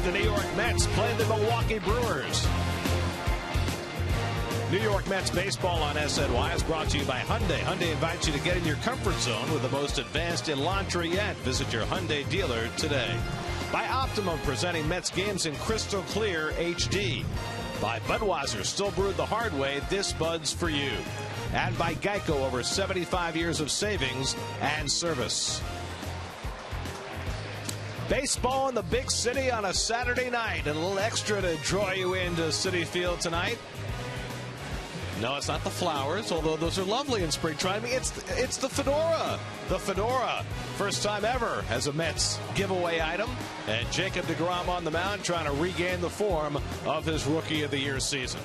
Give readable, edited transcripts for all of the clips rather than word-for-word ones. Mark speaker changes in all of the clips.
Speaker 1: The New York Mets play the Milwaukee Brewers. New York Mets baseball on SNY is brought to you by Hyundai. Hyundai invites you to get in your comfort zone with the most advanced Elantra yet. Visit your Hyundai dealer today. By Optimum, presenting Mets games in crystal clear HD. By Budweiser, still brewed the hard way, this Bud's for you. And by Geico, over 75 years of savings and service. Baseball in the big city on a Saturday night. And a little extra to draw you into Citi Field tonight. No, it's not the flowers, although those are lovely in springtime. It's the fedora. The fedora. First time ever as a Mets giveaway item. And Jacob DeGrom on the mound trying to regain the form of his Rookie of the Year season.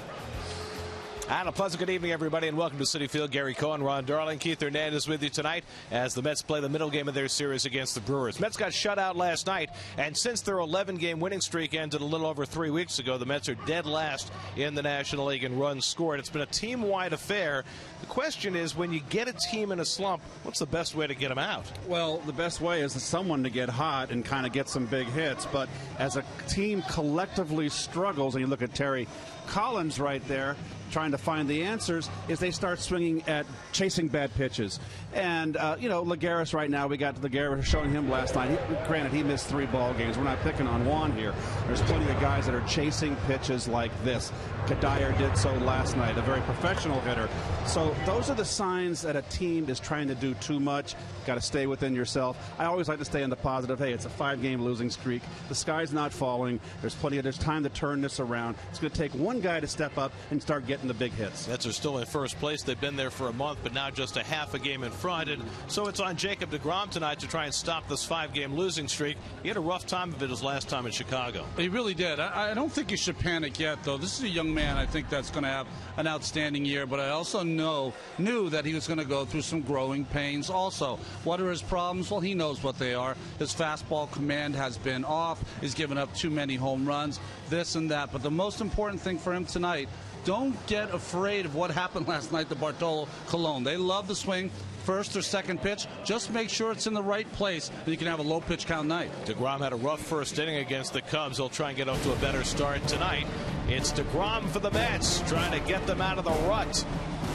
Speaker 1: And a pleasant good evening, everybody, and welcome to Citi Field. Gary Cohen, Ron Darling, Keith Hernandez with you tonight as the Mets play the middle game of their series against the Brewers. Mets got shut out last night, and since their 11-game winning streak ended a little over 3 weeks ago, the Mets are dead last in the National League in runs scored. It's been a team-wide affair. The question is, when you get a team in a slump, what's the best way to get them out?
Speaker 2: Well, the best way is for someone to get hot and kind of get some big hits. But as a team collectively struggles, and you look at Terry Collins right there, trying to find the answers, is they start swinging at chasing bad pitches. And, Lagares right now, we got Lagares showing him last night. Granted, he missed 3 ball games. We're not picking on Juan here. There's plenty of guys that are chasing pitches like this. Kadire did so last night, a very professional hitter. So those are the signs that a team is trying to do too much. Got to stay within yourself. I always like to stay on the positive. Hey, it's a 5-game losing streak. The sky's not falling. There's time to turn this around. It's going to take one guy to step up and start getting the big hits.
Speaker 1: Mets are still in first place. They've been there for a month, but now just a half a game in front. And so it's on Jacob DeGrom tonight to try and stop this 5-game losing streak. He had a rough time of it his last time in Chicago.
Speaker 3: He really did. I don't think you should panic yet, though. This is a young man, I think, that's going to have an outstanding year, but I also knew that he was going to go through some growing pains also. What are his problems? Well, he knows what they are. His fastball command has been off. He's given up too many home runs, this and that. But the most important thing for him tonight, don't get afraid of what happened last night to Bartolo Colon. They love the swing, first or second pitch. Just make sure it's in the right place, and you can have a low pitch count night.
Speaker 1: DeGrom had a rough first inning against the Cubs. He'll try and get off to a better start tonight. It's DeGrom for the Mets, trying to get them out of the rut.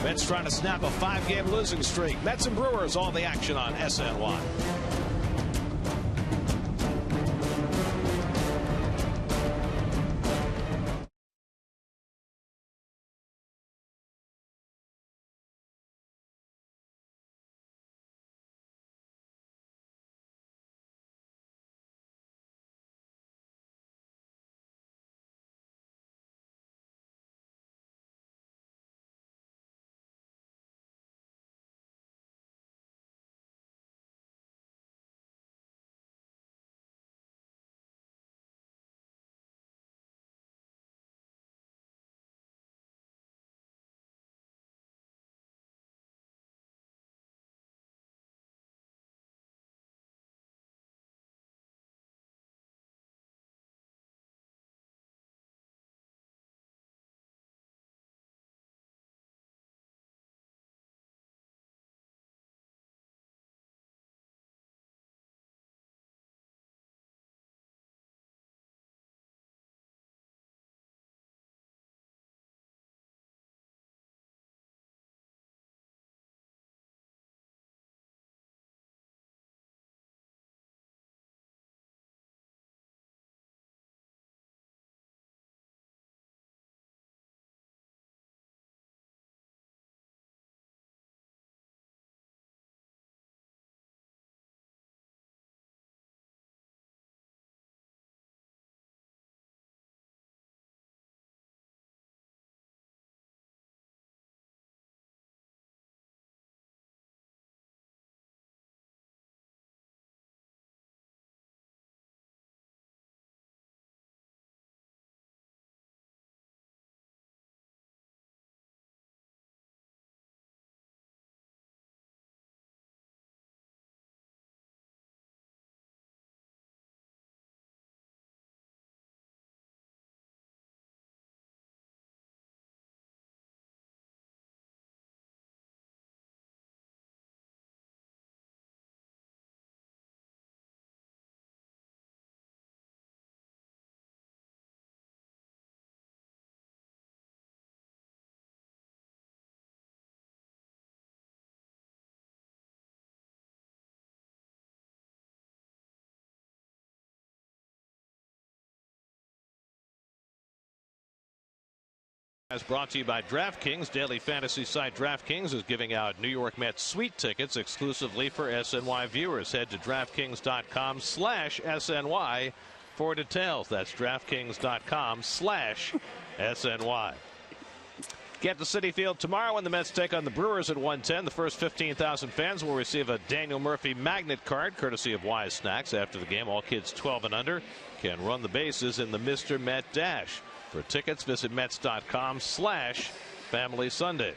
Speaker 1: Mets trying to snap a 5-game losing streak. Mets and Brewers, all the action on SNY. As brought to you by DraftKings. Daily fantasy site DraftKings is giving out New York Mets suite tickets exclusively for SNY viewers. Head to DraftKings.com/SNY for details. That's DraftKings.com/SNY. Get to Citi Field tomorrow when the Mets take on the Brewers at 1:10. The first 15,000 fans will receive a Daniel Murphy magnet card courtesy of Wise Snacks. After the game, all kids 12 and under can run the bases in the Mr. Met Dash. For tickets, visit Mets.com/Family Sundays.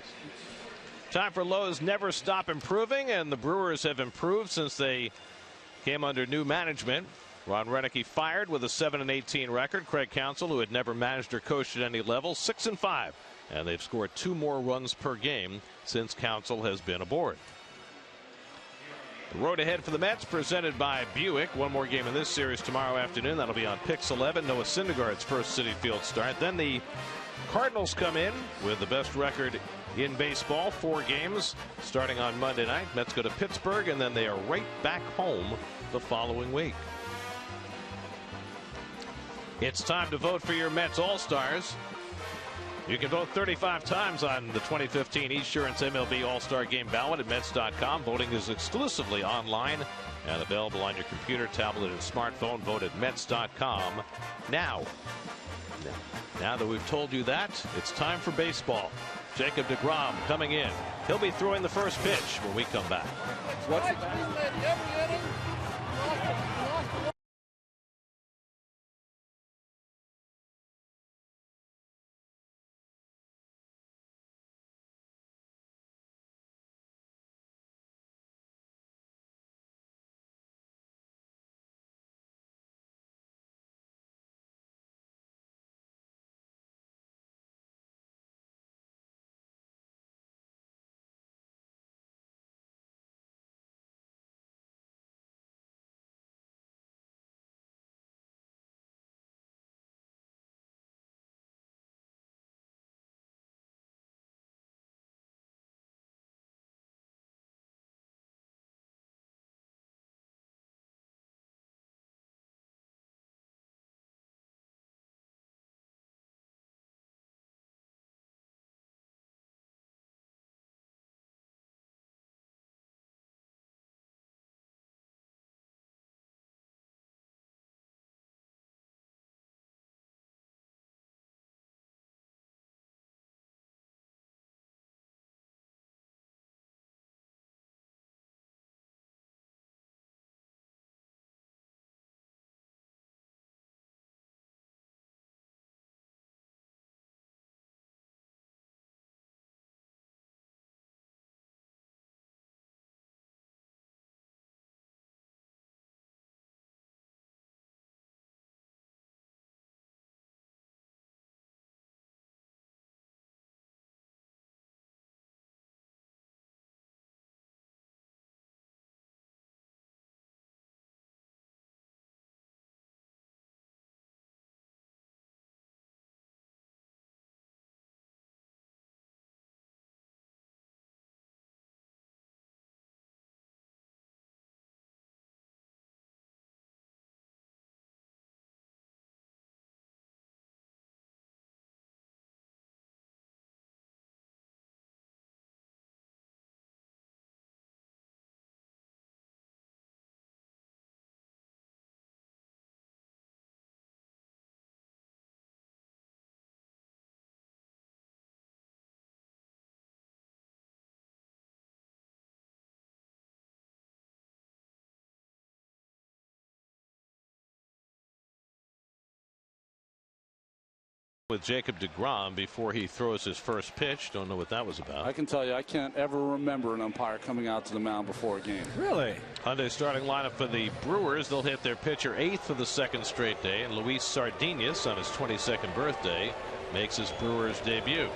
Speaker 1: Time for Lowe's Never Stop Improving, and the Brewers have improved since they came under new management. Ron Renicky fired with a 7-18 record. Craig Counsell, who had never managed or coached at any level, 6-5, and they've scored 2 more runs per game since Counsell has been aboard. The road ahead for the Mets, presented by Buick. One more game in this series tomorrow afternoon. That'll be on Pix 11. Noah Syndergaard's first Citi Field start. Then the Cardinals come in with the best record in baseball, 4 games starting on Monday night. Mets go to Pittsburgh, and then they are right back home the following week. It's time to vote for your Mets All-Stars. You can vote 35 times on the 2015 Esurance MLB All-Star Game ballot at Mets.com. Voting is exclusively online and available on your computer, tablet, and smartphone. Vote at Mets.com now. Now that we've told you that, it's time for baseball. Jacob DeGrom coming in. He'll be throwing the first pitch when we come back. With Jacob DeGrom before he throws his first pitch. Don't know what that was about.
Speaker 3: I can tell you, I can't ever remember an umpire coming out to the mound before a game.
Speaker 2: Really?
Speaker 1: Hyundai starting lineup for the Brewers. They'll hit their pitcher 8th for the 2nd straight day, and Luis Sardinas on his 22nd birthday makes his Brewers debut.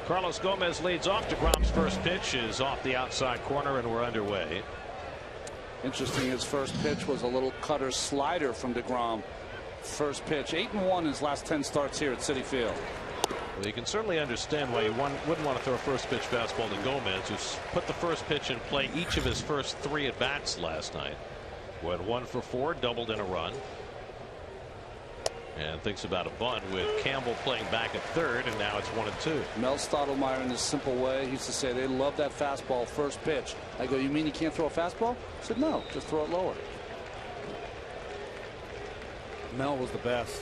Speaker 1: Carlos Gomez leads off. DeGrom's first pitch is off the outside corner, and we're underway.
Speaker 3: Interesting, his first pitch was a little cutter slider from DeGrom. First pitch, 8-1 his last 10 starts here at Citi Field.
Speaker 1: Well, you can certainly understand why you wouldn't want to throw a first pitch fastball to Gomez, who's put the first pitch in play each of his first 3 at bats last night. Went 1 for 4, doubled in a run. And thinks about a bunt with Campbell playing back at third, and now it's 1-2.
Speaker 3: Mel Stottlemyre, in this simple way, he used to say they love that fastball first pitch. I go, you mean you can't throw a fastball? I said, no, just throw it lower.
Speaker 2: Mel was the best.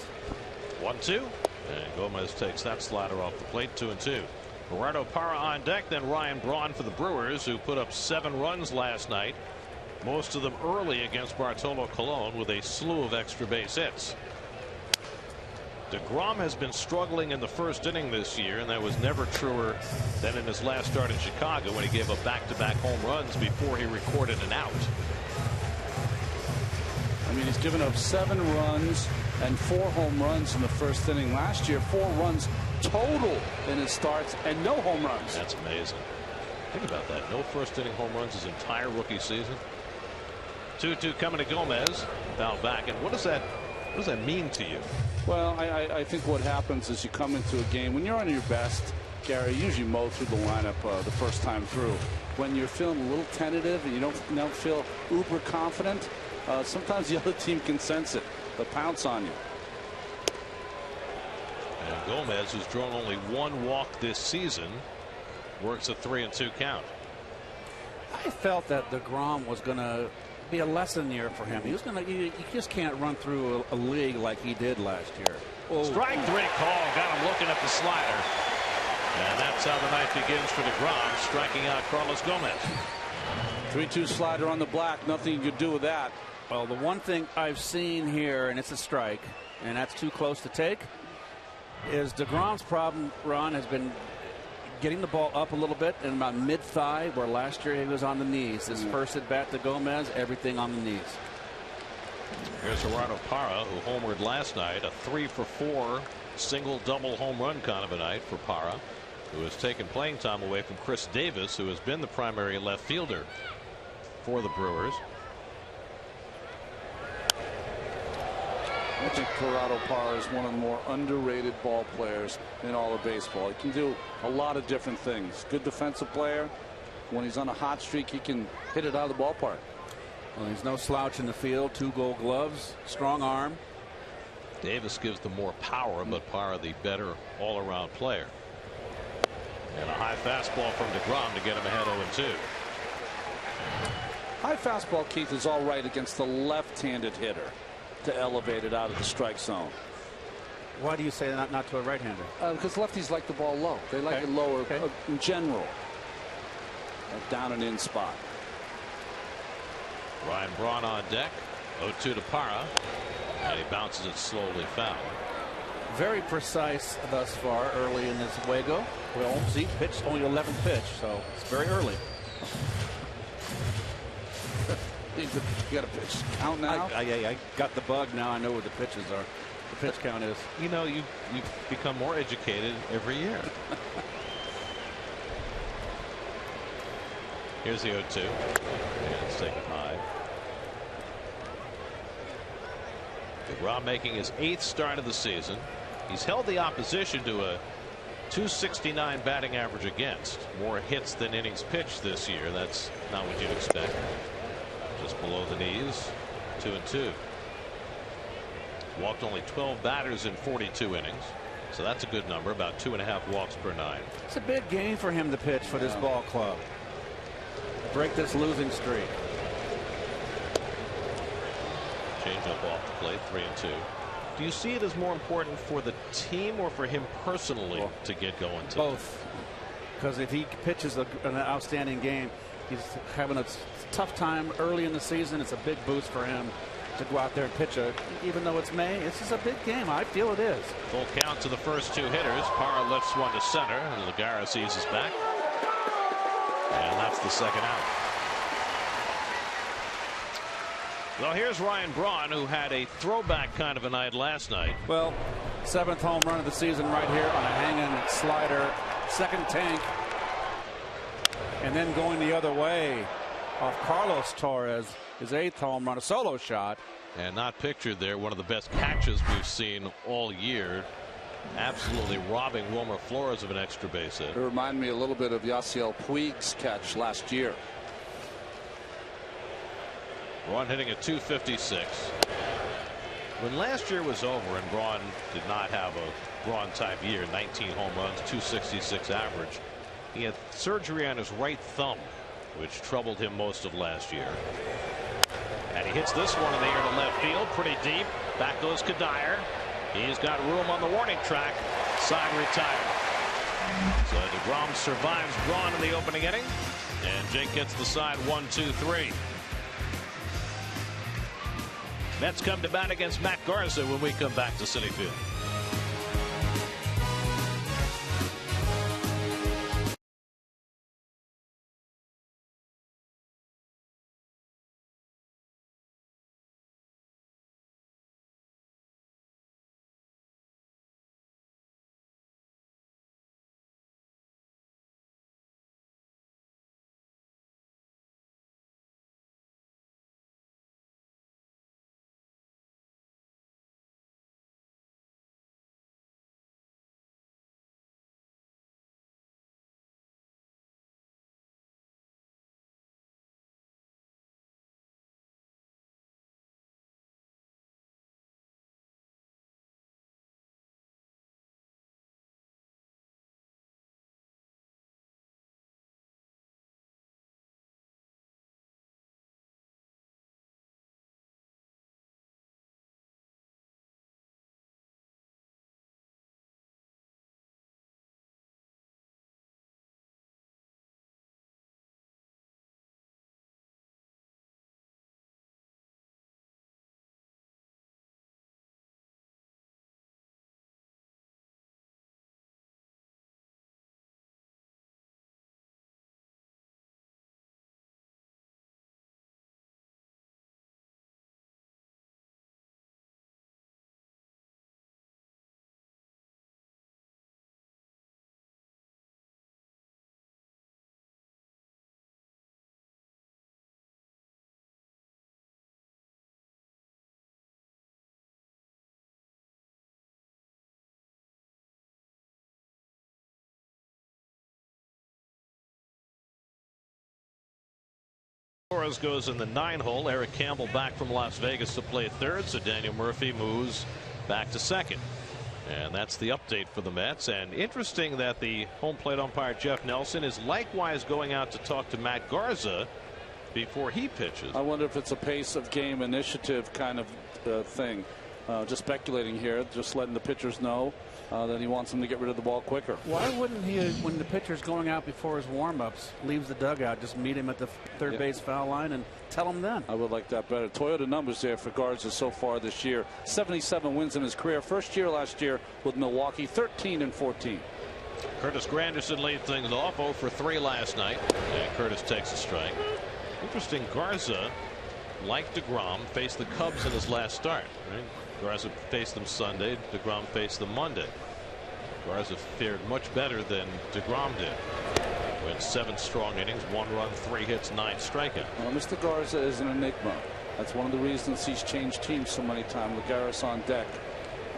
Speaker 1: 1-2. And Gomez takes that slider off the plate. 2-2. Gerardo Parra on deck, then Ryan Braun for the Brewers, who put up 7 runs last night. Most of them early against Bartolo Colon with a slew of extra base hits. DeGrom has been struggling in the first inning this year, and that was never truer than in his last start in Chicago when he gave up back-to-back home runs before he recorded an out.
Speaker 3: I mean, he's given up 7 runs and 4 home runs in the first inning last year. 4 runs total in his starts and no home runs.
Speaker 1: That's amazing. Think about that. No first inning home runs his entire rookie season. 2-2 coming to Gomez. Foul back. And what does that mean to you?
Speaker 3: Well, I think what happens is you come into a game when you're on your best, Gary, you usually mow through the lineup the first time through. When you're feeling a little tentative and you don't feel uber confident, sometimes the other team can sense it. They'll pounce on you.
Speaker 1: And Gomez, who's drawn only 1 walk this season, works a 3-2 count.
Speaker 2: I felt that DeGrom was going to be a lesson year for him. He was going to. You just can't run through a league like he did last year.
Speaker 1: Oh. Strike 3 call. Got him looking at the slider. And that's how the night begins for DeGrom, striking out Carlos Gomez.
Speaker 3: 3-2 slider on the black. Nothing you could do with that.
Speaker 2: Well, the one thing I've seen here, and it's a strike, and that's too close to take, is DeGrom's problem, Ron, has been getting the ball up a little bit and about mid-thigh, where last year he was on the knees. His first at bat to Gomez, everything on the knees.
Speaker 1: Here's Gerardo Parra, who homered last night. A 3-for-4 single-double home run kind of a night for Parra, who has taken playing time away from Chris Davis, who has been the primary left fielder for the Brewers.
Speaker 3: I think Gerardo Parra is one of the more underrated ball players in all of baseball. He can do a lot of different things. Good defensive player. When he's on a hot streak, he can hit it out of the ballpark.
Speaker 2: Well, he's no slouch in the field. 2 Gold Gloves, strong arm.
Speaker 1: Davis gives the more power, but Parra the better all-around player. And a high fastball from DeGrom to get him ahead 0-2.
Speaker 3: High fastball, Keith, is all right against the left-handed hitter to elevate it out of the strike zone.
Speaker 2: Why do you say that not to a right-hander?
Speaker 3: Because lefties like the ball low. They like it lower in general. A down and in spot.
Speaker 1: Ryan Braun on deck. 0-2 to Parra. And he bounces it slowly foul.
Speaker 2: Very precise thus far early in this Wago. Well, see, pitch only 11th pitch, so it's very early.
Speaker 3: You got a pitch count now?
Speaker 2: I got the bug now. I know where the pitches are. The pitch count is.
Speaker 1: You know, you become more educated every year. Here's the 0-2. And it's taken high. DeGrom making his 8th start of the season. He's held the opposition to a .269 batting average against. More hits than innings pitched this year. That's not what you'd expect. Just below the knees. 2-2. Walked only 12 batters in 42 innings. So that's a good number. About 2.5 walks per 9.
Speaker 2: It's a big game for him to pitch for this ball club. Break this losing streak.
Speaker 1: Change up off the plate. 3-2. Do you see it as more important for the team or for him personally to get going today?
Speaker 2: Both. Because if he pitches an outstanding game, he's having a tough time early in the season. It's a big boost for him to go out there and pitch even though it's May. This is a big game. I feel it is.
Speaker 1: Full count to the first 2 hitters. Parra lifts one to center, and Lagara sees his back. And that's the second out. Well, here's Ryan Braun, who had a throwback kind of a night last night.
Speaker 2: Well, 7th home run of the season right here on a hanging slider. Second tank. And then going the other way off Carlos Torres, his 8th home run, a solo shot.
Speaker 1: And not pictured there, one of the best catches we've seen all year. Absolutely robbing Wilmer Flores of an extra base hit.
Speaker 3: It reminded me a little bit of Yasiel Puig's catch last year.
Speaker 1: Braun hitting at .256. When last year was over and Braun did not have a Braun-type year, 19 home runs, 266 average, he had surgery on his right thumb, which troubled him most of last year. And he hits this one in the air to left field, pretty deep. Back goes Kadire. He's got room on the warning track. Side retired. So DeGrom survives Braun in the opening inning, and Jake gets the side 1-2-3. Mets come to bat against Matt Garza when we come back to Citi Field. Torres goes in the 9-hole. Eric Campbell back from Las Vegas to play third, so Daniel Murphy moves back to second. And that's the update for the Mets. And interesting that the home plate umpire Jeff Nelson is likewise going out to talk to Matt Garza before he pitches.
Speaker 3: I wonder if it's a pace of game initiative kind of thing. Just speculating here, just letting the pitchers know that he wants them to get rid of the ball quicker.
Speaker 2: Why wouldn't he, when the pitcher's going out before his warm-ups, leaves the dugout, just meet him at the third base foul line and tell him then?
Speaker 3: I would like that better. Toyota numbers there for Garza so far this year. 77 wins in his career. First year last year with Milwaukee, 13-14.
Speaker 1: Curtis Granderson laid things off 0 for 3 last night, and Curtis takes a strike. Interesting, Garza, like DeGrom, faced the Cubs in his last start. Right? Garza faced them Sunday. DeGrom faced them Monday. Garza fared much better than DeGrom did. Went 7 strong innings, 1 run, 3 hits, 9 strikeouts.
Speaker 3: Well, Mr. Garza is an enigma. That's one of the reasons he's changed teams so many times. Lagares on deck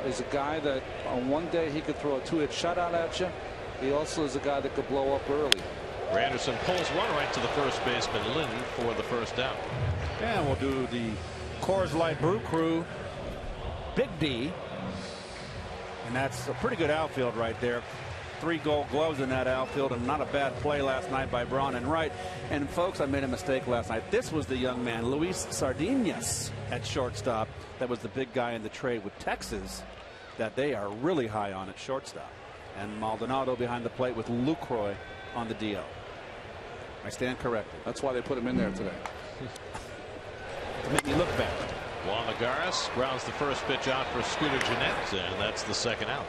Speaker 3: is a guy that on one day he could throw a 2-hit shutout at you. He also is a guy that could blow up early.
Speaker 1: Granderson pulls one right to the first baseman Lynn for the first out.
Speaker 2: And we'll do the Coors Light Brew Crew Big D, and that's a pretty good outfield right there. 3 Gold Gloves in that outfield, and not a bad play last night by Braun and Wright. And folks, I made a mistake last night. This was the young man Luis Sardinas at shortstop. That was the big guy in the trade with Texas that they are really high on at shortstop. And Maldonado behind the plate with Lucroy on the DL. I stand corrected.
Speaker 3: That's why they put him in there today.
Speaker 2: To make me look better.
Speaker 1: Juan Lagares grounds the first pitch out for Scooter Gennett, and that's the second out.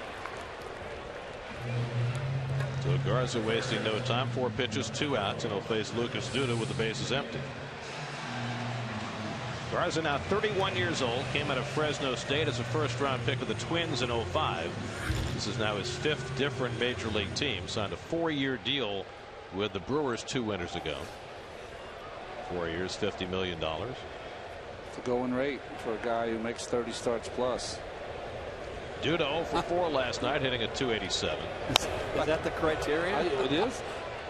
Speaker 1: So Garza wasting no time. 4 pitches, 2 outs, and he'll face Lucas Duda with the bases empty. Garza now 31 years old, came out of Fresno State as a first-round pick of the Twins in 05. This is now his 5th different major league team. Signed a 4-year deal with the Brewers 2 winters ago. 4 years, $50 million.
Speaker 3: The going rate for a guy who makes 30 starts plus.
Speaker 1: Duda 0 for 4 last night, hitting a 287.
Speaker 2: Is that the criteria?
Speaker 3: It is.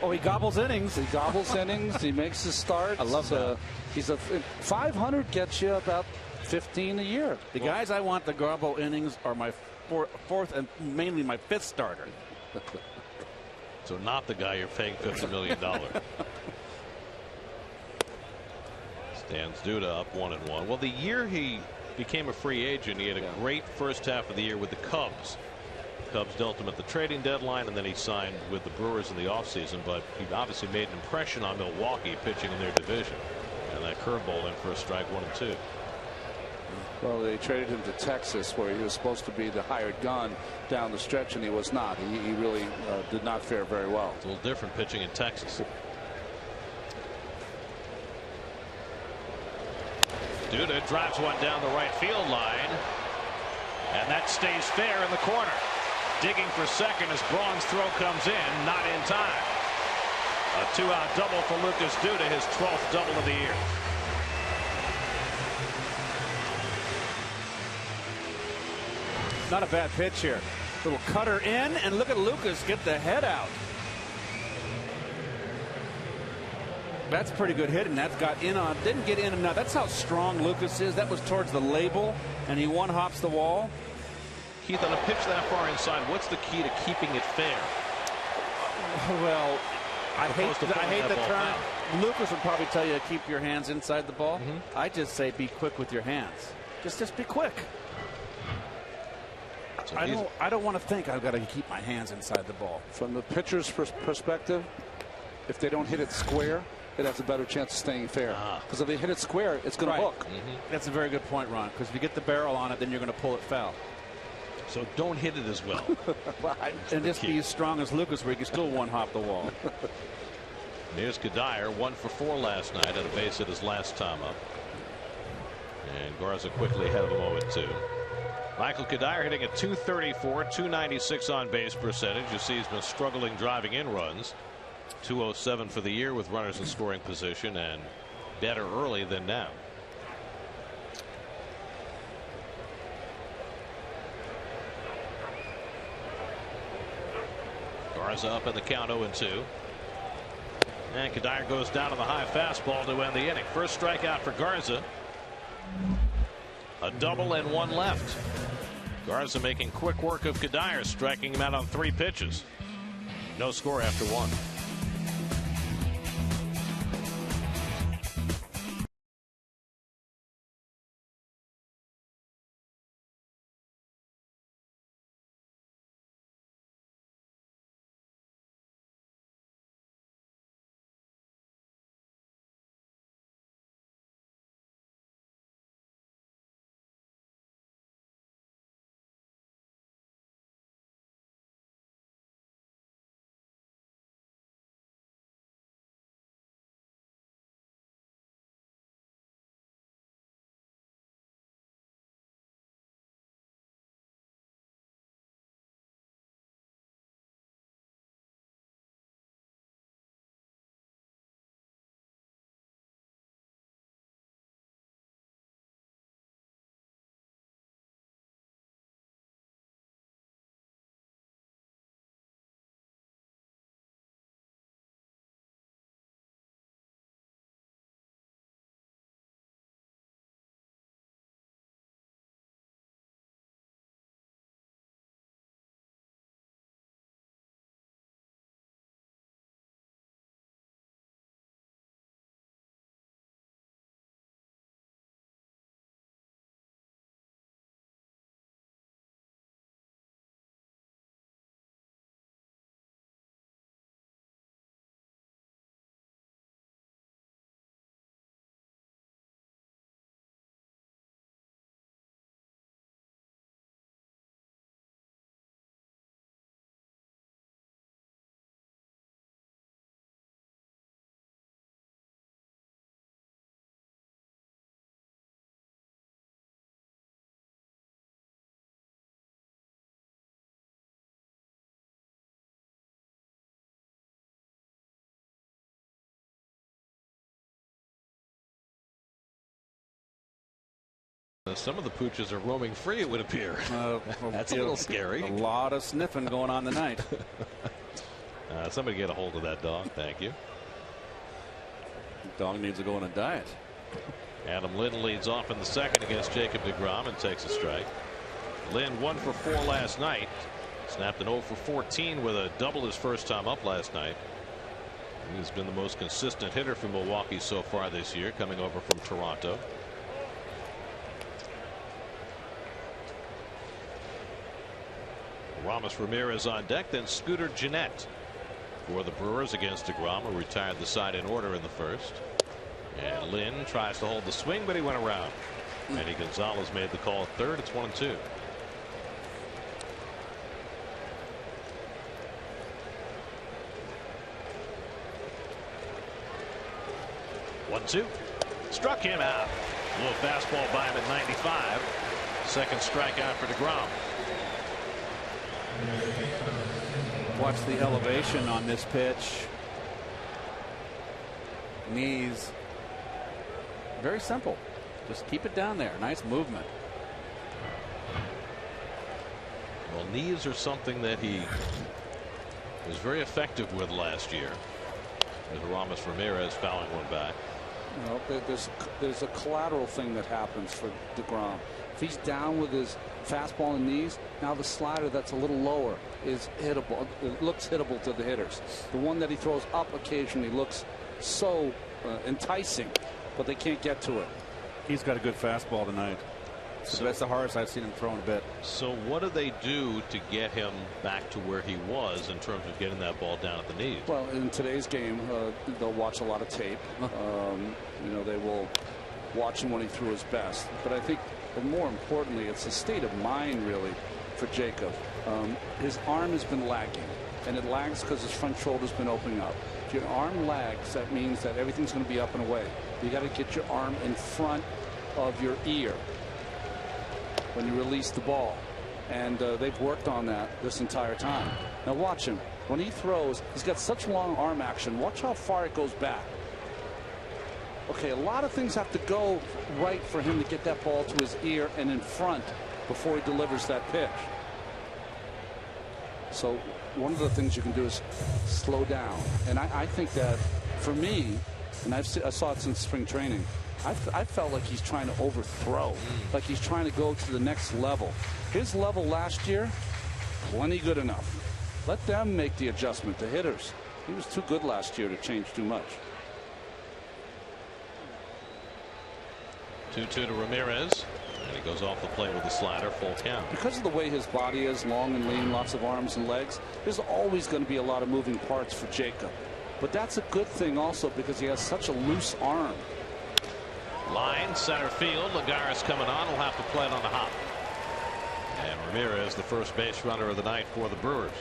Speaker 2: Oh, he gobbles innings.
Speaker 3: He gobbles innings. He makes his start.
Speaker 2: I love that.
Speaker 3: He's a 500 gets you about 15 a year.
Speaker 2: The guys I want the Garbo innings are my fourth and mainly my fifth starter.
Speaker 1: So not the guy you're paying $50 million. Stands Duda up 1-1. Well, the year he became a free agent, he had a great first half of the year with the Cubs. Cubs dealt him at the trading deadline, and then he signed with the Brewers in the offseason. But he obviously made an impression on Milwaukee pitching in their division. And that curveball in for a strike 1-2.
Speaker 3: Well, they traded him to Texas, where he was supposed to be the hired gun down the stretch, and he was not. He really did not fare very well.
Speaker 1: It's a little different pitching in Texas. Duda drives one down the right field line, and that stays fair in the corner. Digging for second as Braun's throw comes in, not in time. A 2-out double for Lucas Duda, his 12th double of the year.
Speaker 2: Not a bad pitch here. Little cutter in, and look at Lucas get the head out. That's pretty good hit, and that's got in on. Didn't get in enough. That's how strong Lucas is. That was towards the label, and he one-hops the wall.
Speaker 1: Keith, on a pitch that far inside, what's the key to keeping it fair?
Speaker 2: Well, I hate the term.
Speaker 1: Down.
Speaker 2: Lucas would probably tell you to keep your hands inside the ball. I just say be quick with your hands. Just be quick. So I don't want to think I've got to keep my hands inside the ball.
Speaker 3: From the pitcher's perspective, if they don't hit it square, it has a better chance of staying fair. Because if they hit it square, it's going to hook.
Speaker 2: That's a very good point, Ron. Because if you get the barrel on it, then you're going to pull it foul.
Speaker 1: So don't hit it as well.
Speaker 2: And just be as strong as Lucas, where you can still one-hop the wall.
Speaker 1: Here's Kadire, 1 for 4 last night at a base hit his last time up. And Garza quickly ahead of him 0-2. Michael Kadire hitting at .234, .296 on base percentage. You see he's been struggling driving in runs. .207 for the year with runners in scoring position, and better early than now. Garza up in the count 0-2. And Kadire goes down to the high fastball to end the inning. First strikeout for Garza. A double and 1 left. Garza making quick work of Kadire, striking him out on 3 pitches. No score after 1. Some of the pooches are roaming free, it would appear. That's a little scary.
Speaker 2: A lot of sniffing going on tonight.
Speaker 1: Somebody get a hold of that dog. Thank you.
Speaker 2: The dog needs to go on a diet.
Speaker 1: Adam Lynn leads off in the second against Jacob DeGrom and takes a strike. Lynn 1 for 4 last night. Snapped an 0 for 14 with a double his first time up last night. He's been the most consistent hitter for Milwaukee so far this year, coming over from Toronto. Ramos Ramirez on deck, then Scooter Gennett for the Brewers against DeGrom, who retired the side in order in the first. And Lynn tries to hold the swing, but he went around. Manny Gonzalez made the call at third. It's 1-2. Struck him out. A little fastball by him at 95. Second strikeout for DeGrom.
Speaker 2: Watch the elevation on this pitch. Knees. Very simple. Just keep it down there. Nice movement.
Speaker 1: Well, knees are something that he was very effective with last year. With Ramos Ramirez fouling one back.
Speaker 3: You know, there's a collateral thing that happens for DeGrom. If he's down with his fastball and knees, now the slider that's a little lower is hittable. It looks hittable to the hitters. The one that he throws up occasionally looks so enticing, but they can't get to it.
Speaker 2: He's got a good fastball tonight. So that's the hardest I've seen him throw in a bit.
Speaker 1: So what do they do to get him back to where he was in terms of getting that ball down at the knees?
Speaker 3: Well, in today's game, they'll watch a lot of tape. You know, they will watch him when he threw his best. But I think, more importantly, it's a state of mind, really, for Jacob. His arm has been lagging, and it lags because his front shoulder's been opening up. If your arm lags, that means that everything's going to be up and away. You got to get your arm in front of your ear when you release the ball, and they've worked on that this entire time. Now watch him. When he throws, he's got such long arm action. Watch how far it goes back. Okay, a lot of things have to go right for him to get that ball to his ear and in front before he delivers that pitch. So one of the things you can do is slow down. And I think that for me, and I saw it since spring training, I felt like he's trying to overthrow, like he's trying to go to the next level. His level last year, plenty good enough. Let them make the adjustment, the hitters. He was too good last year to change too much.
Speaker 1: 2-2 to Ramirez. And he goes off the plate with a slider, full count.
Speaker 3: Because of the way his body is, long and lean, lots of arms and legs, there's always going to be a lot of moving parts for Jacob. But that's a good thing also because he has such a loose arm.
Speaker 1: Line, center field. Lagares coming on. Will have to play it on the hop. And Ramirez, the first base runner of the night for the Brewers.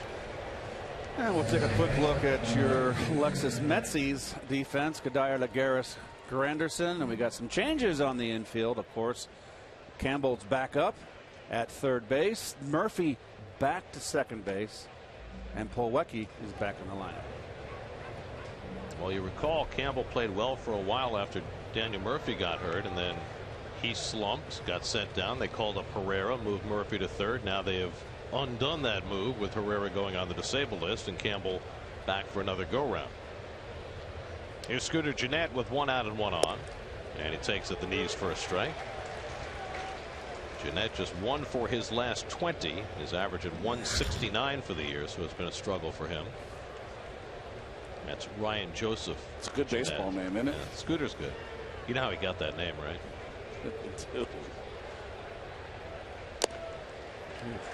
Speaker 2: And we'll take a quick look at your Lexus Metsies defense. Kadire, Lagares, Granderson, and we got some changes on the infield. Of course, Campbell's back up at third base. Murphy back to second base, and Plawecki is back in the lineup.
Speaker 1: Well, you recall Campbell played well for a while after Daniel Murphy got hurt, and then he slumped, got sent down. They called up Herrera, moved Murphy to third. Now they have undone that move with Herrera going on the disabled list and Campbell back for another go-round. Here's Scooter Gennett with 1 out and 1 on, and he takes at the knees for a strike. Gennett just 1 for his last 20. His average at 169 for the year, so it's been a struggle for him. That's Ryan Joseph.
Speaker 3: It's a good baseball name, isn't it?
Speaker 1: Yeah, Scooter's good. You know how he got that name, right?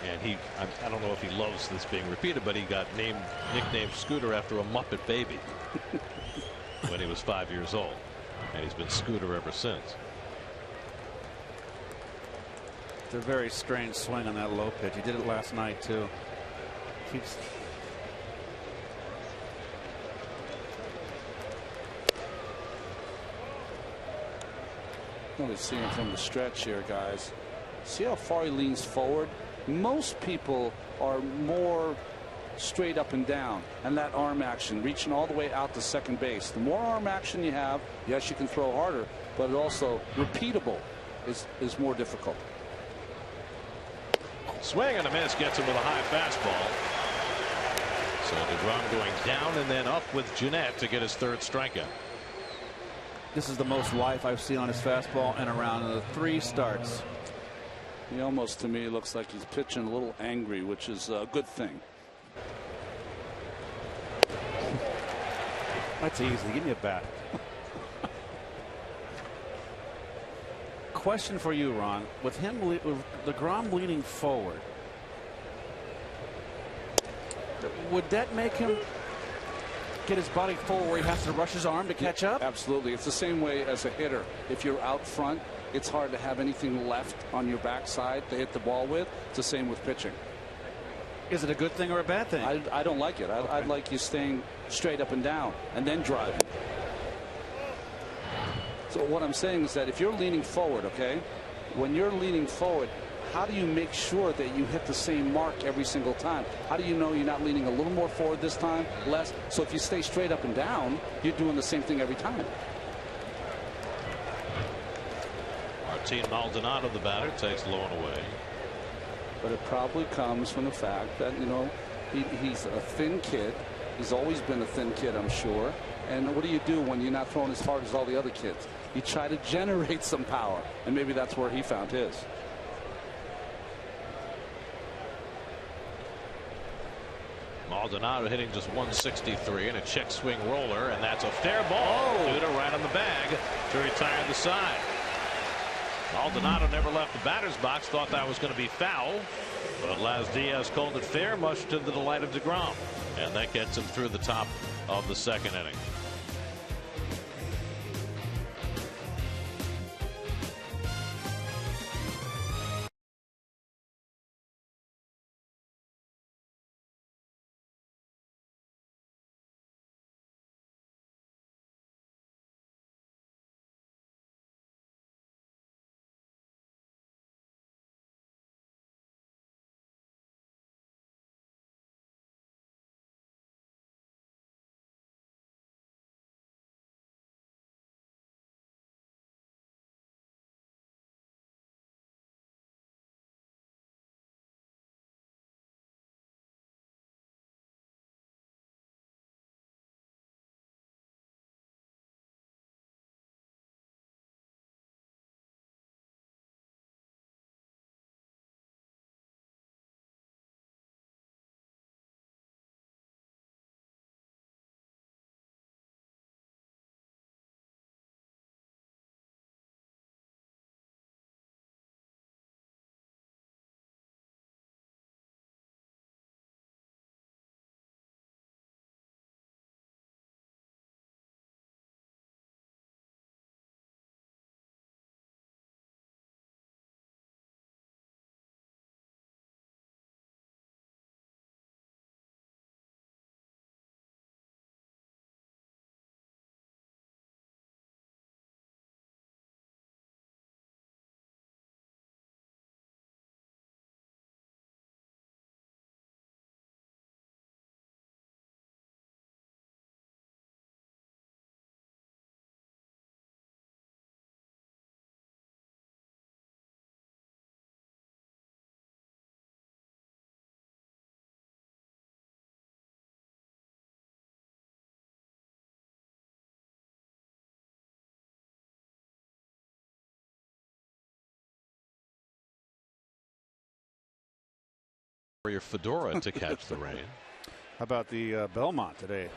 Speaker 1: And I don't know if he loves this being repeated, but he got nicknamed Scooter after a Muppet baby when he was 5 years old, and he's been Scooter ever since.
Speaker 2: It's a very strange swing on that low pitch. He did it last night too. Keeps.
Speaker 3: Really seeing from the stretch here, guys. See how far he leans forward? Most people are more straight up and down, and that arm action reaching all the way out to second base. The more arm action you have, yes, you can throw harder, but it also repeatable is more difficult.
Speaker 1: Swing and a miss, gets him with a high fastball. So DeGrom going down and then up with Gennett to get his third strikeout.
Speaker 2: this is the most life I've seen on his fastball in around 3 starts.
Speaker 3: He almost, to me, looks like he's pitching a little angry, which is a good thing.
Speaker 2: That's easy. Give me a bat. Question for you, Ron. With DeGrom leaning forward, would that make him get his body forward where he has to rush his arm to catch up?
Speaker 3: Absolutely. It's the same way as a hitter. If you're out front, it's hard to have anything left on your backside to hit the ball with. It's the same with pitching.
Speaker 2: Is it a good thing or a bad thing?
Speaker 3: I don't like it. I'd like you staying straight up and down and then driving. So what I'm saying is that if you're leaning forward, okay, when you're leaning forward, how do you make sure that you hit the same mark every single time? How do you know you're not leaning a little more forward this time, less? So if you stay straight up and down, you're doing the same thing every time.
Speaker 1: Martin Maldonado, the batter, takes low and away.
Speaker 3: But it probably comes from the fact that, you know, he's a thin kid. He's always been a thin kid, I'm sure. And what do you do when you're not throwing as hard as all the other kids? You try to generate some power, and maybe that's where he found his.
Speaker 1: Maldonado hitting just 163 and a check swing roller, and that's a fair ball. Duda right on the bag to retire the side. Maldonado never left the batter's box, thought that was going to be foul, but Laz Diaz called it fair, much to the delight of DeGrom, and that gets him through the top of the 2nd inning. Your fedora to catch the rain.
Speaker 2: How about the Belmont today?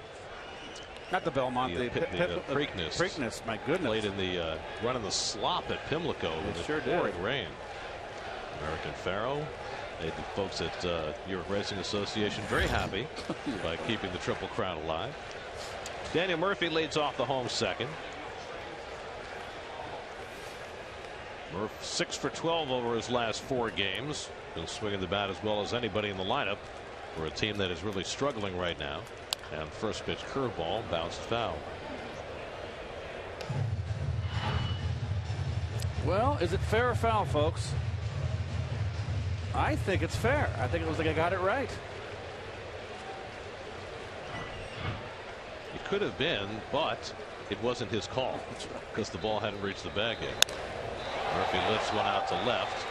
Speaker 2: Not the Belmont, the
Speaker 1: Preakness.
Speaker 2: Preakness, my goodness.
Speaker 1: Played in the running the slop at Pimlico with the pouring rain. American Pharaoh made the folks at Europe Racing Association very happy by keeping the Triple Crown alive. Daniel Murphy leads off the home 2nd. Murph 6 for 12 over his last 4 games. Been swinging the bat as well as anybody in the lineup for a team that is really struggling right now. And first pitch curveball bounced foul.
Speaker 2: Well, is it fair or foul, folks? I think it's fair. I think it was like I got it right.
Speaker 1: It could have been, but it wasn't his call because the ball hadn't reached the bag yet. Murphy lifts one out to left.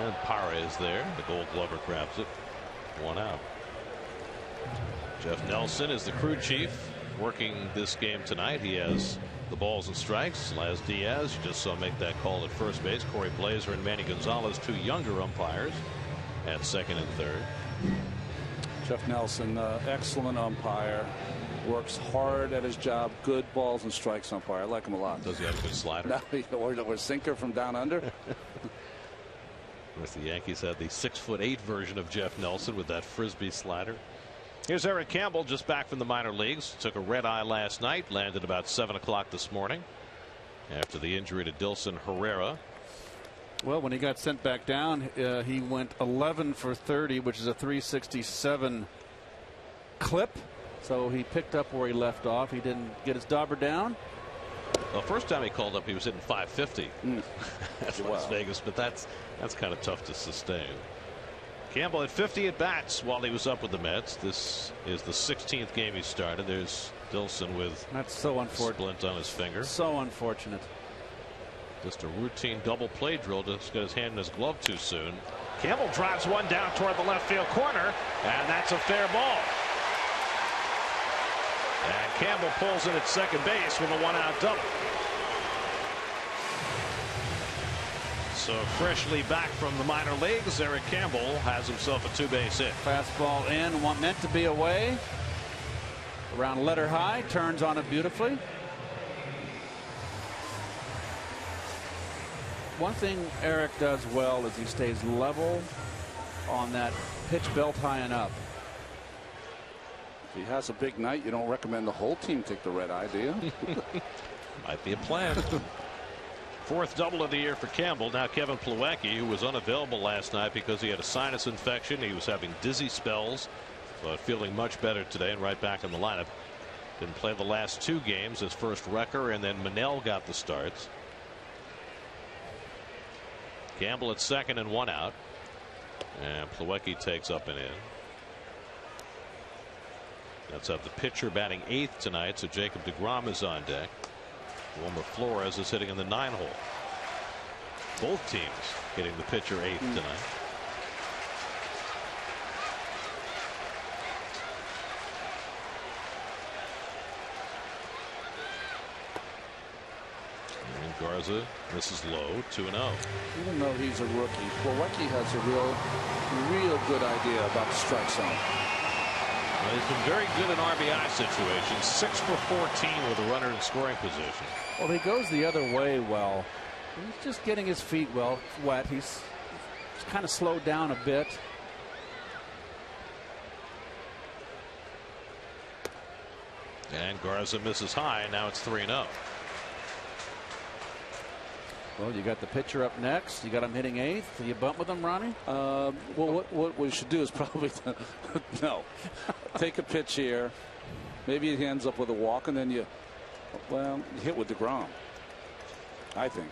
Speaker 1: And Parra is there. The Gold Glover grabs it. 1 out. Jeff Nelson is the crew chief. working this game tonight. He has the balls and strikes. Laz Diaz, you just saw make that call at first base. Corey Blazer and Manny Gonzalez, two younger umpires, at second and third.
Speaker 3: Jeff Nelson, excellent umpire. Works hard at his job. Good balls and strikes umpire. I like him a lot.
Speaker 1: Does he have a good slider?
Speaker 3: Or sinker from down under.
Speaker 1: Of course, the Yankees had the 6'8" version of Jeff Nelson with that frisbee slider. Here's Eric Campbell, just back from the minor leagues. Took a red eye last night. Landed about 7 o'clock this morning after the injury to Dilson Herrera.
Speaker 2: Well, when he got sent back down, he went 11 for 30, which is a 367 clip. So he picked up where he left off. He didn't get his dauber down.
Speaker 1: Well, first time he called up, he was hitting 550. That's Las Vegas, but that's kind of tough to sustain. Campbell had 50 at bats while he was up with the Mets. This is the 16th game he started. There's Dilson with
Speaker 2: that's so unfortunate.
Speaker 1: Splint on his finger.
Speaker 2: So unfortunate.
Speaker 1: Just a routine double play drill. Just got his hand in his glove too soon. Campbell drives one down toward the left field corner, and that's a fair ball. And Campbell pulls in at second base with a one-out double. So freshly back from the minor leagues, Eric Campbell has himself a two-base hit.
Speaker 2: Fastball in, one meant to be away. Around letter high, turns on it beautifully. One thing Eric does well is he stays level on that pitch belt high and up.
Speaker 3: If he has a big night, you don't recommend the whole team take the red eye, do you?
Speaker 1: Might be a plan. Fourth double of the year for Campbell. Now Kevin Plawecki, who was unavailable last night because he had a sinus infection. He was having dizzy spells, but feeling much better today and right back in the lineup. Didn't play the last two games. His first Wrecker and then Manel got the starts. Campbell at second and one out. And Plawecki takes up and in. Let's have the pitcher batting eighth tonight, so Jacob DeGrom is on deck. Wilmer Flores is hitting in the 9-hole. Both teams hitting the pitcher eighth tonight. And Garza misses low, 2-0.
Speaker 3: Even though he's a rookie, Plawecki has a real good idea about the strike zone.
Speaker 1: Well, he's been very good in RBI situations. 6 for 14 with a runner in scoring position.
Speaker 2: Well, he goes the other way well. He's just getting his feet wet. He's kind of slowed down a bit.
Speaker 1: And Garza misses high. Now it's 3-0.
Speaker 2: Well, you got the pitcher up next. You got him hitting eighth. Do you bump with him, Ronnie?
Speaker 3: Well, what we should do is probably no. Take a pitch here. Maybe he ends up with a walk, and then you hit with DeGrom, I think.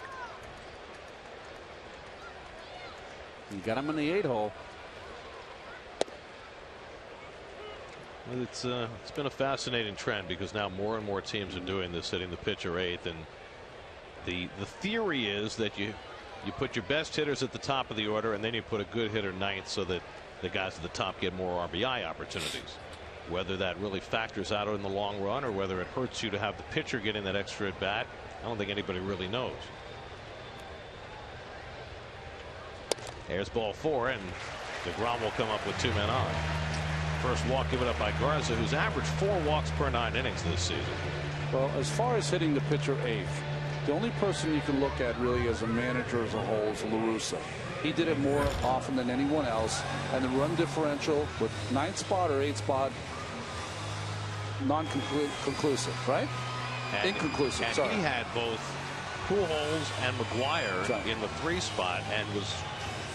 Speaker 2: You got him in the 8-hole.
Speaker 1: Well, it's been a fascinating trend because now more and more teams are doing this, hitting the pitcher eighth, and the theory is that you put your best hitters at the top of the order, and then you put a good hitter ninth so that the guys at the top get more RBI opportunities. Whether that really factors out in the long run or whether it hurts you to have the pitcher getting that extra at bat, I don't think anybody really knows. There's ball 4, and DeGrom will come up with 2 men on. First walk given up by Garza, who's averaged 4 walks per 9 innings this season.
Speaker 3: Well, as far as hitting the pitcher eighth, the only person you can look at really as a manager as a whole is La Russa. He did it more often than anyone else, and the run differential with 9th spot or 8th spot, non-conclusive, right? Inconclusive.
Speaker 1: And
Speaker 3: sorry.
Speaker 1: He had both Pujols and McGuire in the 3 spot and was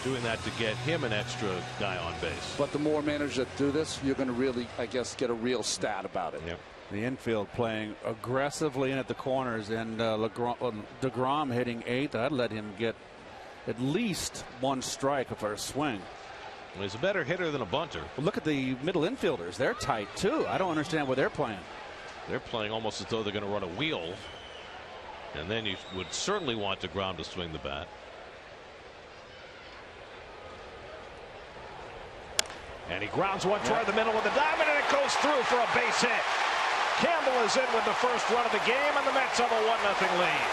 Speaker 1: doing that to get him an extra guy on base.
Speaker 3: But the more managers that do this, you're going to really, I guess, get a real stat about it.
Speaker 1: Yep.
Speaker 2: The infield playing aggressively in at the corners, and DeGrom hitting eighth. I'd let him get at least 1 strike for a swing.
Speaker 1: Well, he's a better hitter than a bunter.
Speaker 2: Well, look at the middle infielders. They're tight, too. I don't understand what they're playing.
Speaker 1: They're playing almost as though they're going to run a wheel. And then you would certainly want DeGrom to swing the bat. And he grounds one toward the middle of the diamond, and it goes through for a base hit. Campbell is in with the first run of the game, and the Mets have a 1-0 lead.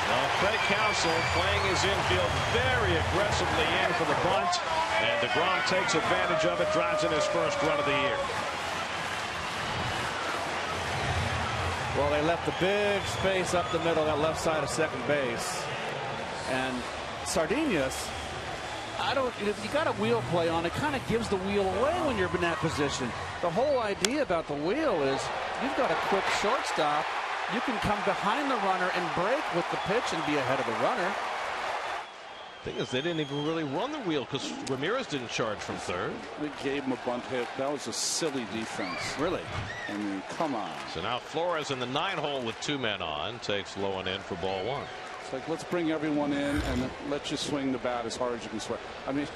Speaker 1: Now Craig Counsell playing his infield very aggressively in for the bunt, and DeGrom takes advantage of it, drives in his first run of the year.
Speaker 2: Well, they left a big space up the middle, that left side of second base. And Sardinas, if you got a wheel play on, it kind of gives the wheel away when you're in that position. The whole idea about the wheel is you've got a quick shortstop. You can come behind the runner and break with the pitch and be ahead of the runner.
Speaker 1: Thing is, they didn't even really run the wheel because Ramirez didn't charge from third.
Speaker 3: They gave him a bunt hit. That was a silly defense.
Speaker 2: Really?
Speaker 3: I mean, come on.
Speaker 1: So now Flores in the 9-hole with 2 men on, takes low and in for ball 1.
Speaker 3: It's like, let's bring everyone in and let you swing the bat as hard as you can swing. I mean,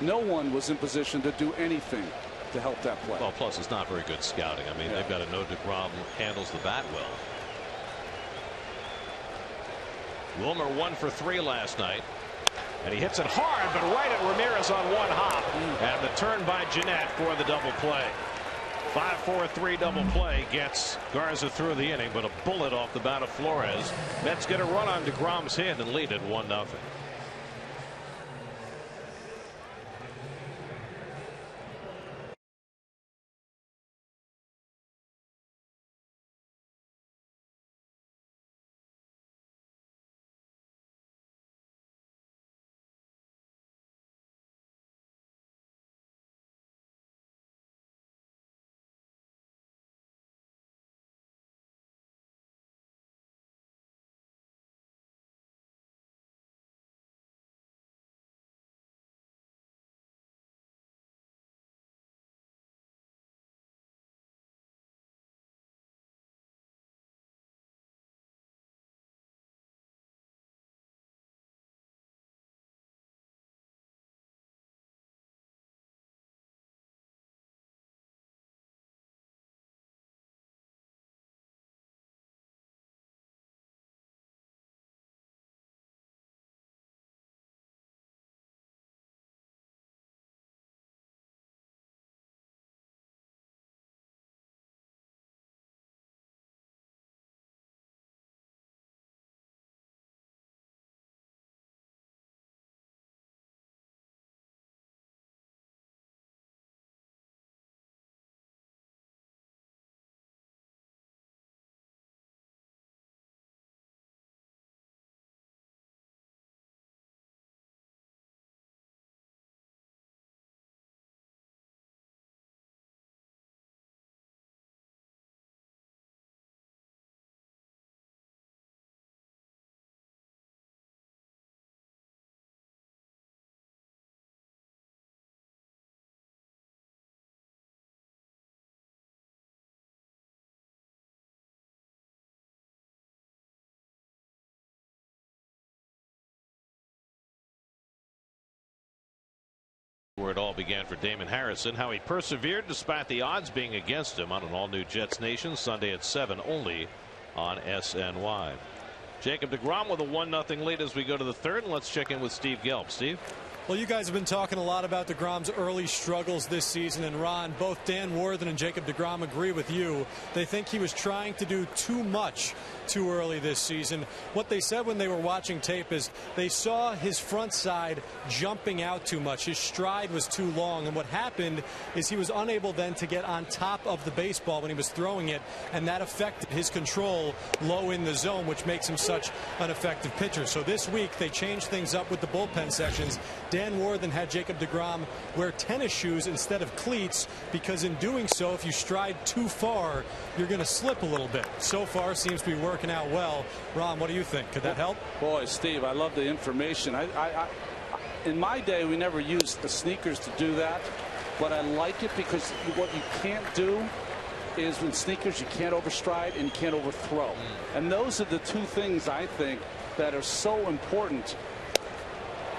Speaker 3: no one was in position to do anything to help that play.
Speaker 1: Well, plus it's not very good scouting. I mean, they've got to know DeGrom handles the bat well. Wilmer 1 for 3 last night. And he hits it hard, but right at Ramirez on one hop. And the turn by Jeanette for the double play. 5-4-3 double play gets Garza through the inning, but a bullet off the bat of Flores. Mets get a run on DeGrom's hit and lead it 1-0. Where it all began for Damon Harrison, how he persevered despite the odds being against him on an all-new Jets Nation Sunday at 7 only on SNY. Jacob DeGrom with a 1-0 lead as we go to the third, and let's check in with Steve Gelb. Steve?
Speaker 4: Well, you guys have been talking a lot about DeGrom's early struggles this season, and Ron, both Dan Worthen and Jacob DeGrom agree with you. They think he was trying to do too much too early this season. What they said when they were watching tape is they saw his front side jumping out too much. His stride was too long, and what happened is he was unable then to get on top of the baseball when he was throwing it, and that affected his control low in the zone, which makes him such an effective pitcher. So this week they changed things up with the bullpen sessions. Dan Worthen had Jacob DeGrom wear tennis shoes instead of cleats, because in doing so, if you stride too far, you're going to slip a little bit. So far seems to be working out well. Ron, what do you think? Could that help?
Speaker 3: Boy, Steve, I love the information. In my day, we never used the sneakers to do that, but I like it because what you can't do is in sneakers you can't overstride and you can't overthrow. And those are the two things I think that are so important.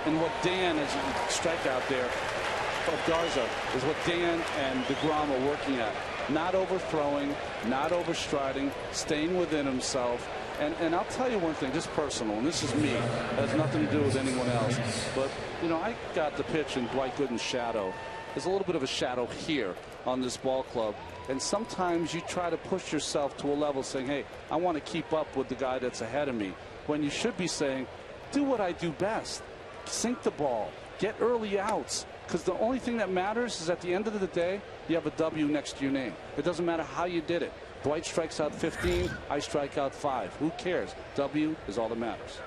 Speaker 3: And what Dan, as you strike out there of Garza, is what Dan and DeGrom are working at. Not overthrowing, not overstriding, staying within himself. And I'll tell you one thing, just personal, and this is me. It has nothing to do with anyone else. But, you know, I got the pitch in Dwight Gooden's shadow. There's a little bit of a shadow here on this ball club. And sometimes you try to push yourself to a level saying, hey, I want to keep up with the guy that's ahead of me. When you should be saying, do what I do best. Sink the ball. Get early outs. Because the only thing that matters is at the end of the day, you have a W next to your name. It doesn't matter how you did it. Dwight strikes out 15, I strike out 5. Who cares? W is all that matters.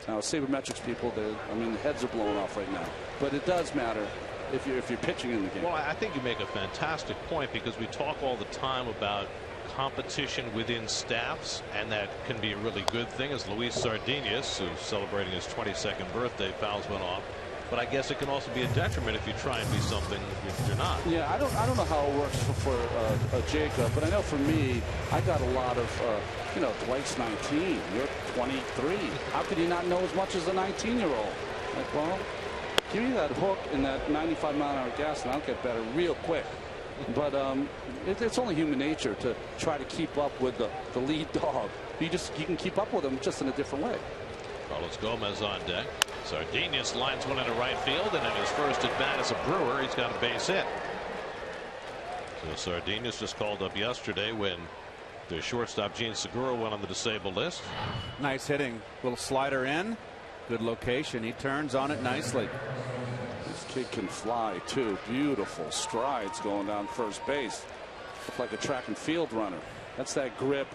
Speaker 3: Now, sabermetrics people, I mean, the heads are blowing off right now. But it does matter if you're pitching in the game.
Speaker 1: Well, I think you make a fantastic point, because we talk all the time about competition within staffs, and that can be a really good thing. As Luis Sardinas, who's celebrating his 22nd birthday, fouls one off. But I guess it can also be a detriment if you try and be something you're not.
Speaker 3: Yeah, I don't know how it works for Jacob, but I know for me, I got a lot of, Dwight's 19, you're 23. How could you not know as much as a 19-year-old? Like, well, give me that hook and that 95-mile-an-hour gas, and I'll get better real quick. But it's only human nature to try to keep up with the lead dog. You can keep up with him just in a different way.
Speaker 1: Carlos Gomez on deck. Sardinas lines one into right field, and in his first at bat as a Brewer, he's got a base hit. So Sardinas just called up yesterday when the shortstop Gene Segura went on the disabled list.
Speaker 2: Nice hitting. Little slider in. Good location. He turns on it nicely.
Speaker 3: This kid can fly too. Beautiful strides going down first base. Look like a track and field runner. That's that grip.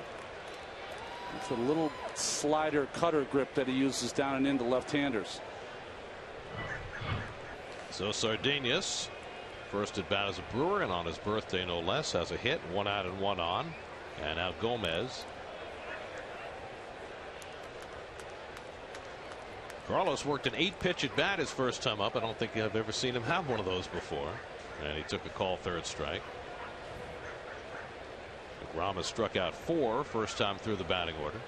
Speaker 3: It's a little slider cutter grip that he uses down and into left-handers.
Speaker 1: So Sardinas, first at bat as a Brewer, and on his birthday no less, has a hit, 1 out and 1 on. And now Gomez. Carlos worked an 8-pitch at bat his first time up. I don't think I've ever seen him have one of those before. And he took a call, third strike. DeGrom has struck out 4, first time through the batting order.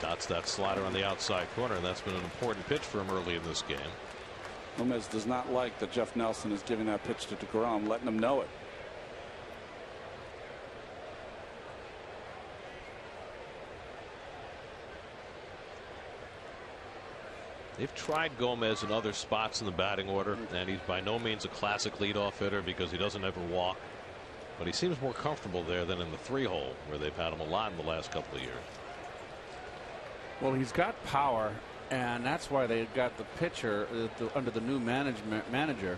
Speaker 1: Dots that slider on the outside corner, and that's been an important pitch for him early in this game.
Speaker 3: Gomez does not like that Jeff Nelson is giving that pitch to DeGrom, letting him know it.
Speaker 1: They've tried Gomez in other spots in the batting order, and he's by no means a classic leadoff hitter because he doesn't ever walk. But he seems more comfortable there than in the 3-hole, where they've had him a lot in the last couple of years.
Speaker 2: Well, he's got power, and that's why they got the pitcher under the new manager,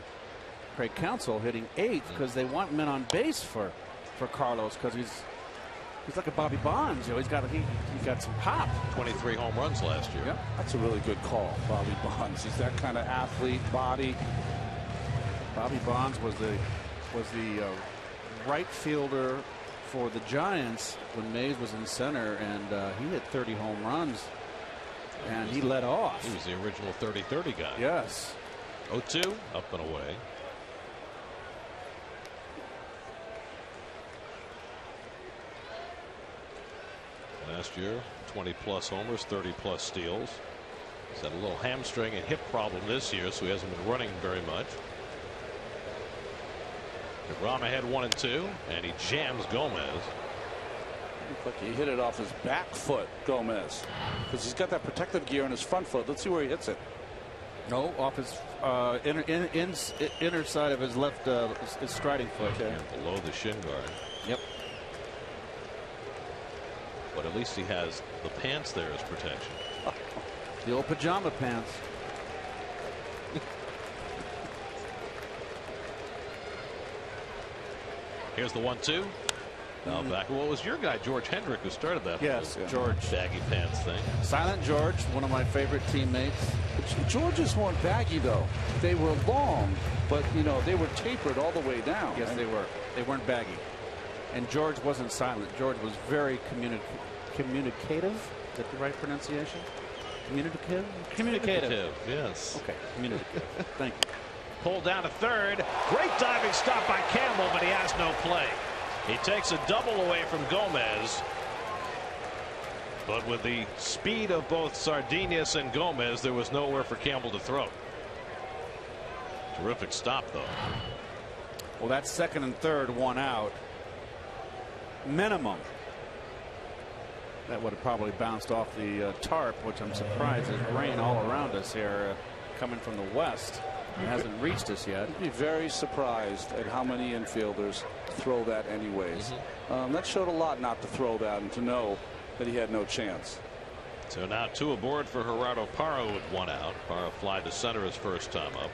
Speaker 2: Craig Counsell, hitting 8th, because they want men on base for Carlos, because he's like a Bobby Bonds. He's got some pop.
Speaker 1: 23 home runs last year.
Speaker 2: Yep.
Speaker 3: That's a really good call, Bobby Bonds. He's that kind of athlete, body.
Speaker 2: Bobby Bonds was the right fielder for the Giants when Mays was in center, and he hit 30 home runs, and he led off.
Speaker 1: He was the original 30-30 guy.
Speaker 2: Yes.
Speaker 1: 0-2, up and away. Last year, 20-plus homers, 30-plus steals. He's had a little hamstring and hip problem this year, so he hasn't been running very much. DeGrom ahead 1-2, and he jams Gomez.
Speaker 3: Looks like he hit it off his back foot, Gomez, because he's got that protective gear on his front foot. Let's see where he hits it.
Speaker 2: No, off his inner side of his left his striding foot.
Speaker 1: And below the shin guard.
Speaker 2: Yep.
Speaker 1: But at least he has the pants there as protection.
Speaker 2: The old pajama pants.
Speaker 1: Here's the 1-2. Now back. What was your guy, George Hendrick, who started that?
Speaker 2: Yes, George.
Speaker 1: Baggy pants thing.
Speaker 2: Silent George, one of my favorite teammates.
Speaker 3: George's weren't baggy though. They were long, but they were tapered all the way down.
Speaker 2: Yes, they were. They weren't baggy. And George wasn't silent. George was very communicative. Is that the right pronunciation? Communicative?
Speaker 1: Communicative, yes.
Speaker 2: Okay, communicative. Thank you.
Speaker 1: Pulled down to third. Great diving stop by Campbell, but he has no play. He takes a double away from Gomez. But with the speed of both Sardinas and Gomez, there was nowhere for Campbell to throw. Terrific stop, though.
Speaker 2: Well, that's second and third, 1 out. Minimum. That would have probably bounced off the tarp, which I'm surprised. There's rain all around us here coming from the west. It hasn't reached us yet.
Speaker 3: I'd be very surprised at how many infielders throw that anyways. That showed a lot not to throw that and to know that he had no chance.
Speaker 1: So now 2 aboard for Gerardo Parra with 1 out. Parra fly to center his first time up.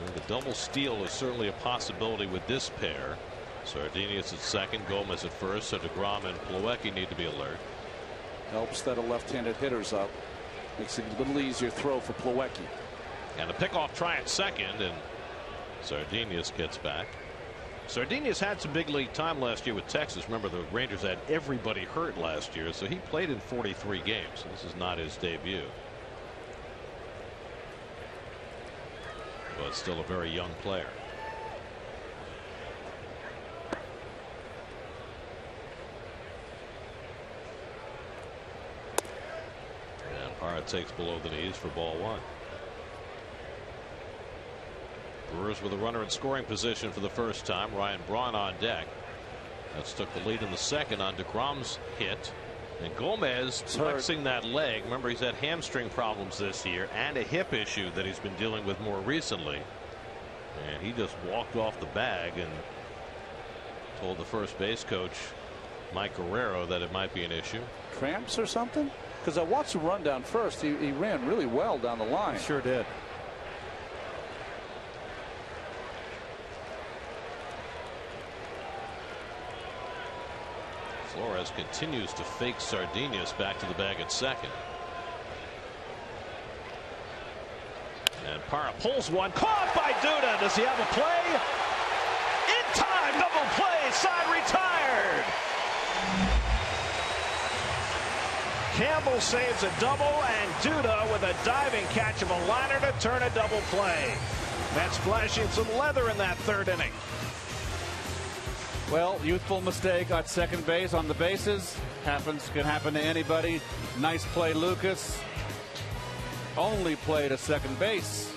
Speaker 1: And the double steal is certainly a possibility with this pair. Sardinius at second, Gomez at first, so DeGrom and Plawecki need to be alert.
Speaker 3: Helps that a left-handed hitter's up. Makes it a little easier throw for Plawecki.
Speaker 1: And a pickoff try at second, and Sardinius gets back. Sardinius had some big league time last year with Texas. Remember, the Rangers had everybody hurt last year, so he played in 43 games. This is not his debut. But still a very young player. And Parra takes below the knees for ball 1. Brewers with a runner in scoring position for the first time. Ryan Braun on deck. That's took the lead in the second on DeGrom's hit. And Gomez flexing that leg. Remember, he's had hamstring problems this year and a hip issue that he's been dealing with more recently. And he just walked off the bag and told the first base coach, Mike Guerrero, that it might be an issue.
Speaker 3: Cramps or something? Because I watched him run down first. He ran really well down the line.
Speaker 2: Sure did.
Speaker 1: Flores continues to fake Sardinius back to the bag at second. And Parra pulls one. Caught by Duda. Does he have a play? In time. Double play. Side retired. Campbell saves a double, and Duda with a diving catch of a liner to turn a double play. Mets flashing some leather in that 3rd inning.
Speaker 2: Well, youthful mistake at second base on the bases. Can happen to anybody. Nice play, Lucas. Only play to second base.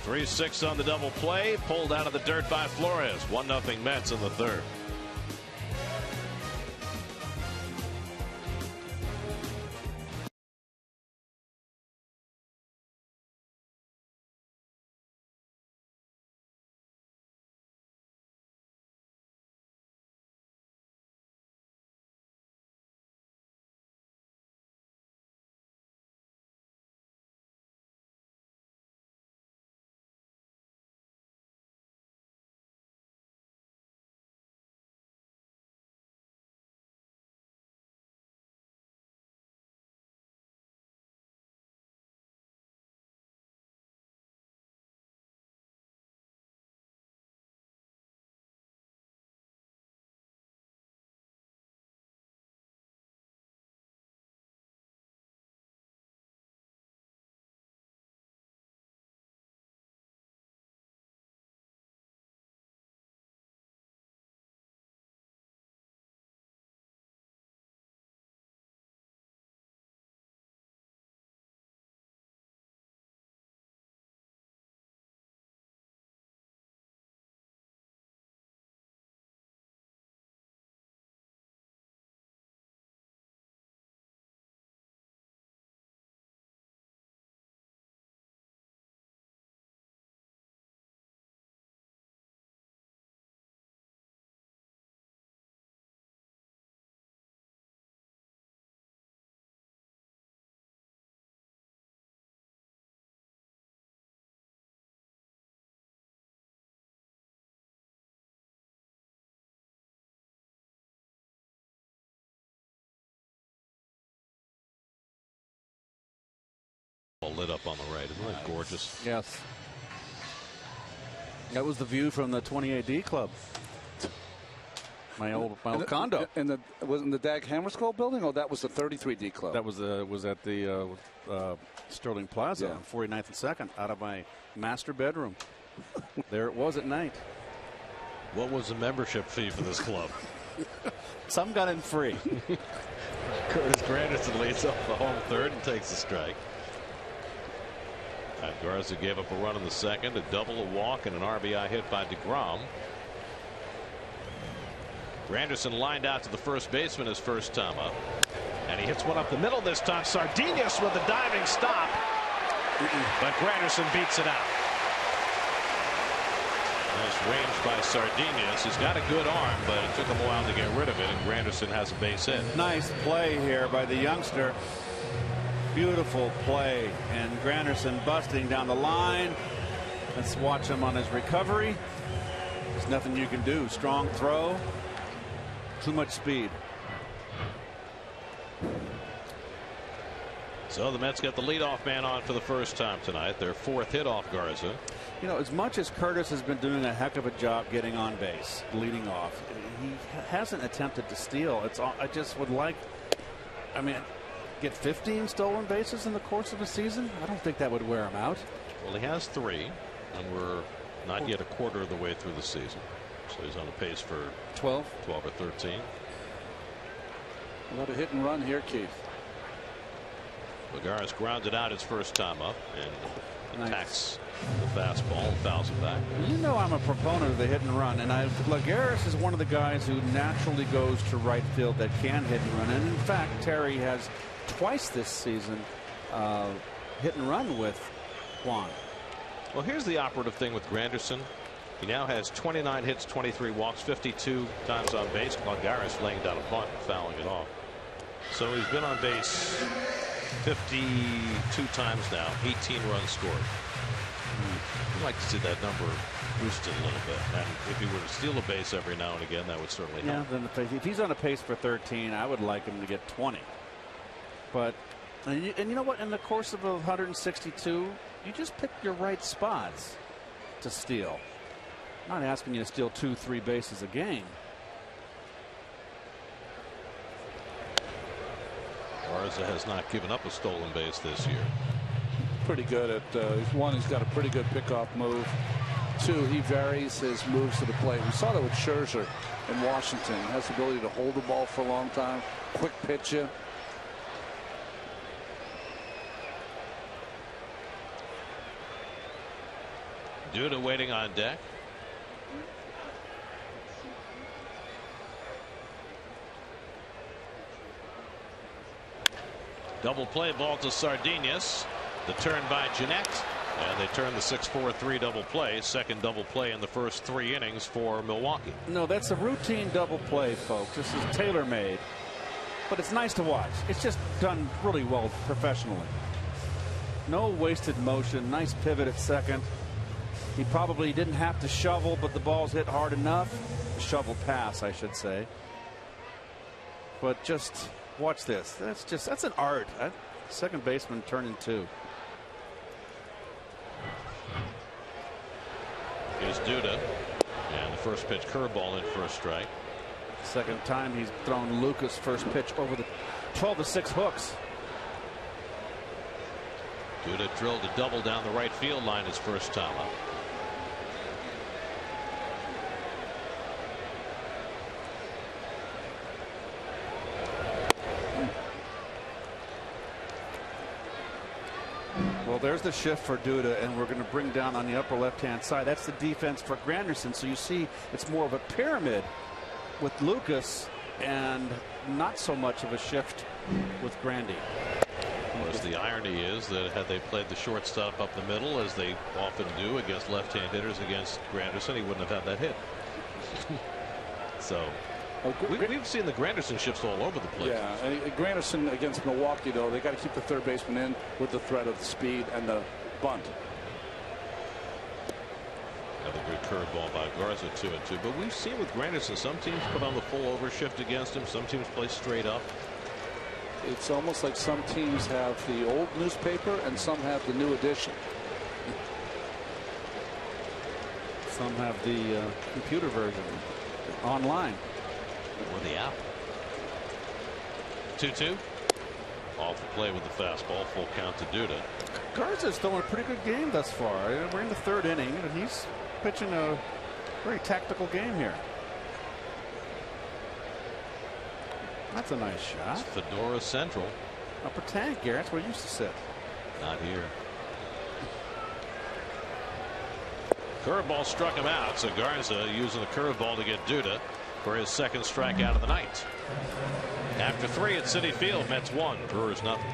Speaker 1: 3-6 on the double play. Pulled out of the dirt by Flores. 1-0 Mets in the 3rd. Lit up on the right. Isn't that gorgeous?
Speaker 2: Yes. That was the view from the 28D club. My old condo.
Speaker 3: And wasn't the Dag Hammarskjöld building? Oh, that was the 33D club.
Speaker 2: That was at the Sterling Plaza on 49th and 2nd, out of my master bedroom. There it was at night.
Speaker 1: What was the membership fee for this club?
Speaker 2: Some got in free.
Speaker 1: Curtis Granderson leads off the home 3rd and takes the strike. Garza gave up a run in the 2nd, a double, a walk, and an RBI hit by DeGrom. Granderson lined out to the first baseman his first time up, and he hits one up the middle this time. Sardinius with a diving stop, But Granderson beats it out. Nice range by Sardinius. He's got a good arm, but it took him a while to get rid of it, and Granderson has a base hit.
Speaker 2: Nice play here by the youngster. Beautiful play, and Granderson busting down the line. Let's watch him on his recovery. There's nothing you can do. Strong throw. Too much speed.
Speaker 1: So the Mets get the leadoff man on for the first time tonight. Their fourth hit off Garza.
Speaker 2: You know, as much as Curtis has been doing a heck of a job getting on base, leading off, he hasn't attempted to steal. It's all, I just would like, I mean, get 15 stolen bases in the course of a season. I don't think that would wear him out.
Speaker 1: Well, he has 3, and we're not yet a quarter of the way through the season. So he's on a pace for 12 or 13.
Speaker 3: A lot of hit and run here, Keith.
Speaker 1: Lagares grounded out his first time up and attacks the fastball and fouls it back.
Speaker 2: You know, I'm a proponent of the hit and run, and Lagares is one of the guys who naturally goes to right field that can hit and run. And in fact, Terry has twice this season hit and run with Juan.
Speaker 1: Well, here's the operative thing with Granderson. He now has 29 hits, 23 walks, 52 times on base. Lagares laying down a bunt and fouling it off. So he's been on base 52 times now, 18 runs scored. I'd like to see that number boosted a little bit. And if he were to steal a base every now and again, that would certainly help.
Speaker 2: Yeah, then if he's on a pace for 13, I would like him to get 20. But, and you know what? In the course of 162, you just pick your right spots to steal. I'm not asking you to steal 2-3 bases a game.
Speaker 1: Garza has not given up a stolen base this year.
Speaker 3: Pretty good at one. He's got a pretty good pickoff move. 2, he varies his moves to the plate. We saw that with Scherzer in Washington. He has the ability to hold the ball for a long time, quick pitch you.
Speaker 1: Duda waiting on deck. Double play ball to Sardinius. The turn by Jeanette. And they turn the 6-4-3 double play. Second double play in the first 3 innings for Milwaukee.
Speaker 2: No, that's a routine double play, folks. This is tailor-made. But it's nice to watch. It's just done really well professionally. No wasted motion. Nice pivot at second. He probably didn't have to shovel, but the ball's hit hard enough. Shovel pass, I should say. But just watch this. That's an art. Second baseman turning 2.
Speaker 1: Here's Duda. And the first pitch curveball in for a strike.
Speaker 2: Second time he's thrown Lucas first pitch over the 12-6 hooks.
Speaker 1: Duda drilled a double down the right field line his first time up.
Speaker 2: Well, there's the shift for Duda, and we're going to bring down on the upper left-hand side. That's the defense for Granderson. So you see it's more of a pyramid with Lucas and not so much of a shift with Grandy.
Speaker 1: Of course, the irony is that had they played the shortstop up the middle, as they often do against left-hand hitters against Granderson, he wouldn't have had that hit. So we've seen the Granderson shifts all over the place.
Speaker 3: Yeah, and Granderson against Milwaukee, though, they got to keep the third baseman in with the threat of the speed and the bunt.
Speaker 1: Another good curveball by Garza, 2-2. But we've seen with Granderson, some teams put on the full overshift against him. Some teams play straight up.
Speaker 3: It's almost like some teams have the old newspaper and some have the new edition.
Speaker 2: Some have the computer version online.
Speaker 1: Or the app. 2-2. Off the play with the fastball. Full count to Duda.
Speaker 2: Garza's throwing a pretty good game thus far. We're in the 3rd inning, and he's pitching a very tactical game here. That's a nice shot.
Speaker 1: It's Fedora Central.
Speaker 2: Upper tank, Gary. That's where he used to sit.
Speaker 1: Not here. Curveball struck him out. So Garza using the curveball to get Duda for his second strikeout of the night. After 3 at Citi Field, Mets 1, Brewers nothing.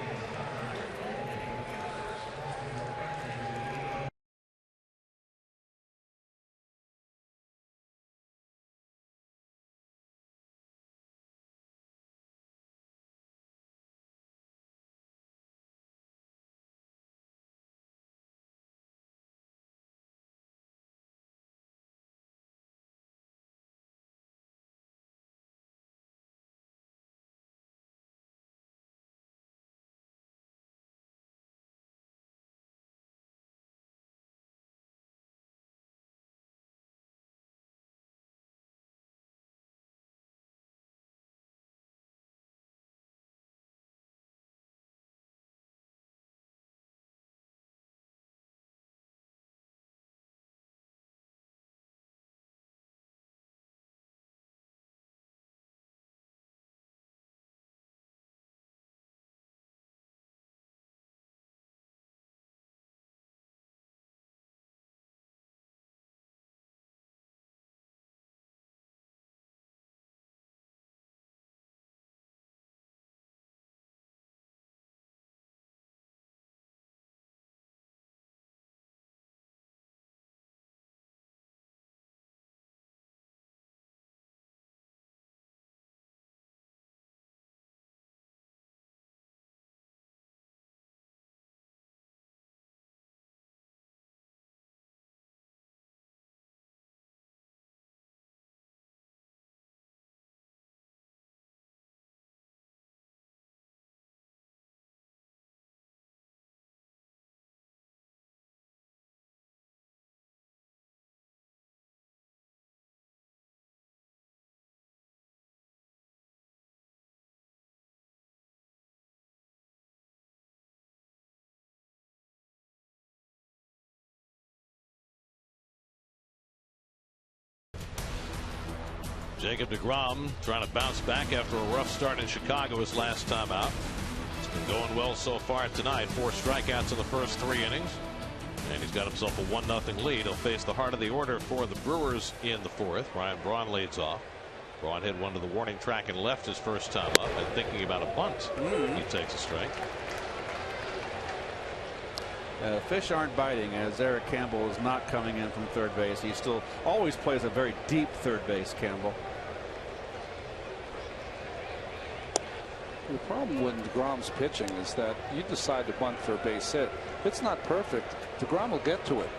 Speaker 1: Jacob DeGrom trying to bounce back after a rough start in Chicago his last time out. It's been going well so far tonight. 4 strikeouts in the first 3 innings. And he's got himself a 1-0 lead. He'll face the heart of the order for the Brewers in the 4th. Ryan Braun leads off. Braun hit one to the warning track and left his first time up, and thinking about a bunt. He takes a strike.
Speaker 2: Fish aren't biting, as Eric Campbell is not coming in from third base. He still always plays a very deep third base, Campbell.
Speaker 3: The problem with DeGrom's pitching is that you decide to bunt for a base hit. If it's not perfect, DeGrom will get to it.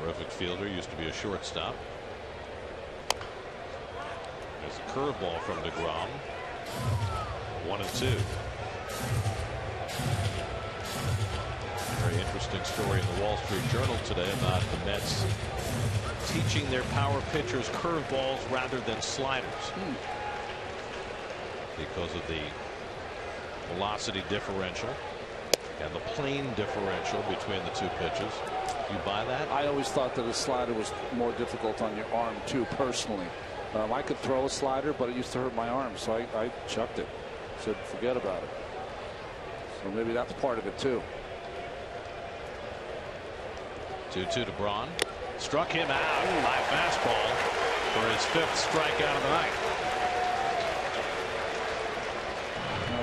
Speaker 1: Terrific fielder, used to be a shortstop. There's a curveball from DeGrom. 1-2. Very interesting story in the Wall Street Journal today about the Mets teaching their power pitchers curveballs rather than sliders. Because of the velocity differential and the plane differential between the 2 pitches. You buy that?
Speaker 3: I always thought that a slider was more difficult on your arm too, personally. I could throw a slider, but it used to hurt my arm, so I chucked it. Said forget about it. So maybe that's part of it too.
Speaker 1: 2-2 to Braun. Struck him out by fastball for his 5th strikeout of the night.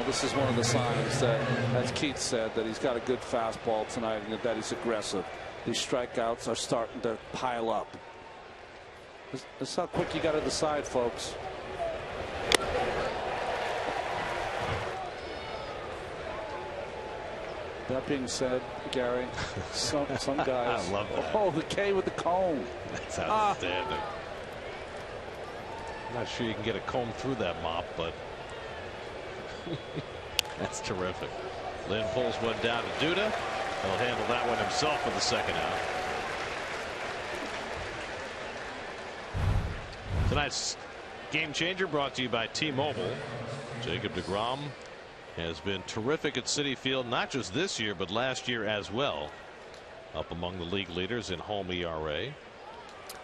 Speaker 3: This is one of the signs that, as Keith said, that he's got a good fastball tonight and that he's aggressive. These strikeouts are starting to pile up. That's how quick you got to decide, folks. That being said, Gary, some guys.
Speaker 1: I love that.
Speaker 3: Oh, the K with the comb.
Speaker 1: That's outstanding. I'm not sure you can get a comb through that mop, but that's terrific. Lynn pulls one down to Duda. He'll handle that one himself for the 2nd out. Tonight's game changer brought to you by T-Mobile. Jacob DeGrom has been terrific at Citi Field, not just this year, but last year as well. Up among the league leaders in home ERA.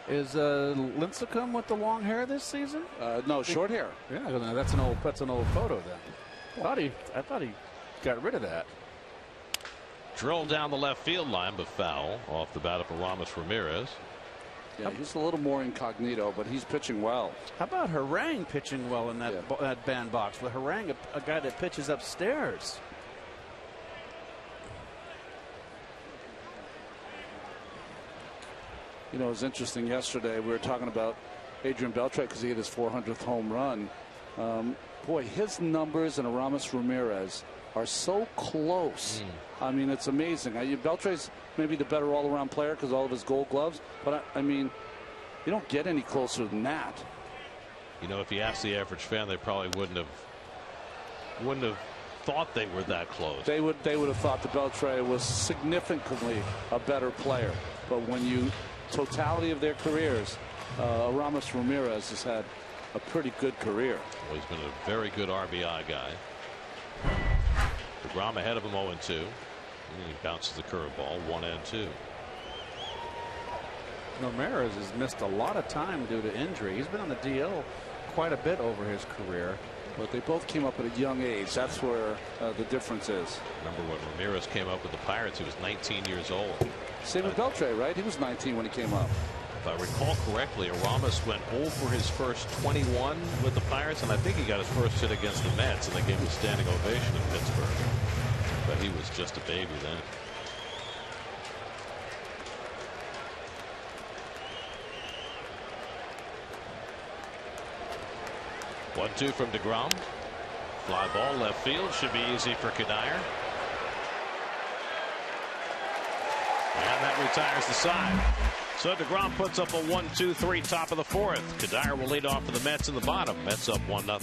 Speaker 2: Is Lincecum with the long hair this season?
Speaker 3: No, short hair.
Speaker 2: Yeah, that's an old photo then. I thought he got rid of that.
Speaker 1: Drilled down the left field line, but foul off the bat of Aramis Ramirez.
Speaker 3: Yeah, he's a little more incognito, but he's pitching well.
Speaker 2: How about Harang pitching well in that bandbox? With Harang, a guy that pitches upstairs.
Speaker 3: You know, it was interesting yesterday. We were talking about Adrian Beltre because he hit his 400th home run. Boy, his numbers and Aramis Ramirez are so close. I mean, it's amazing. Beltre's maybe the better all-around player because all of his Gold Gloves, but I mean, you don't get any closer than that.
Speaker 1: You know, if you ask the average fan, they probably wouldn't have thought they were that close.
Speaker 3: They would have thought that Beltre was significantly a better player. But when you totality of their careers, Aramis Ramirez has had a pretty good career.
Speaker 1: Well, he's been a very good RBI guy. DeGrom ahead of him 0-2. And he bounces the curveball 1-2.
Speaker 2: Ramirez has missed a lot of time due to injury. He's been on the DL quite a bit over his career.
Speaker 3: But they both came up at a young age. That's where the difference is.
Speaker 1: Remember when Ramirez came up with the Pirates, he was 19 years old.
Speaker 3: Same with Beltre, right? He was 19 when he came up.
Speaker 1: If I recall correctly, Aramis went 0 for his first 21 with the Pirates, and I think he got his first hit against the Mets, and they gave him a standing ovation in Pittsburgh. But he was just a baby then. One-two from DeGrom. Fly ball left field, should be easy for Kadire. And that retires the side. So DeGrom puts up a 1-2-3 top of the 4th. Kadire will lead off for the Mets in the bottom. Mets up 1-0.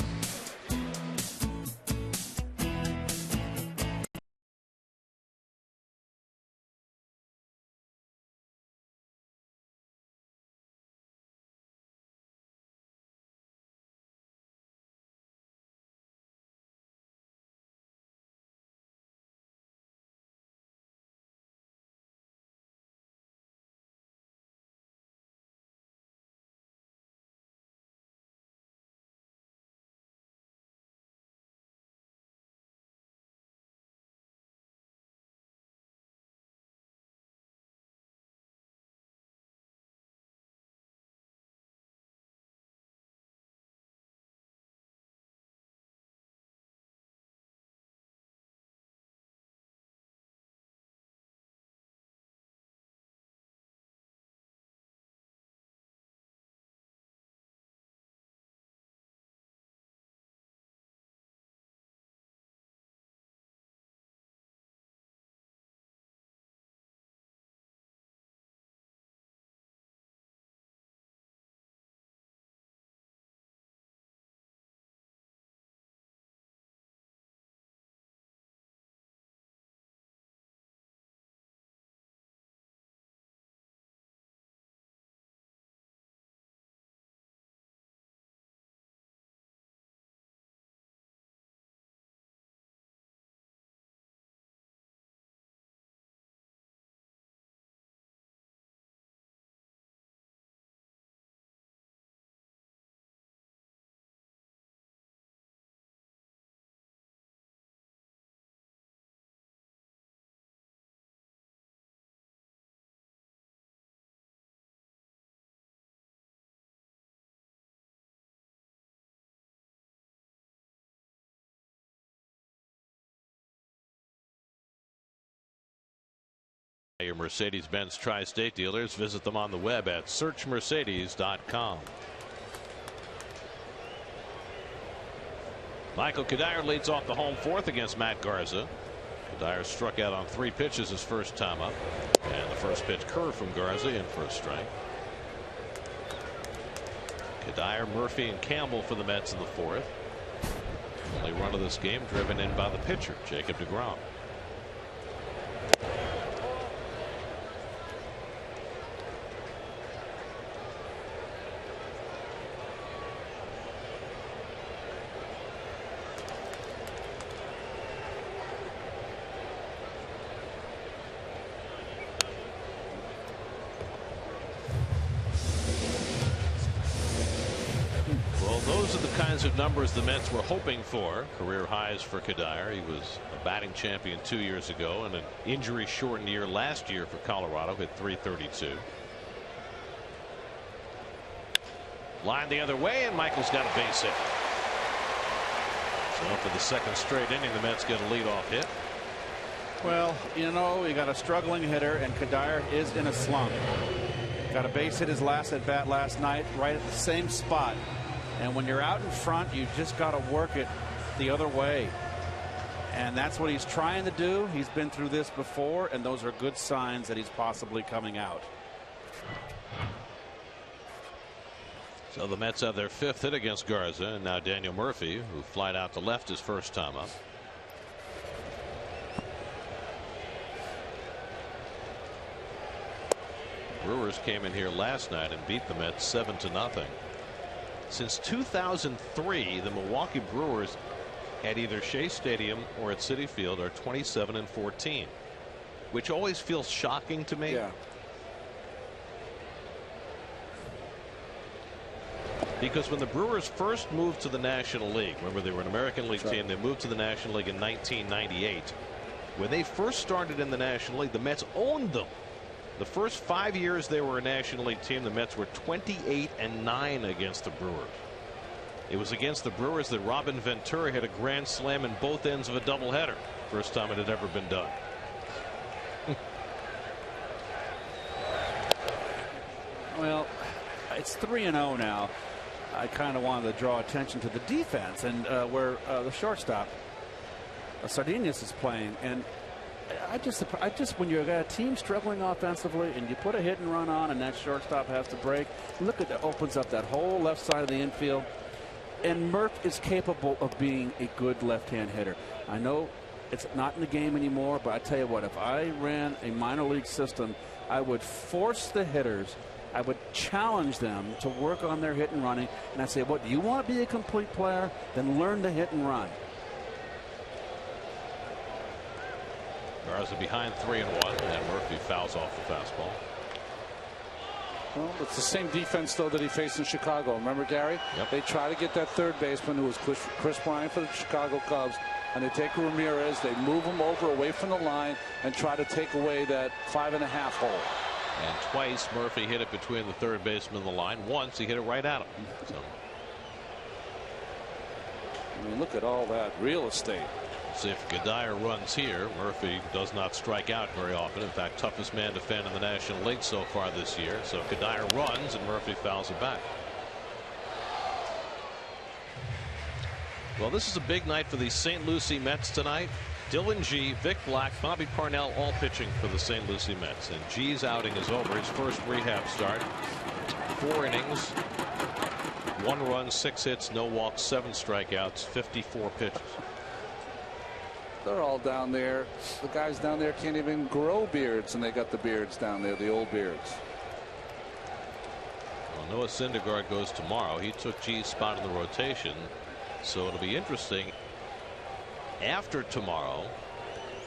Speaker 1: Your Mercedes-Benz Tri-State dealers. Visit them on the web at searchmercedes.com. Michael Kadire leads off the home fourth against Matt Garza. Kadire struck out on 3 pitches his first time up, and the first pitch curved from Garza in for a strike. Kadire, Murphy, and Campbell for the Mets in the fourth. Only run of this game driven in by the pitcher, Jacob DeGrom. Those are the kinds of numbers the Mets were hoping for. Career highs for Kadire. He was a batting champion 2 years ago, and an injury shortened year last year for Colorado. Hit .332. Line the other way, and Michael's got a base hit. So for the second straight inning, the Mets get a leadoff hit.
Speaker 2: Well, you know, you got a struggling hitter, and Kadire is in a slump. Got a base hit his last at bat last night, right at the same spot. And when you're out in front, you just got to work it the other way. And that's what he's trying to do. He's been through this before, and those are good signs that he's possibly coming out.
Speaker 1: So the Mets have their 5th hit against Garza, and now Daniel Murphy, who flied out to left his first time up. Brewers came in here last night and beat the Mets 7-0. Since 2003, the Milwaukee Brewers at either Shea Stadium or at Citi Field are 27-14, which always feels shocking to me.
Speaker 2: Yeah.
Speaker 1: Because when the Brewers first moved to the National League, remember they were an American League team, they moved to the National League in 1998. When they first started in the National League, the Mets owned them. The first 5 years they were a National League team, the Mets were 28-9 against the Brewers. It was against the Brewers that Robin Ventura hit a grand slam in both ends of a doubleheader. First time it had ever been done.
Speaker 2: Well, it's 3-0 now. I kind of wanted to draw attention to the defense and where the shortstop Sardinius is playing, and I just when you've got a team struggling offensively and you put a hit and run on and that shortstop has to break, look at that, opens up that whole left side of the infield. And Murph is capable of being a good left-hand hitter. I know it's not in the game anymore, but I tell you what, if I ran a minor league system, I would force the hitters, I would challenge them to work on their hit and running, and I'd say, what, do you want to be a complete player? Then learn to hit and run.
Speaker 1: Garza behind 3-1, and Murphy fouls off the fastball.
Speaker 3: Well, it's the same defense, though, that he faced in Chicago. Remember, Gary?
Speaker 1: Yep.
Speaker 3: They try to get that third baseman, who was Chris Bryant for the Chicago Cubs, and they take Ramirez, they move him over away from the line and try to take away that 5.5 hole.
Speaker 1: And twice Murphy hit it between the third baseman and the line. Once he hit it right at him. So.
Speaker 3: I mean, look at all that real estate.
Speaker 1: See if Kadire runs here. Murphy does not strike out very often. In fact, toughest man to defend in the National League so far this year. So Kadire runs and Murphy fouls it back. Well, this is a big night for the St. Lucie Mets tonight. Dylan G, Vic Black, Bobby Parnell all pitching for the St. Lucie Mets. And G's outing is over. His first rehab start. 4 innings. 1 run, 6 hits, no walks, 7 strikeouts, 54 pitches.
Speaker 3: They're all down there. The guys down there can't even grow beards, and they got the beards down there, the old beards.
Speaker 1: Well, Noah Syndergaard goes tomorrow. He took G's spot in the rotation. So it'll be interesting. After tomorrow,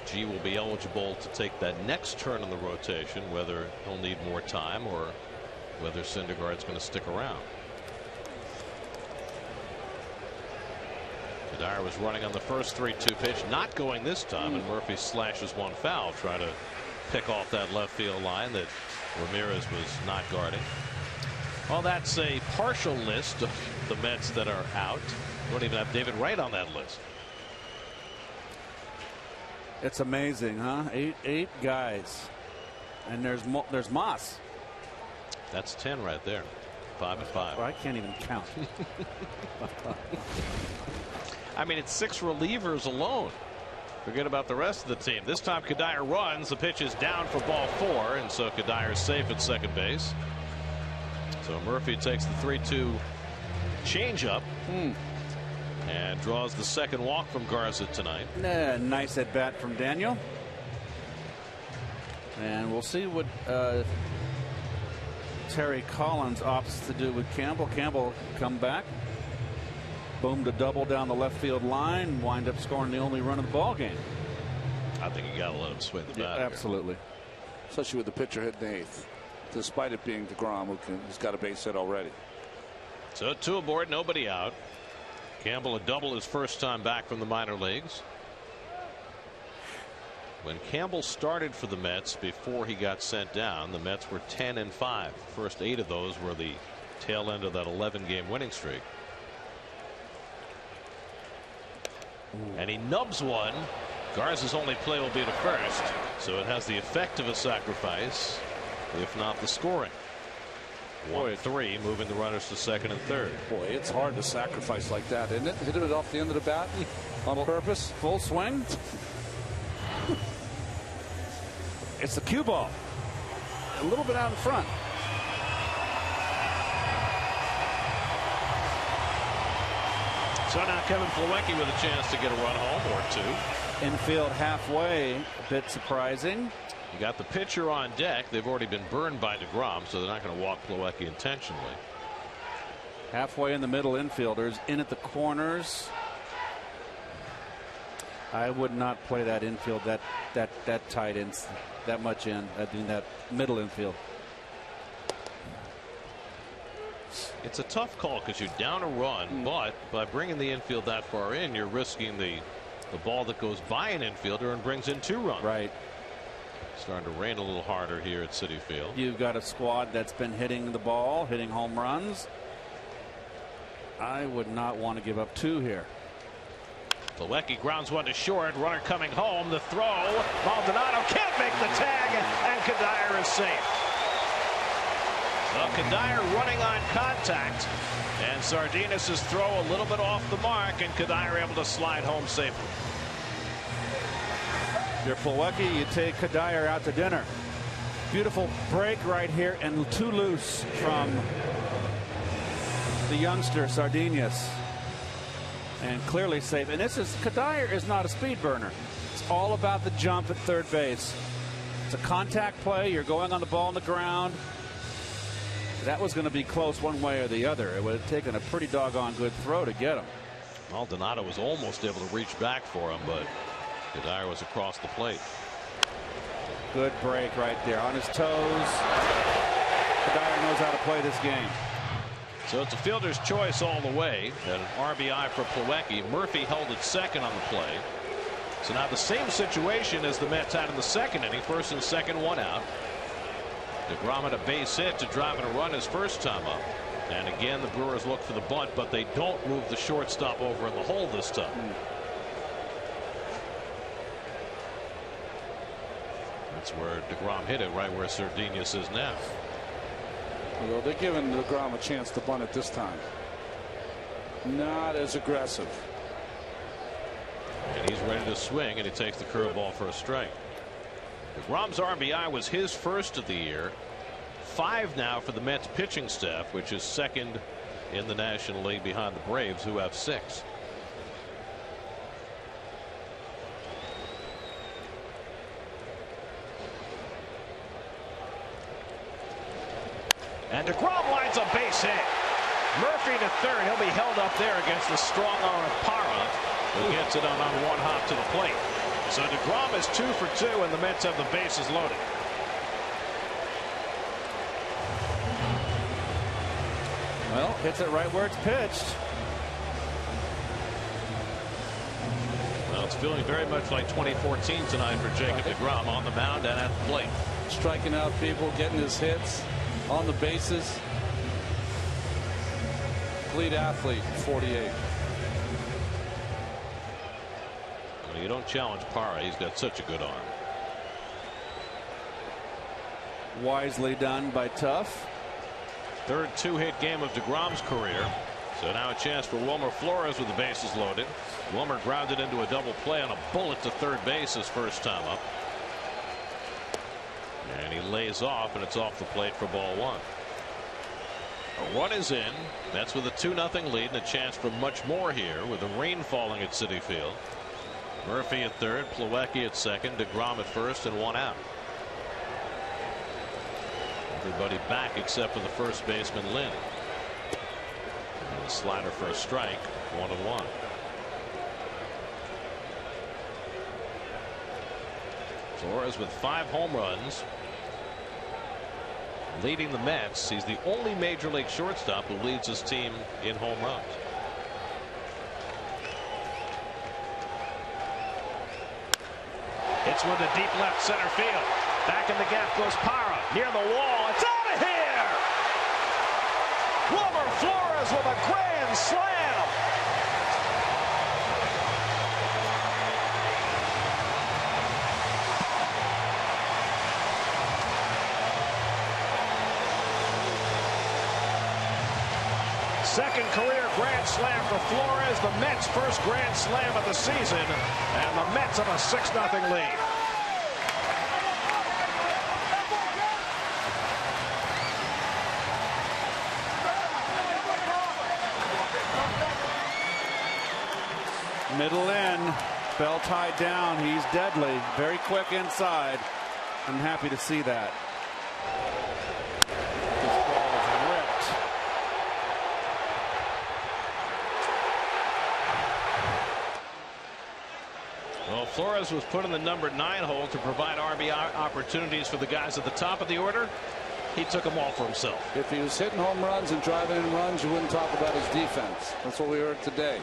Speaker 1: G will be eligible to take that next turn in the rotation, whether he'll need more time or whether Syndergaard's going to stick around. Kadire was running on the first 3-2 pitch, not going this time, and Murphy slashes one foul, trying to pick off that left field line that Ramirez was not guarding. Well, that's a partial list of the Mets that are out. Don't even have David Wright on that list.
Speaker 2: It's amazing, huh? Eight guys. And there's Moss.
Speaker 1: That's 10 right there. 5 and 5.
Speaker 2: Well, I can't even count.
Speaker 1: I mean, it's 6 relievers alone. Forget about the rest of the team. This time Kadire runs. The pitch is down for ball 4, and so Kadire's safe at second base. So Murphy takes the 3-2 changeup and draws the second walk from Garza tonight.
Speaker 2: Nice at bat from Daniel. And we'll see what Terry Collins opts to do with Campbell. Campbell come back, boomed a double down the left field line, wind up scoring the only run of the ball game.
Speaker 1: I think you got to let him swing the bat.
Speaker 2: Yeah, absolutely.
Speaker 5: Here. Especially with the pitcher hitting the 8th, despite it being DeGrom, who's got a base hit already.
Speaker 1: So 2 aboard, nobody out. Campbell a double his first time back from the minor leagues. When Campbell started for the Mets before he got sent down, the Mets were 10 and 5. The first 8 of those were the tail end of that 11-game winning streak. And he nubs one. Garza's only play will be to first, so it has the effect of a sacrifice, if not the scoring. 1-3, moving the runners to second and third.
Speaker 5: Boy, it's hard to sacrifice like that, isn't it? Hit it off the end of the bat on purpose.
Speaker 2: Full swing. It's the cue ball. A little bit out in front.
Speaker 1: So now Kevin Plawecki with a chance to get a run home or 2.
Speaker 2: Infield halfway, a bit surprising.
Speaker 1: You got the pitcher on deck. They've already been burned by DeGrom, so they're not going to walk Plawecki intentionally.
Speaker 2: Halfway in the middle, infielders in at the corners. I would not play that infield that tight in, that much in that middle infield.
Speaker 1: It's a tough call because you're down a run, but by bringing the infield that far in, you're risking the ball that goes by an infielder and brings in 2 runs.
Speaker 2: Right.
Speaker 1: Starting to rain a little harder here at Citi Field.
Speaker 2: You've got a squad that's been hitting the ball, hitting home runs. I would not want to give up 2 here.
Speaker 1: Plawecki grounds one to short. Runner coming home. The throw. Maldonado can't make the tag, and Kadire is safe. So Kadire running on contact, and Sardinas' throw a little bit off the mark, and Kadire able to slide home safely.
Speaker 2: If you're Plawecki, you take Kadire out to dinner. Beautiful break right here, and 2 loose from the youngster Sardinas. And clearly safe. And Kadire is not a speed burner. It's all about the jump at third base. It's a contact play. You're going on the ball on the ground. That was going to be close one way or the other. It would have taken a pretty doggone good throw to get him.
Speaker 1: Maldonado was almost able to reach back for him, but Kadire was across the plate.
Speaker 2: Good break right there on his toes. Kadire knows how to play this game.
Speaker 1: So it's a fielder's choice all the way, and an RBI for Plawecki. Murphy held at second on the play. So now the same situation as the Mets had in the second inning. First and second, 1 out. DeGrom had a base hit to drive in a run his first time up. And again, the Brewers look for the bunt, but they don't move the shortstop over in the hole this time. That's where DeGrom hit it, right where Sardinas is now.
Speaker 5: Well, they're giving DeGrom a chance to bunt it this time. Not as aggressive.
Speaker 1: And he's ready to swing, and he takes the curveball for a strike. DeGrom's RBI was his first of the year. 5 now for the Mets pitching staff, which is second in the National League behind the Braves, who have 6. And DeGrom lines a base hit. Murphy to third. He'll be held up there against the strong arm of Parra, who gets it on 1 hop to the plate. So DeGrom is 2 for 2, and the Mets have the bases loaded.
Speaker 2: Well, hits it right where it's pitched.
Speaker 1: Well, it's feeling very much like 2014 tonight for Jacob DeGrom on the mound and at the plate.
Speaker 3: Striking out people, getting his hits on the bases. Complete athlete, 48.
Speaker 1: Well, you don't challenge Parra. He's got such a good arm.
Speaker 2: Wisely done by Tough.
Speaker 1: Third two-hit game of DeGrom's career. So now a chance for Wilmer Flores with the bases loaded. Wilmer grounded into a double play on a bullet to third base his first time up. And he lays off, and it's off the plate for ball one. A run is in. Mets with a 2-0 lead and a chance for much more here with the rain falling at Citi Field. Murphy at third, Plawecki at second, DeGrom at first, and one out. Everybody back except for the first baseman Lynn. And a slider for a strike, 1-1. Flores with 5 home runs, leading the Mets. He's the only major league shortstop who leads his team in home runs. It's one to deep left center field. Back in the gap goes Parra. Near the wall. It's out of here! Wilmer Flores with a grand slam. Second career grand slam for Flores. The Mets' first grand slam of the season. And the Mets have a 6-0 lead.
Speaker 2: Middle in. Bell tied down. He's deadly. Very quick inside. I'm happy to see that.
Speaker 1: Well, Flores was put in the number 9 hole to provide RBI opportunities for the guys at the top of the order. He took them all for himself.
Speaker 5: If he was hitting home runs and driving in runs, you wouldn't talk about his defense. That's what we heard today.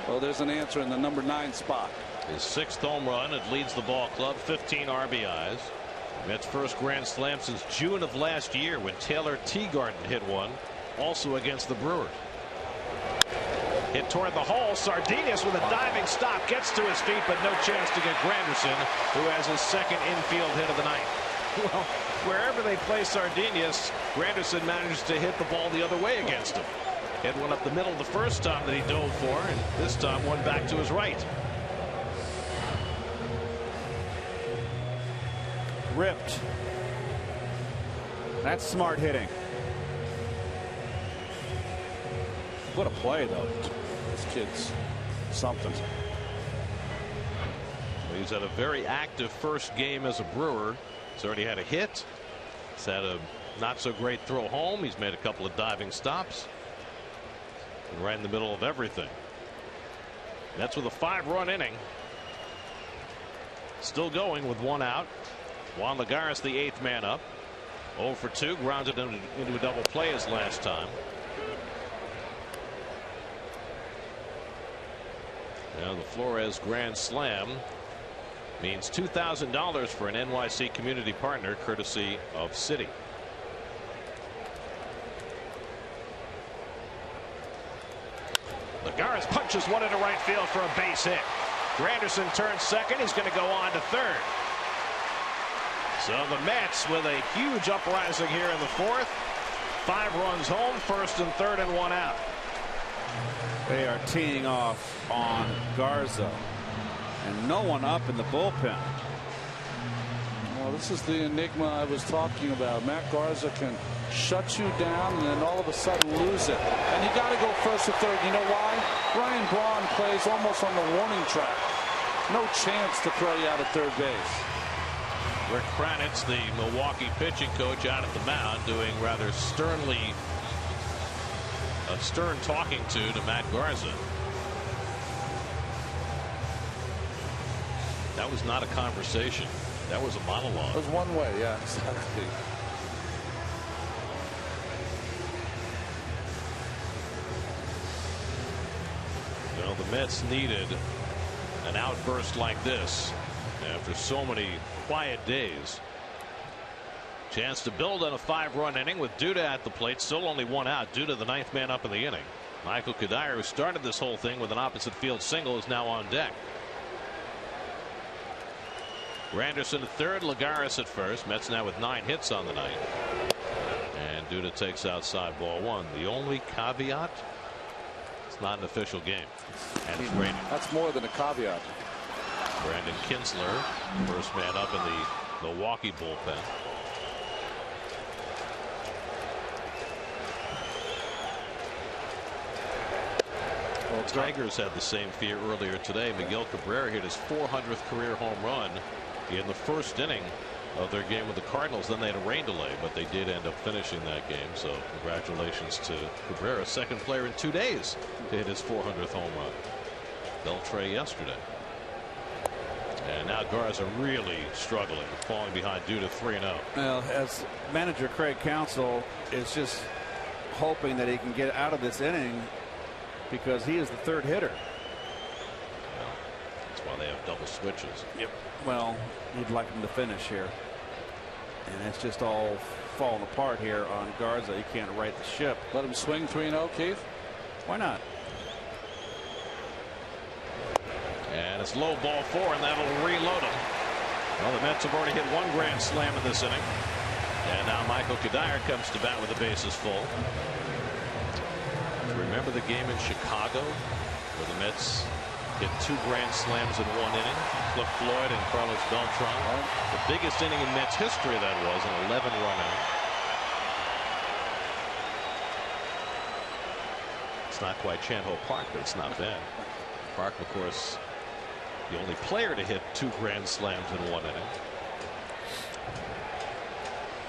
Speaker 5: Well, there's an answer in the number 9 spot.
Speaker 1: His 6th home run. It leads the ball club. 15 RBIs. Mets' first grand slam since June of last year when Taylor Teagarden hit one, also against the Brewers. Hit toward the hole. Sardinius with a diving stop gets to his feet, but no chance to get Granderson, who has his second infield hit of the night. Well, wherever they play Sardinius, Granderson manages to hit the ball the other way against him. Hit one up the middle the first time that he dove for, and this time one back to his right.
Speaker 2: Ripped. That's smart hitting. What a play, though.
Speaker 5: This kid's something.
Speaker 1: Well, he's had a very active first game as a Brewer. He's already had a hit. He's had a not so great throw home. He's made a couple of diving stops. And right in the middle of everything. That's with a 5-run inning. Still going with 1 out. Juan Lagares, the 8th man up. 0 for 2. Grounded into a double play his last time. Now the Flores grand slam means $2,000 for an NYC community partner, courtesy of Citi. Lagares punches one into right field for a base hit. Granderson turns second. He's going to go on to third. So the Mets with a huge uprising here in the 4th. 5 runs home, 1st and 3rd, and 1 out.
Speaker 2: They are teeing off on Garza, and no one up in the bullpen.
Speaker 5: Well, this is the enigma I was talking about. Matt Garza can shut you down and then all of a sudden lose it. And you got to go 1st or 3rd. You know why? Ryan Braun plays almost on the warning track. No chance to throw you out at 3rd base.
Speaker 1: Rick Kranitz, the Milwaukee pitching coach, out at the mound doing rather sternly a stern talking to Matt Garza. That was not a conversation. That was a monologue.
Speaker 5: It was one way. Yeah, exactly.
Speaker 1: You know, the Mets needed an outburst like this after so many quiet days. Chance to build on a 5-run inning with Duda at the plate. Still only 1 out. Duda, the 9th man up in the inning. Michael Kadire, who started this whole thing with an opposite field single, is now on deck. Granderson at third, Lagares at first. Mets now with 9 hits on the night. And Duda takes outside ball 1. The only caveat, it's not an official game. And it's raining.
Speaker 5: That's more than a caveat.
Speaker 1: Brandon Kinsler, first man up in the Milwaukee bullpen. Well, Tigers had the same fear earlier today. Miguel Cabrera hit his 400th career home run in the first inning of their game with the Cardinals. Then they had a rain delay, but they did end up finishing that game. So congratulations to Cabrera, second player in 2 days to hit his 400th home run. Beltre yesterday. And now Garza really struggling, falling behind Duda 3-0.
Speaker 2: Well, as manager Craig Counsell is just hoping that he can get out of this inning because he is the third hitter.
Speaker 1: Well, that's why they have double switches.
Speaker 2: Yep. Well, you'd like him to finish here. And it's just all falling apart here on Garza. He can't right the ship.
Speaker 5: Let him swing 3-0, Keith.
Speaker 2: Why not?
Speaker 1: And it's low ball 4, and that'll reload him. Well, the Mets have already hit 1 grand slam in this inning. And now Michael Kadire comes to bat with the bases full. Remember the game in Chicago where the Mets hit 2 grand slams in 1 inning? Cliff Floyd and Carlos Beltran. The biggest inning in Mets history that was, an 11-run inning. It's not quite Chan-Ho Park, but it's not bad. Park, of course, the only player to hit 2 grand slams in 1 inning.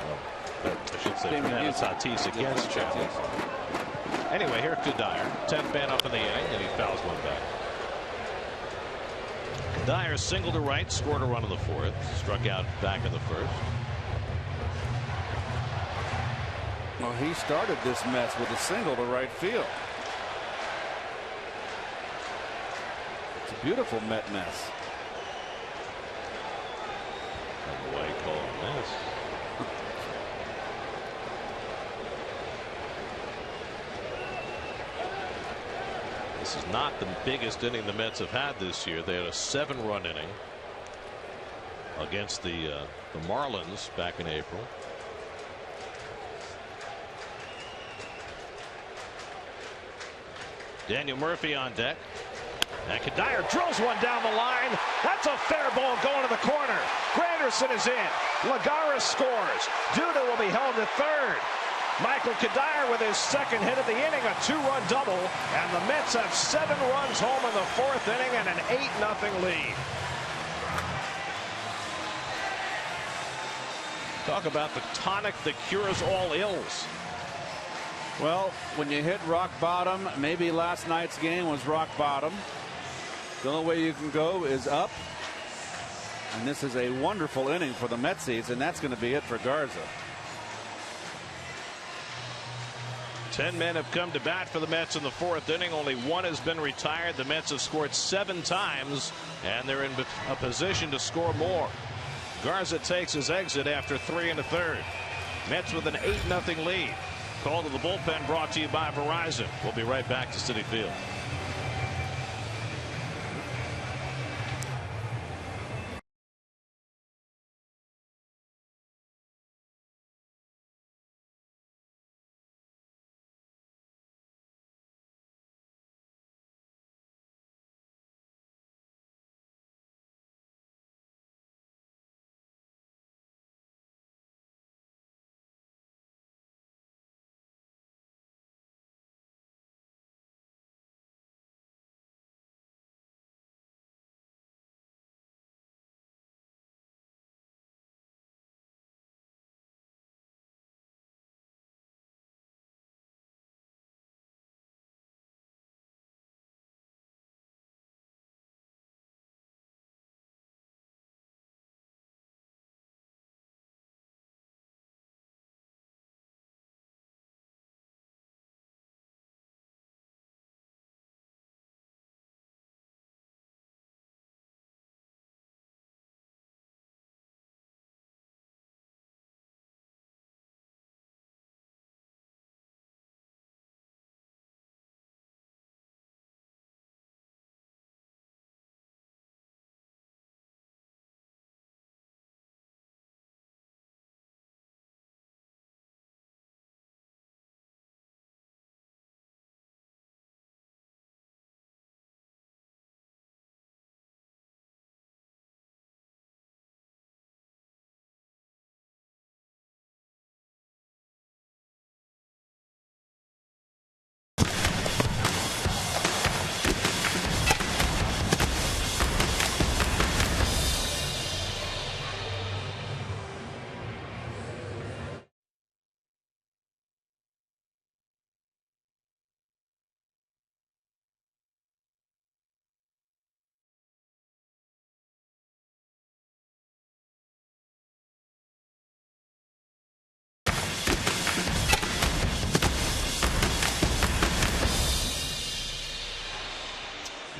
Speaker 1: Well, I should say Fernando Tatis against Chan-Ho. Anyway, here's Kadire, 10th man up in the inning, and he fouls one back. Kadire singled to right, scored a run in the 4th, struck out back in the 1st.
Speaker 2: Well, he started this mess with a single to right field. It's a beautiful Met mess.
Speaker 1: I don't know why he called it a mess. This is not the biggest inning the Mets have had this year. They had a 7-run inning against the Marlins back in April. Daniel Murphy on deck. And Kadire drills one down the line. That's a fair ball going to the corner. Granderson is in. Lagares scores. Duda will be held at third. Michael Kadire with his 2nd hit of the inning, a 2-run double, and the Mets have 7 runs home in the 4th inning and an 8-0 lead. Talk about the tonic that cures all ills.
Speaker 2: Well, when you hit rock bottom, maybe last night's game was rock bottom. The only way you can go is up. And this is a wonderful inning for the Metsies, and that's going to be it for Garza.
Speaker 1: 10 men have come to bat for the Mets in the 4th inning. Only 1 has been retired. The Mets have scored 7 times, and they're in a position to score more. Garza takes his exit after 3 1/3. Mets with an 8-0 lead. Call to the bullpen brought to you by Verizon. We'll be right back to Citi Field.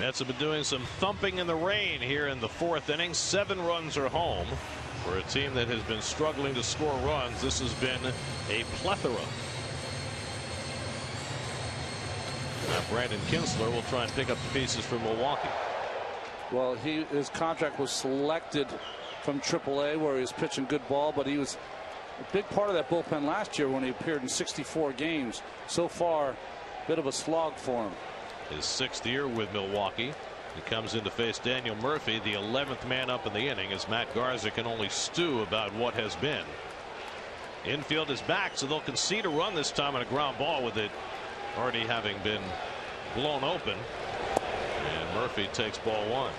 Speaker 1: Mets have been doing some thumping in the rain here in the 4th inning. 7 runs are home. For a team that has been struggling to score runs, this has been a plethora. Now Brandon Kinsler will try and pick up the pieces for Milwaukee.
Speaker 5: Well, his contract was selected from AAA, where he was pitching good ball, but he was a big part of that bullpen last year when he appeared in 64 games. So far, a bit of a slog for him.
Speaker 1: His 6th year with Milwaukee. He comes in to face Daniel Murphy, the 11th man up in the inning, as Matt Garza can only stew about what has been. Infield is back, so they'll concede a run this time on a ground ball, with it already having been blown open. And Murphy takes ball 1.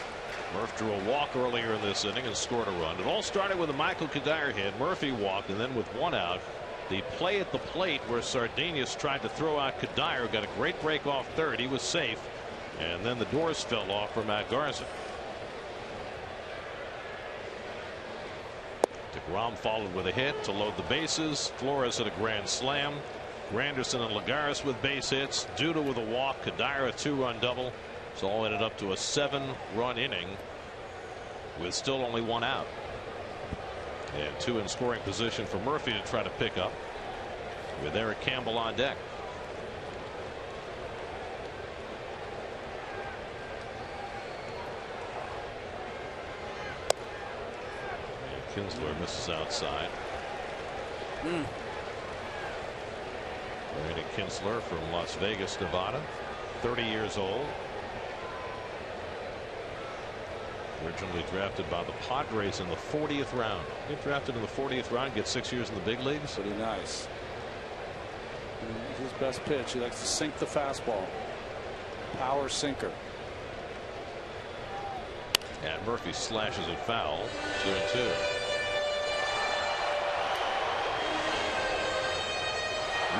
Speaker 1: Murph drew a walk earlier in this inning and scored a run. It all started with a Michael Kadire hit. Murphy walked, and then with 1 out, the play at the plate where Sardinius tried to throw out Kadire, got a great break off third. He was safe, and then the doors fell off for Matt Garza. DeGrom followed with a hit to load the bases. Flores hit a grand slam. Granderson and Lagares with base hits. Duda with a walk. Kadire a 2-run double. So all ended up to a 7-run inning with still only 1 out. And 2 in scoring position for Murphy to try to pick up, with Eric Campbell on deck. And Kinsler misses outside. Brandon Kinsler from Las Vegas, Nevada, 30 years old. Originally drafted by the Padres in the 40th round. Get drafted in the 40th round, get 6 years in the big leagues.
Speaker 5: Pretty nice. His best pitch, he likes to sink the fastball. Power sinker.
Speaker 1: And Murphy slashes it foul. 2-2.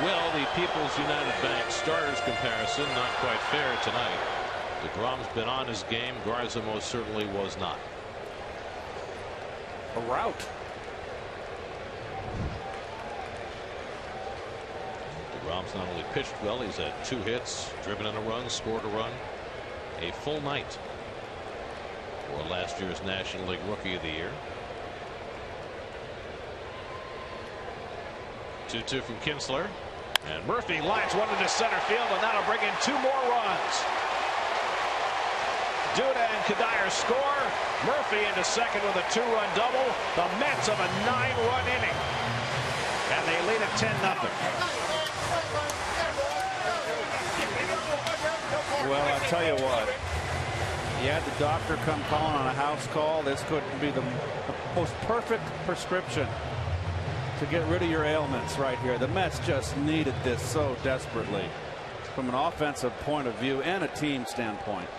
Speaker 1: Well, the People's United Bank starters comparison not quite fair tonight. DeGrom's been on his game. Garza most certainly was not.
Speaker 5: A rout.
Speaker 1: DeGrom's not only pitched well, he's had 2 hits, driven in a run, scored a run. A full night for last year's National League Rookie of the Year. 2-2 from Kinsler. And Murphy lines one into center field, and that'll bring in 2 more runs. Duda and Kadire score. Murphy into second with a 2-run double. The Mets have a 9-run inning, and they lead at 10-0.
Speaker 2: Well, I'll tell you what. You had the doctor come calling on a house call. This could be the most perfect prescription to get rid of your ailments right here. The Mets just needed this so desperately from an offensive point of view and a team standpoint.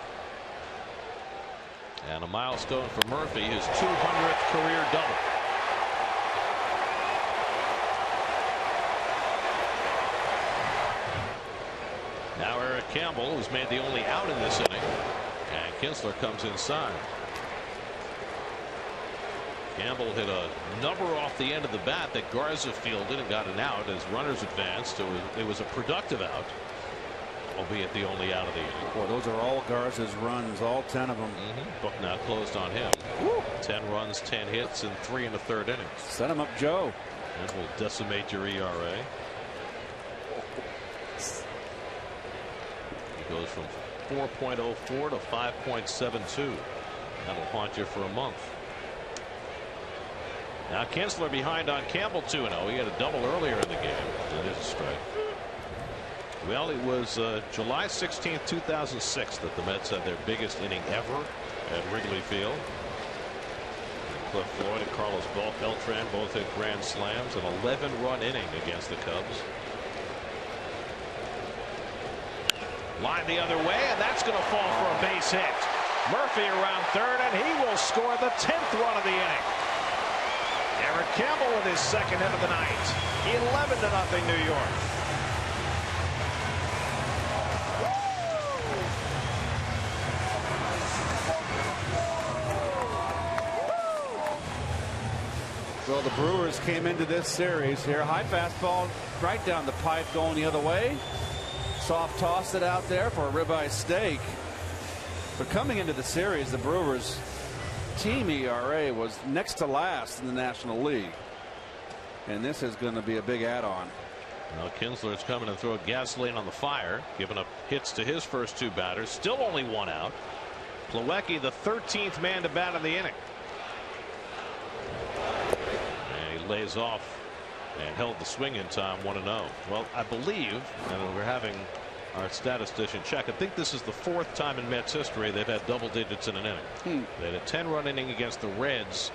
Speaker 1: And a milestone for Murphy, his 200th career double. Now Eric Campbell has made the only out in this inning, and Kinsler comes inside. Campbell hit a number off the end of the bat that Garza fielded and got an out as runners advanced. It was a productive out, albeit the only out of the inning.
Speaker 2: Boy, those are all Garza's runs, all 10 of them.
Speaker 1: Book now closed on him. 10 runs, 10 hits, and 3 in the 3rd inning.
Speaker 2: Set him up, Joe.
Speaker 1: And will decimate your ERA. He goes from 4.04 to 5.72. That'll haunt you for a month. Now Kinsler behind on Campbell 2-0. He had a double earlier in the game. That is a strike. Well, it was July 16th, 2006 that the Mets had their biggest inning ever at Wrigley Field. And Cliff Floyd and Carlos Beltran both hit grand slams. An 11-run inning against the Cubs. Line the other way, and that's going to fall for a base hit. Murphy around third, and he will score the 10th run of the inning. Eric Campbell with his 2nd hit of the night. 11-0 New York.
Speaker 2: Well, the Brewers came into this series here. High fastball right down the pipe going the other way. Soft tossed it out there for a ribeye steak. But coming into the series, the Brewers team ERA was next to last in the National League. And this is going to be a big add-on.
Speaker 1: Now Kinsler's coming and throwing gasoline on the fire, giving up hits to his first 2 batters. Still only 1 out. Plawecki, the 13th man to bat in the inning. And he lays off and held the swing in time, 1-0. Well, I believe, and we're having our statistician check, I think this is the 4th time in Mets history they've had double digits in an inning. They had a 10-run inning against the Reds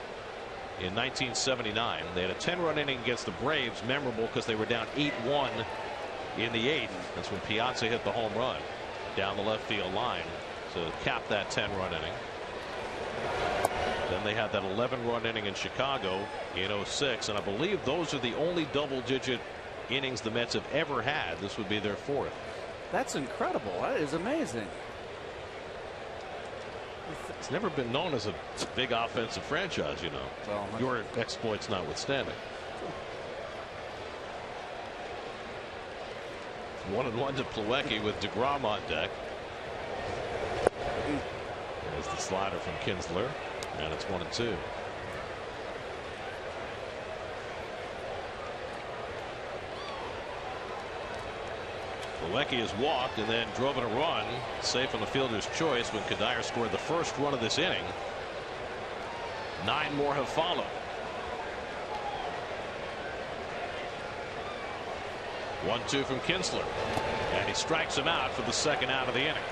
Speaker 1: in 1979. They had a 10-run inning against the Braves, memorable because they were down 8-1 in the 8th. That's when Piazza hit the home run down the left field line to cap that 10-run inning. Then they had that 11-run inning in Chicago in 06, and I believe those are the only double-digit innings the Mets have ever had. This would be their 4th.
Speaker 2: That's incredible. That is amazing.
Speaker 1: It's never been known as a big offensive franchise, you know. Well, your exploits notwithstanding. 1-1 to Plawecki with DeGrom on deck. There's the slider from Kinsler, and it's 1-2. Plawecki has walked and then drove in a run, safe on the fielder's choice when Kadire scored the first run of this inning. 9 more have followed. 1-2 from Kinsler, and he strikes him out for the 2nd out of the inning.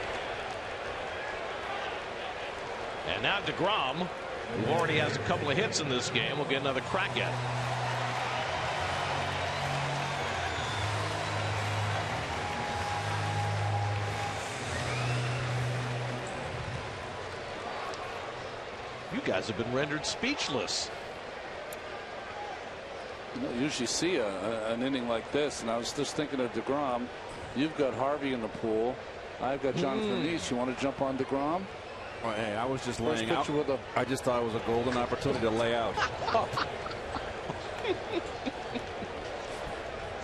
Speaker 1: And now DeGrom, who already has a couple of hits in this game, will get another crack at it. You guys have been rendered speechless.
Speaker 5: You don't usually see an inning like this, and I was just thinking of DeGrom. You've got Harvey in the pool. I've got Jonathan Reese. You want to jump on DeGrom?
Speaker 2: Oh, hey, I was just laying out. I just thought it was a golden opportunity to lay out.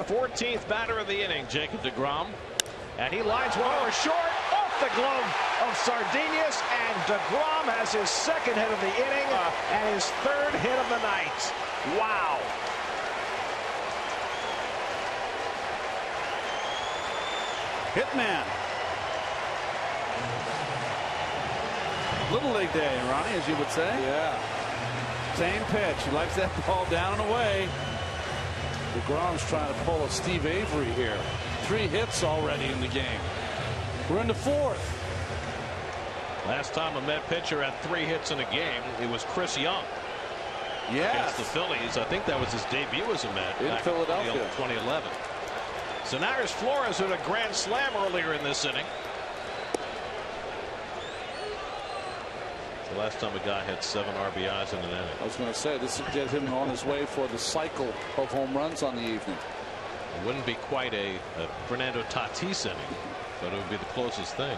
Speaker 1: 14th batter of the inning, Jacob DeGrom, and he lines one over short off the glove of Sardinius, and DeGrom has his 2nd hit of the inning and his 3rd hit of the night. Wow.
Speaker 2: Hitman. Little League day, Ronnie, as you would say.
Speaker 5: Yeah.
Speaker 2: Same pitch. He likes that ball down and away.
Speaker 5: DeGrom's trying to pull a Steve Avery here. 3 hits already in the game. We're in the 4th.
Speaker 1: Last time a Met pitcher had 3 hits in a game, it was Chris Young.
Speaker 2: Yes.
Speaker 1: Against the Phillies. I think that was his debut as a Met
Speaker 5: in Philadelphia.
Speaker 1: 2011. So now here's Flores, who had a grand slam earlier in this inning. The last time a guy had 7 RBIs in an inning.
Speaker 5: I was going to say, this would get him on his way for the cycle of home runs on the evening.
Speaker 1: It wouldn't be quite a Fernando Tatis inning, but it would be the closest thing.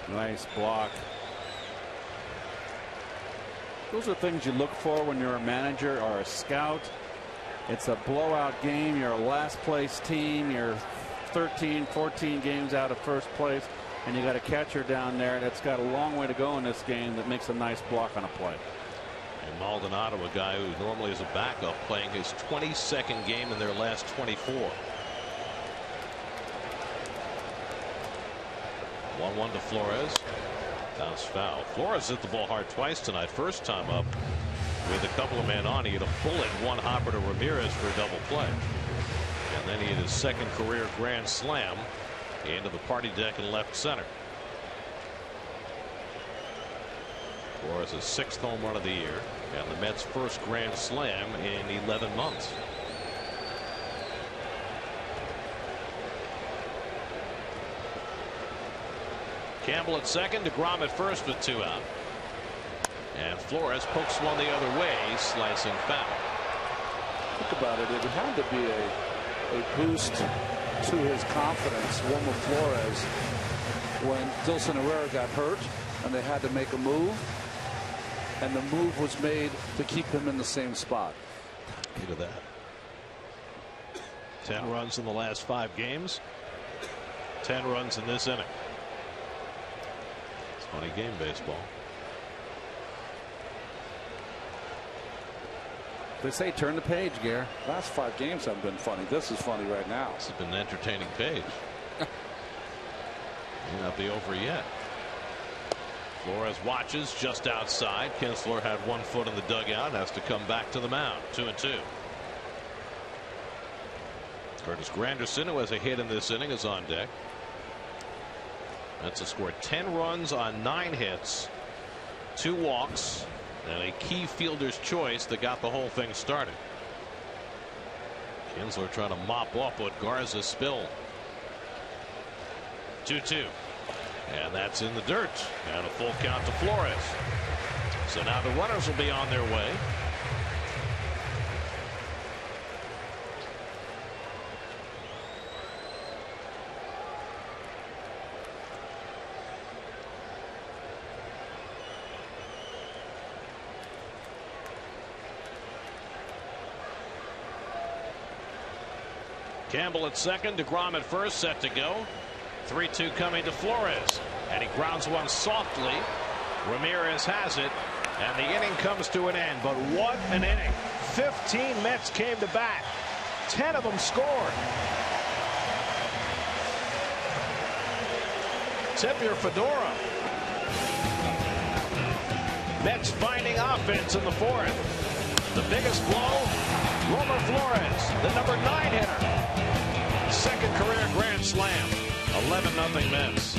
Speaker 2: Nice block. Those are things you look for when you're a manager or a scout. It's a blowout game. You're a last place team. You're 13, 14 games out of first place, and you got a catcher down there that's got a long way to go in this game that makes a nice block on a play.
Speaker 1: And Maldonado, a guy who normally is a backup, playing his 22nd game in their last 24. 1-1 to Flores. That's foul. Flores hit the ball hard twice tonight. First time up with a couple of men on. He had a bullet one hopper to Ramirez for a double play. And then he had his 2nd career grand slam into the party deck in left center. Flores' 6th home run of the year and the Mets' first grand slam in 11 months. Campbell at 2nd, DeGrom at 1st with 2 out. And Flores pokes one the other way, slicing foul.
Speaker 5: Think about it. It had to be a boost to his confidence, one with Flores, when Dilson Herrera got hurt and they had to make a move. And the move was made to keep him in the same spot.
Speaker 1: Look at that. 10 runs in the last 5 games. 10 runs in this inning. It's a funny game, baseball.
Speaker 2: They say turn the page, Gare.
Speaker 5: Last 5 games haven't been funny. This is funny right now.
Speaker 1: This has been an entertaining page. May not be over yet. Flores watches just outside. Kinsler had 1 foot in the dugout. Has to come back to the mound. 2-2. Curtis Granderson, who has a hit in this inning, is on deck. Mets have scored 10 runs on 9 hits, 2 walks, and a key fielder's choice that got the whole thing started. Kinsler trying to mop up what Garza spilled. 2-2. And that's in the dirt. And a full count to Flores. So now the runners will be on their way. Campbell at second, DeGrom at first, set to go. 3-2 coming to Flores, and he grounds one softly. Ramirez has it, and the inning comes to an end. But what an inning. 15 Mets came to bat. 10 of them scored. Tip your fedora. Mets finding offense in the 4th. The biggest blow, Romer Flores, the number 9 hitter. Second career grand slam. 11-0 Mets.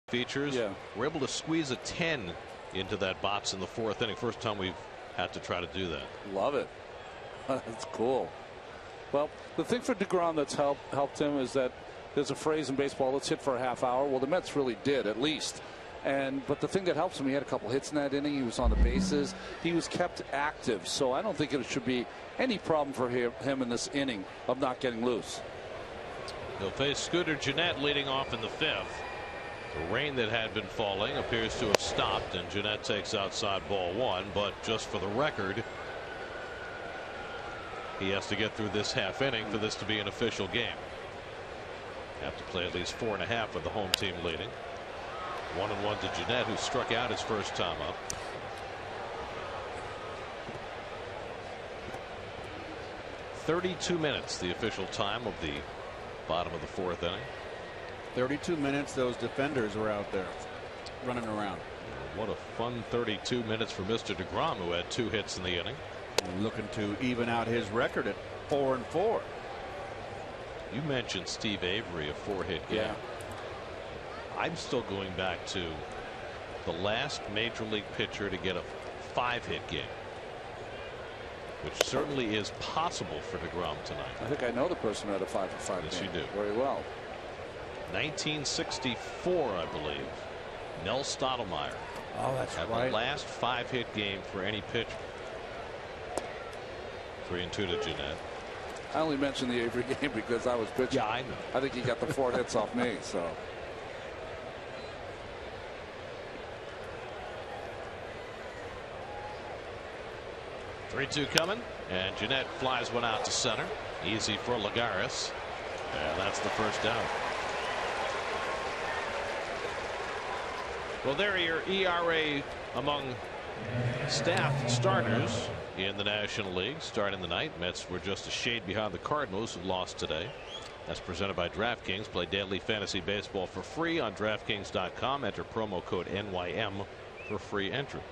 Speaker 1: Features.
Speaker 5: Yeah.
Speaker 1: We're able to squeeze a 10 into that box in the 4th inning. First time we've had to try to do that.
Speaker 5: Love it. That's cool. Well, the thing for DeGrom that's helped him is that there's a phrase in baseball, let's hit for a half hour. Well, the Mets really did, at least. But the thing that helps him, he had a couple hits in that inning. He was on the bases. He was kept active. So I don't think it should be any problem for him in this inning of not getting loose.
Speaker 1: He'll face Scooter Gennett leading off in the 5th. The rain that had been falling appears to have stopped, and Gennett takes outside ball 1. But just for the record, he has to get through this half inning for this to be an official game. Have to play at least 4.5 with the home team leading. 1-1 to Gennett, who struck out his first time up. .32 the official time of the bottom of the 4th inning.
Speaker 2: 32 minutes. Those defenders were out there running around.
Speaker 1: What a fun 32 minutes for Mr. DeGrom, who had 2 hits in the inning.
Speaker 2: Looking to even out his record at 4-4.
Speaker 1: You mentioned Steve Avery, a 4-hit game.
Speaker 5: Yeah.
Speaker 1: I'm still going back to the last major league pitcher to get a 5-hit game. which certainly is possible for DeGrom tonight.
Speaker 5: I think I know the person who had a 5-for-5
Speaker 1: Yes,
Speaker 5: game.
Speaker 1: you do.
Speaker 5: Very well.
Speaker 1: 1964, I believe. Nell Stottlemyre.
Speaker 2: Oh, that's
Speaker 1: had
Speaker 2: right.
Speaker 1: the last 5-hit game for any pitcher. 3-2 to Jeanette.
Speaker 5: I only mentioned the Avery game because I was pitching.
Speaker 1: Yeah, I know.
Speaker 5: I think he got the 4 hits off me. So.
Speaker 1: Three-two coming, and Jeanette flies one out to center. Easy for Lagares, and that's the first down. Well, there are your ERA among staff starters in the National League starting the night. Mets were just a shade behind the Cardinals, who lost today. That's presented by DraftKings. Play daily fantasy baseball for free on DraftKings.com. Enter promo code NYM for free entry.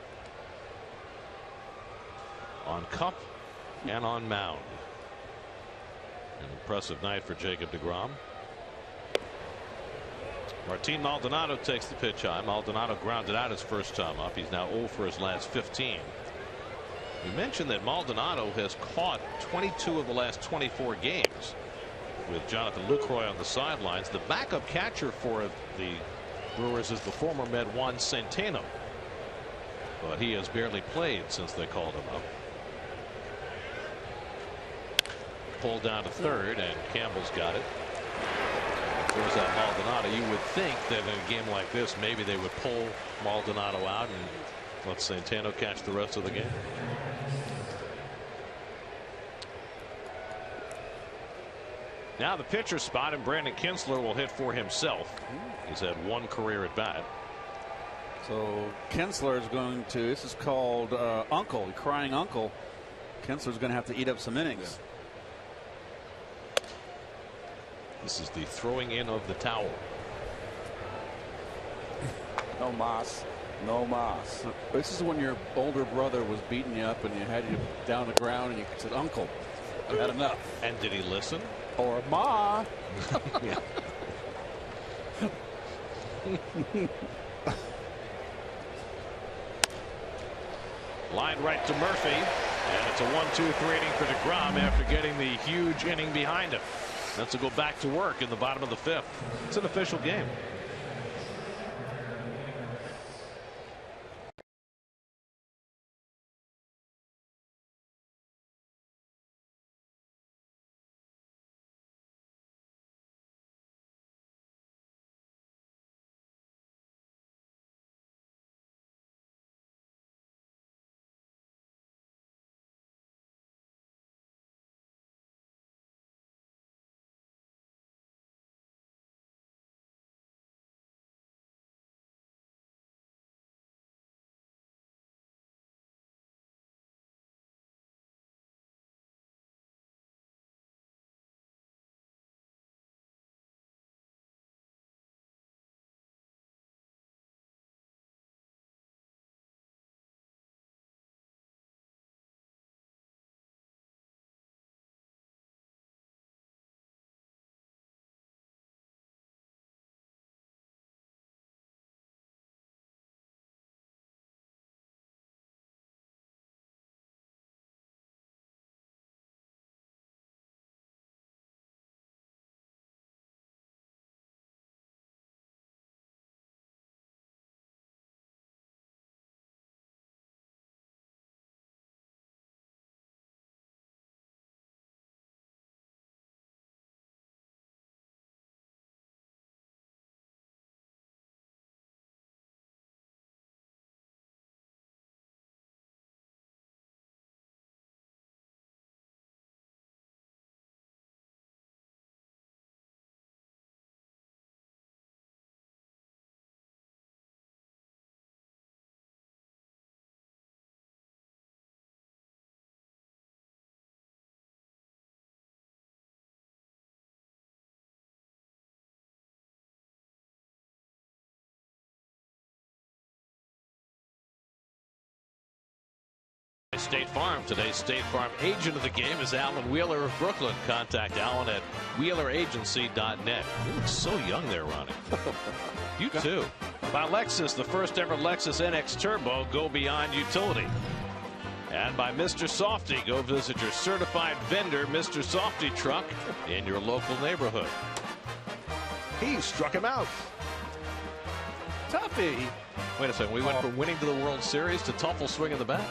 Speaker 1: On cup and on mound. An impressive night for Jacob DeGrom. Martin Maldonado takes the pitch high. Maldonado grounded out his first time up. He's now 0 for his last 15. We mentioned that Maldonado has caught 22 of the last 24 games with Jonathan Lucroy on the sidelines. The backup catcher for the Brewers is the former Med Juan Centeno, but he has barely played since they called him up. Pulled down to third, and Campbell's got it. Throws out Maldonado. You would think that in a game like this, maybe they would pull Maldonado out and let Centeno catch the rest of the game. Now the pitcher spot, and Brandon Kinsler will hit for himself. He's had one career at bat.
Speaker 2: So Kinsler is going to, this is called Uncle, crying uncle. Kinsler's going to have to eat up some innings.
Speaker 1: Yeah. This is the throwing in of the towel.
Speaker 5: No mas. No mas.
Speaker 2: This is when your older brother was beating you up and you had you down the ground and you said, Uncle, I've had enough.
Speaker 1: And did he listen?
Speaker 2: Or Ma.
Speaker 1: Yeah. Line right to Murphy, and it's a 1-2-3 inning for DeGrom after getting the huge inning behind him. That's to go back to work in the bottom of the fifth. It's an official game. State Farm. Today's State Farm agent of the game is Alan Wheeler of Brooklyn. Contact Alan at wheeleragency.net. You look so young there, Ronnie. You too. By Lexus, the first ever Lexus NX Turbo. Go beyond utility. And by Mr. Softy. Go visit your certified vendor, Mr. Softy Truck, in your local neighborhood. He struck him out.
Speaker 2: Tuffy.
Speaker 1: Wait a second. We went from winning to the World Series to Tuffle swinging the bat.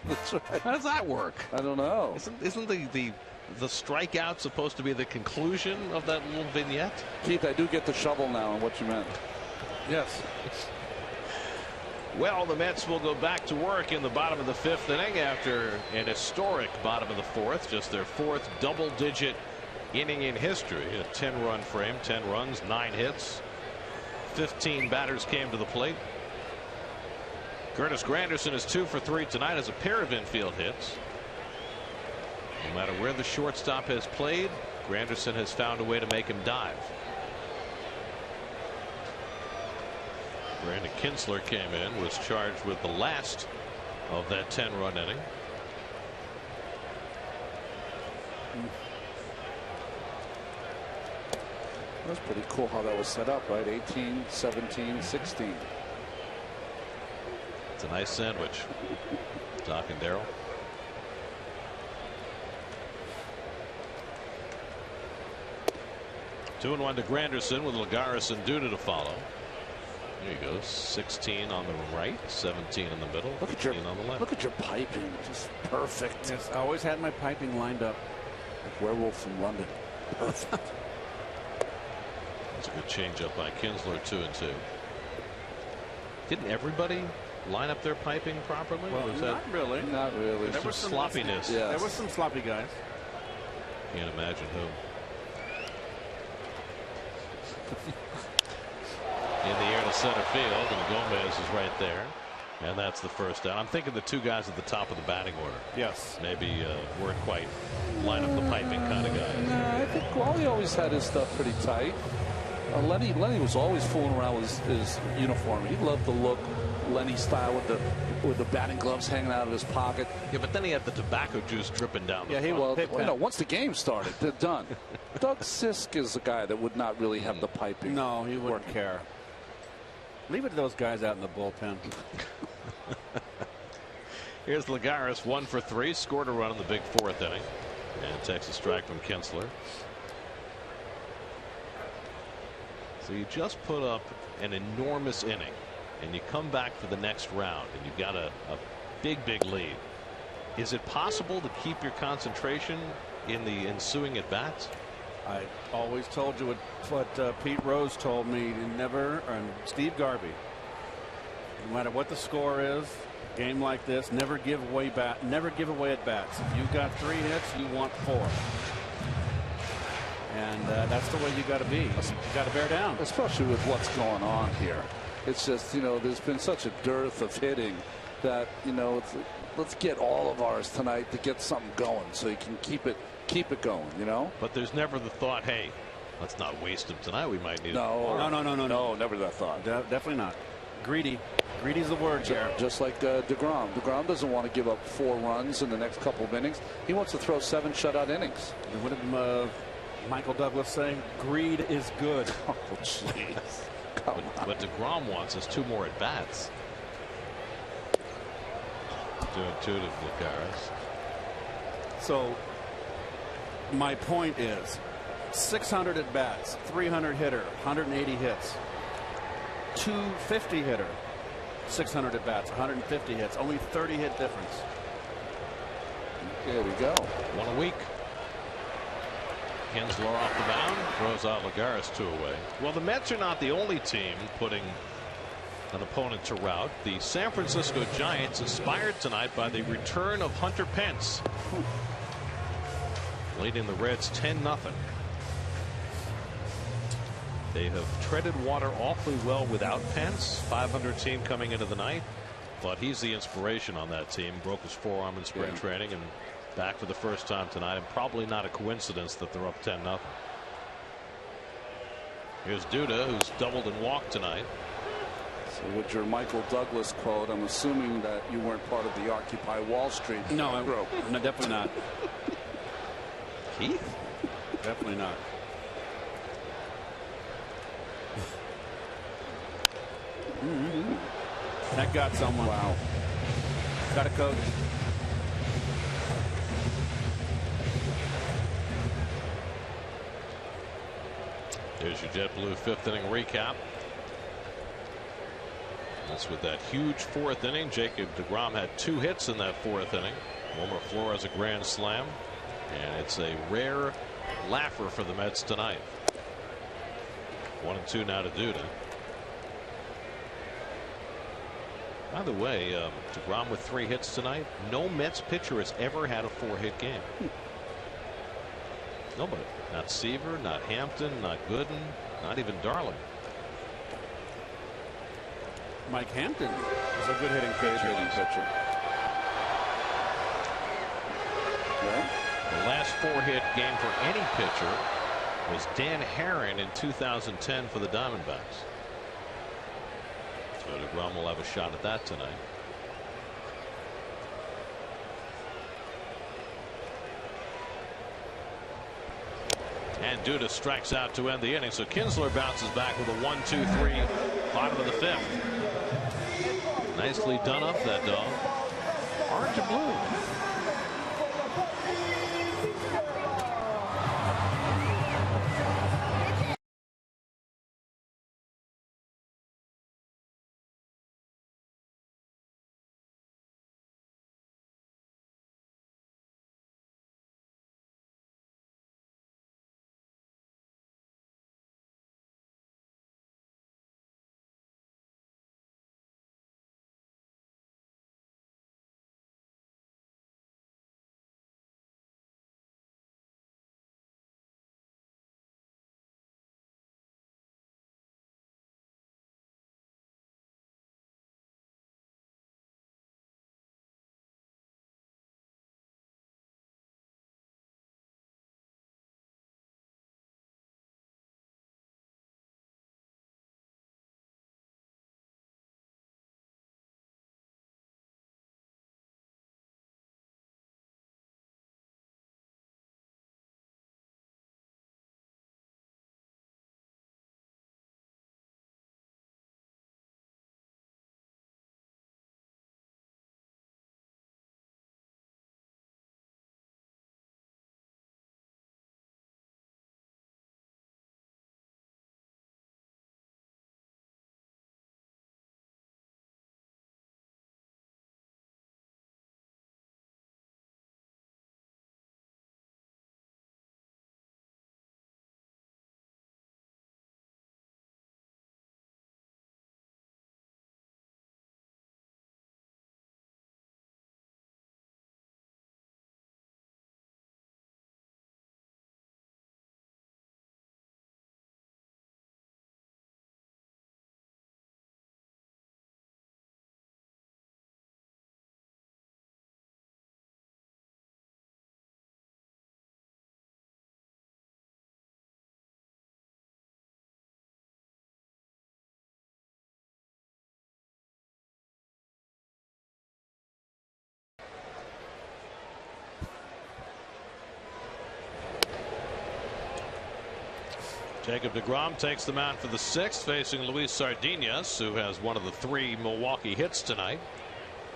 Speaker 5: That's right.
Speaker 1: How does that work?
Speaker 5: I don't know.
Speaker 1: Isn't the strikeout supposed to be the conclusion of that little vignette?
Speaker 5: Keith, I do get the shovel now on what you meant.
Speaker 2: Yes.
Speaker 1: Well, the Mets will go back to work in the bottom of the 5th inning after an historic bottom of the 4th, just their 4th double-digit inning in history. A 10-run frame, 10 runs, 9 hits. 15 batters came to the plate. Curtis Granderson is 2 for 3 tonight as a pair of infield hits. No matter where the shortstop has played, Granderson has found a way to make him dive. Brandon Kinsler came in, was charged with the last of that 10-run inning.
Speaker 5: That's pretty cool how that was set up, right? 18, 17, 16.
Speaker 1: It's a nice sandwich. Doc and Darrell. Two and one to Granderson with Lagares and Duda to follow. There you go. 16 on the right, 17 in the middle, 15 on the left.
Speaker 5: Look at your piping, just perfect.
Speaker 2: Yes, I always had my piping lined up.
Speaker 5: Like Werewolf from London. Perfect.
Speaker 1: That's a good changeup by Kinsler. 2-2. Didn't everybody line up their piping properly?
Speaker 2: Well, not really.
Speaker 5: Not really.
Speaker 1: There was some sloppiness.
Speaker 5: Yes.
Speaker 2: There was some sloppy guys.
Speaker 1: Can't imagine who. In the air to center field, and Gomez is right there, and that's the first out. I'm thinking the two guys at the top of the batting order.
Speaker 2: Yes.
Speaker 1: Maybe weren't quite line up the piping kind of guys.
Speaker 5: No, I think Wally always had his stuff pretty tight. Lenny was always fooling around with his uniform. He loved the look Lenny style with the batting gloves hanging out of his pocket.
Speaker 1: Yeah, but then he had the tobacco juice dripping down.
Speaker 2: Yeah, he
Speaker 5: Well, once the game started, they're done. Doug Sisk is a guy that would not really have the piping.
Speaker 2: No, he wouldn't care. Leave it to those guys out in the bullpen.
Speaker 1: Here's Lagares, 1 for 3, scored a run in the big 4th inning, and takes a strike from Kinsler. So you just put up an enormous inning, and you come back for the next round, and you've got a big lead. Is it possible to keep your concentration in the ensuing at bats?
Speaker 2: I always told you what Pete Rose told me. And Steve Garvey. No matter what the score is, a game like this, never give away at bats. If you've got 3 hits, you want 4. And that's the way you got to be. You got to bear down.
Speaker 5: Especially with what's going on here. It's just, there's been such a dearth of hitting that, let's get all of ours tonight to get something going so you can keep it going, But
Speaker 1: there's never the thought, hey, let's not waste him tonight. We might need him.
Speaker 5: No, never that thought.
Speaker 2: Definitely not. Greedy's the word here.
Speaker 5: Just like DeGrom. DeGrom doesn't want to give up 4 runs in the next couple of innings. He wants to throw 7 shutout innings.
Speaker 2: And what did Michael Douglas say? Greed is good.
Speaker 5: Oh, jeez.
Speaker 1: What DeGrom wants is 2 more at bats. 2-2 to Lagares.
Speaker 2: So my point is 600 at bats, 300 hitter, 180 hits, 250 hitter, 600 at bats, 150 hits, only 30 hit difference.
Speaker 5: There we go.
Speaker 1: 1 a week. Kinsler off the mound, throws out Lagares 2 away. Well, the Mets are not the only team putting an opponent to rout. The San Francisco Giants, inspired tonight by the return of Hunter Pence, leading the Reds 10-0. They have treaded water awfully well without Pence. 500 team coming into the night, but he's the inspiration on that team. Broke his forearm in spring training and back for the first time tonight, and probably not a coincidence that they're up 10-0. Here's Duda, who's doubled and walked tonight.
Speaker 5: So with your Michael Douglas quote, I'm assuming that you weren't part of the Occupy Wall Street group.
Speaker 2: No, definitely not.
Speaker 1: Keith?
Speaker 2: Definitely not. That got someone.
Speaker 5: Wow.
Speaker 2: Got a coach.
Speaker 1: Here's your JetBlue 5th inning recap. That's with that huge 4th inning. Jacob DeGrom had 2 hits in that 4th inning. Wilmer Flores a grand slam, and it's a rare laugher for the Mets tonight. 1-2 now to Duda. By the way, DeGrom with 3 hits tonight. No Mets pitcher has ever had a 4-hit game. Nobody. Not Seaver, not Hampton, not Gooden, not even Darling.
Speaker 2: Mike Hampton is a good hitting pitcher.
Speaker 1: The last 4-hit game for any pitcher was Dan Herron in 2010 for the Diamondbacks. So DeGrom will have a shot at that tonight. And Duda strikes out to end the inning. So Kinsler bounces back with a 1-2-3 bottom of the 5th. Nicely done up that dog. Orange and blue. Jacob DeGrom takes the mound for the 6th, facing Luis Sardinas, who has one of the 3 Milwaukee hits tonight.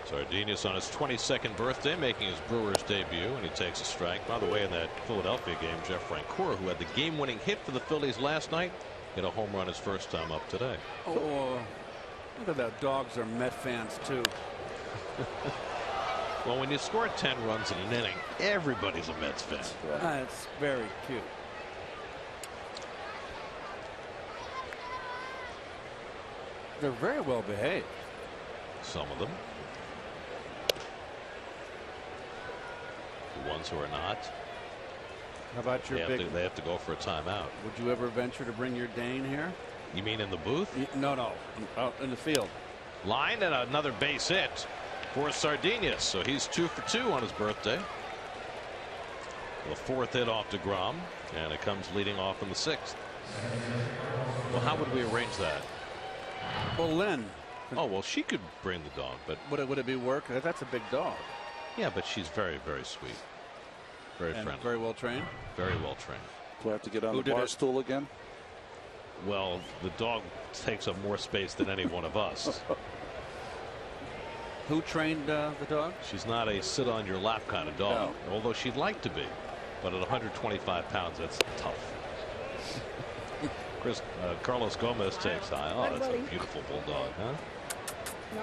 Speaker 1: Sardinas on his 22nd birthday, making his Brewers debut, and he takes a strike. By the way, in that Philadelphia game, Jeff Francoeur, who had the game-winning hit for the Phillies last night, hit a home run his first time up today.
Speaker 2: Oh, look at that. Dogs are Met fans too.
Speaker 1: Well, when you score 10 runs in an inning, everybody's a Mets fan.
Speaker 2: That's very cute. They're very well behaved.
Speaker 1: Some of them. The ones who are not.
Speaker 2: How about your
Speaker 1: they have to go for a timeout.
Speaker 2: Would you ever venture to bring your Dane here?
Speaker 1: You mean in the booth?
Speaker 2: No, out in the field.
Speaker 1: Line and another base hit for Sardinas. So he's 2 for 2 on his birthday. The 4th hit off DeGrom, and it comes leading off in the 6th. Well, how would we arrange that?
Speaker 2: Well, Lynn.
Speaker 1: Oh, well, she could bring the dog, but
Speaker 2: would it be work? That's a big dog.
Speaker 1: Yeah, but she's very, very sweet. Very friendly.
Speaker 2: Very well trained.
Speaker 1: Very well trained.
Speaker 5: Do I have to get on the bar stool again?
Speaker 1: Well, the dog takes up more space than any one of us.
Speaker 2: Who trained the dog?
Speaker 1: She's not a sit on your lap kind of dog, although she'd like to be. But at 125 pounds, that's tough. Carlos Gomez takes high. Oh, that's a beautiful bulldog, huh?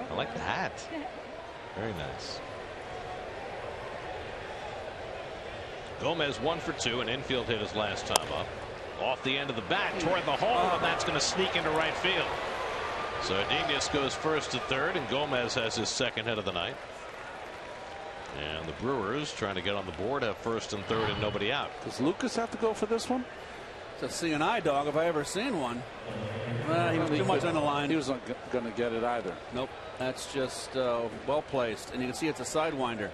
Speaker 1: I like the hat. Very nice. Gomez 1 for 2, an infield hit his last time up. Off the end of the bat toward the hole, and that's going to sneak into right field. So Diaz goes first to third, and Gomez has his second hit of the night. And the Brewers, trying to get on the board, have first and third and nobody out.
Speaker 5: Does Lucas have to go for this one?
Speaker 2: It's a CNI dog if I ever seen one. He was too much on the line.
Speaker 5: He wasn't going to get it either.
Speaker 2: Nope. That's just well placed. And you can see it's a sidewinder.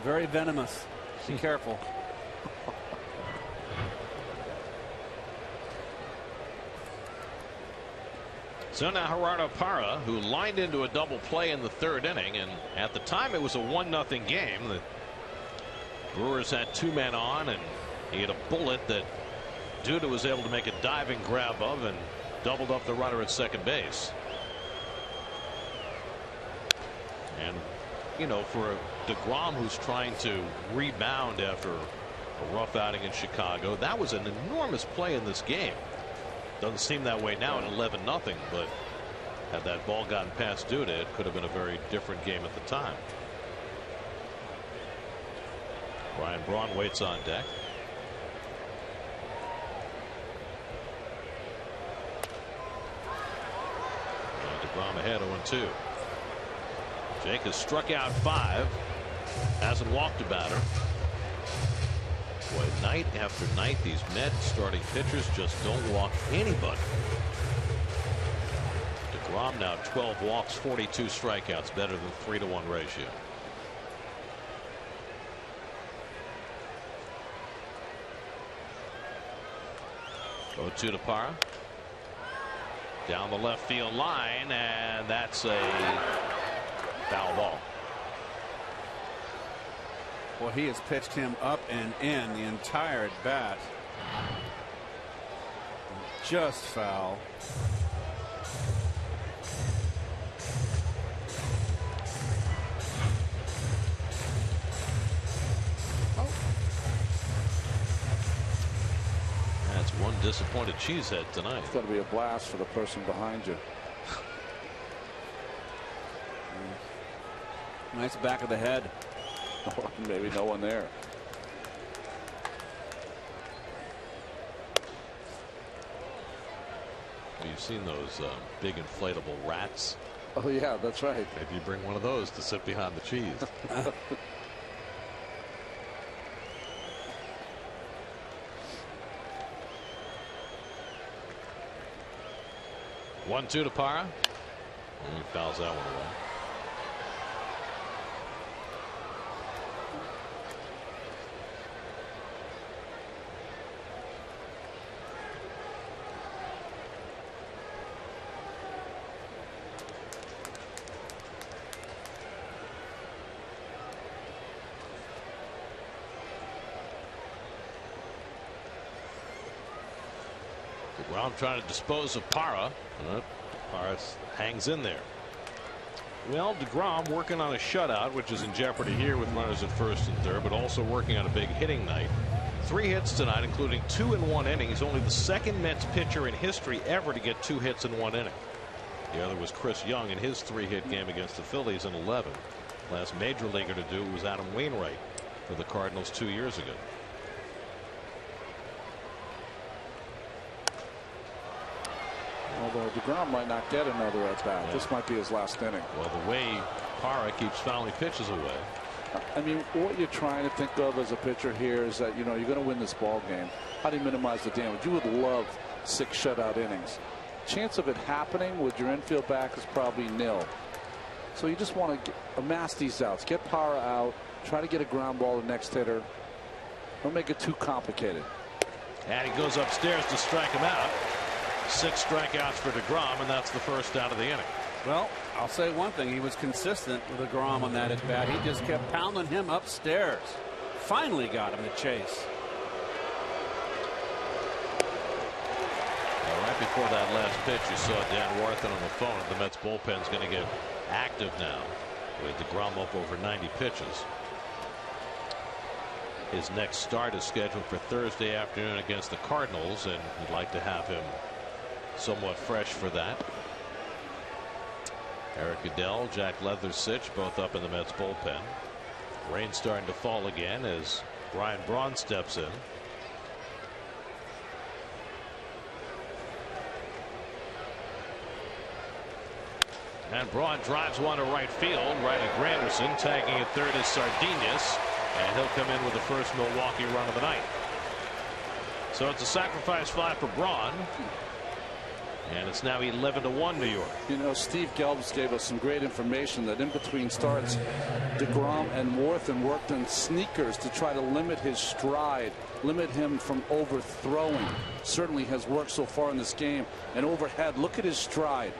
Speaker 2: Very venomous. Be careful.
Speaker 1: So now Gerardo Parra, who lined into a double play in the third inning, and at the time it was a 1-0 game. The Brewers had 2 men on, and he had a bullet that Duda was able to make a diving grab of and doubled up the runner at second base. And you know, for DeGrom, who's trying to rebound after a rough outing in Chicago, that was an enormous play in this game. Doesn't seem that way now at 11-0, but had that ball gotten past Duda, it could have been a very different game at the time. Ryan Braun waits on deck. And DeGrom ahead 0-2. Jake has struck out 5, hasn't walked a batter. Boy, night after night, these Mets starting pitchers just don't walk anybody. DeGrom now 12 walks, 42 strikeouts, better than 3-to-1 ratio. Go to Parra. Down the left field line, and that's a foul ball.
Speaker 2: Well, he has pitched him up and in the entire at bat. Just foul.
Speaker 1: That's one disappointed cheesehead tonight.
Speaker 5: It's going to be a blast for the person behind you.
Speaker 2: Nice back of the head.
Speaker 5: Maybe no one there.
Speaker 1: You've seen those big inflatable rats.
Speaker 5: Oh yeah, that's right.
Speaker 1: Maybe you bring one of those to sit behind the cheese. 1-2 to Parra. And he fouls that one away. DeGrom trying to dispose of Parra. Parra hangs in there. Well, DeGrom working on a shutout, which is in jeopardy here with runners at first and third, but also working on a big hitting night. 3 hits tonight, including 2 in 1 inning. He's only the second Mets pitcher in history ever to get 2 hits in 1 inning. The other was Chris Young in his 3-hit game against the Phillies in 11. Last major leaguer to do was Adam Wainwright for the Cardinals 2 years ago.
Speaker 5: Although DeGrom might not get another at bat.
Speaker 1: Yeah.
Speaker 5: This might be his last inning.
Speaker 1: Well, the way Parra keeps fouling pitches away.
Speaker 5: I mean, what you're trying to think of as a pitcher here is that, you know, you're going to win this ball game. How do you minimize the damage? You would love 6 shutout innings. Chance of it happening with your infield back is probably nil. So you just want to amass these outs. Get Parra out. Try to get a ground ball to the next hitter. Don't make it too complicated.
Speaker 1: And he goes upstairs to strike him out. 6 strikeouts for DeGrom, and that's the first out of the inning.
Speaker 2: Well, I'll say one thing. He was consistent with DeGrom on that at bat. He just kept pounding him upstairs. Finally got him to chase.
Speaker 1: Well, right before that last pitch, you saw Dan Warthen on the phone. The Mets bullpen's going to get active now with DeGrom up over 90 pitches. His next start is scheduled for Thursday afternoon against the Cardinals, and we'd like to have him somewhat fresh for that. Eric Goodell, Jack Leathersich, both up in the Mets bullpen. Rain starting to fall again as Brian Braun steps in. And Braun drives one to right field, right at Granderson. Tagging at third is Sardinus, and he'll come in with the first Milwaukee run of the night. So it's a sacrifice fly for Braun, and it's now 11-1 New York.
Speaker 5: You know, Steve Gelbs gave us some great information that in between starts, DeGrom and Worthen worked on sneakers to try to limit his stride, limit him from overthrowing. Certainly has worked so far in this game. And overhead, look at his stride.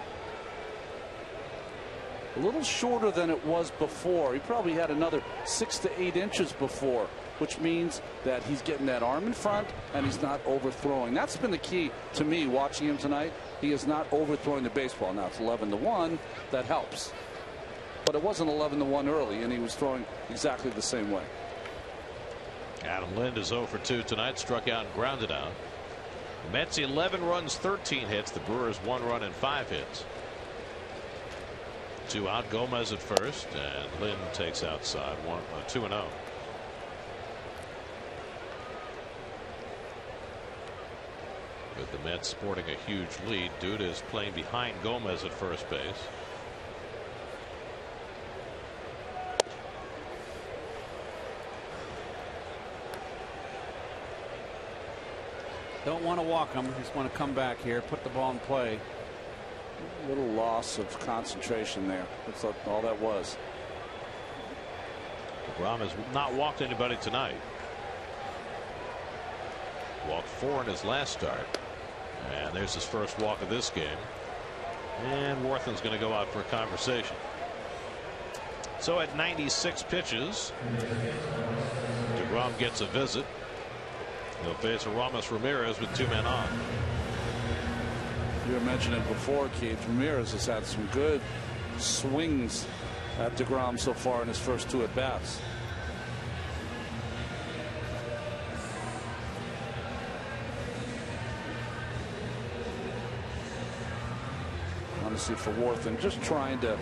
Speaker 5: A little shorter than it was before. He probably had another 6 to 8 inches before, which means that he's getting that arm in front and he's not overthrowing. That's been the key to me watching him tonight. He is not overthrowing the baseball. Now it's 11-1. That helps. But it wasn't 11-1 early, and he was throwing exactly the same way.
Speaker 1: Adam Lind is 0 for 2 tonight, struck out and grounded out. Mets 11 runs, 13 hits. The Brewers 1 run and 5 hits. 2 out, Gomez at first, and Lind takes outside 2-0. With the Mets sporting a huge lead, Duda is playing behind Gomez at first base.
Speaker 2: Don't want to walk him. Just want to come back here, put the ball in play.
Speaker 5: A little loss of concentration there. That's all that was.
Speaker 1: DeGrom has not walked anybody tonight. Walked 4 in his last start. And there's his first walk of this game. And Worthen's going to go out for a conversation. So at 96 pitches, DeGrom gets a visit. He'll face Ramos Ramirez with 2 men on.
Speaker 5: You were mentioning before, Keith, Ramirez has had some good swings at DeGrom so far in his first 2 at-bats. Honestly, for Worthen, just trying to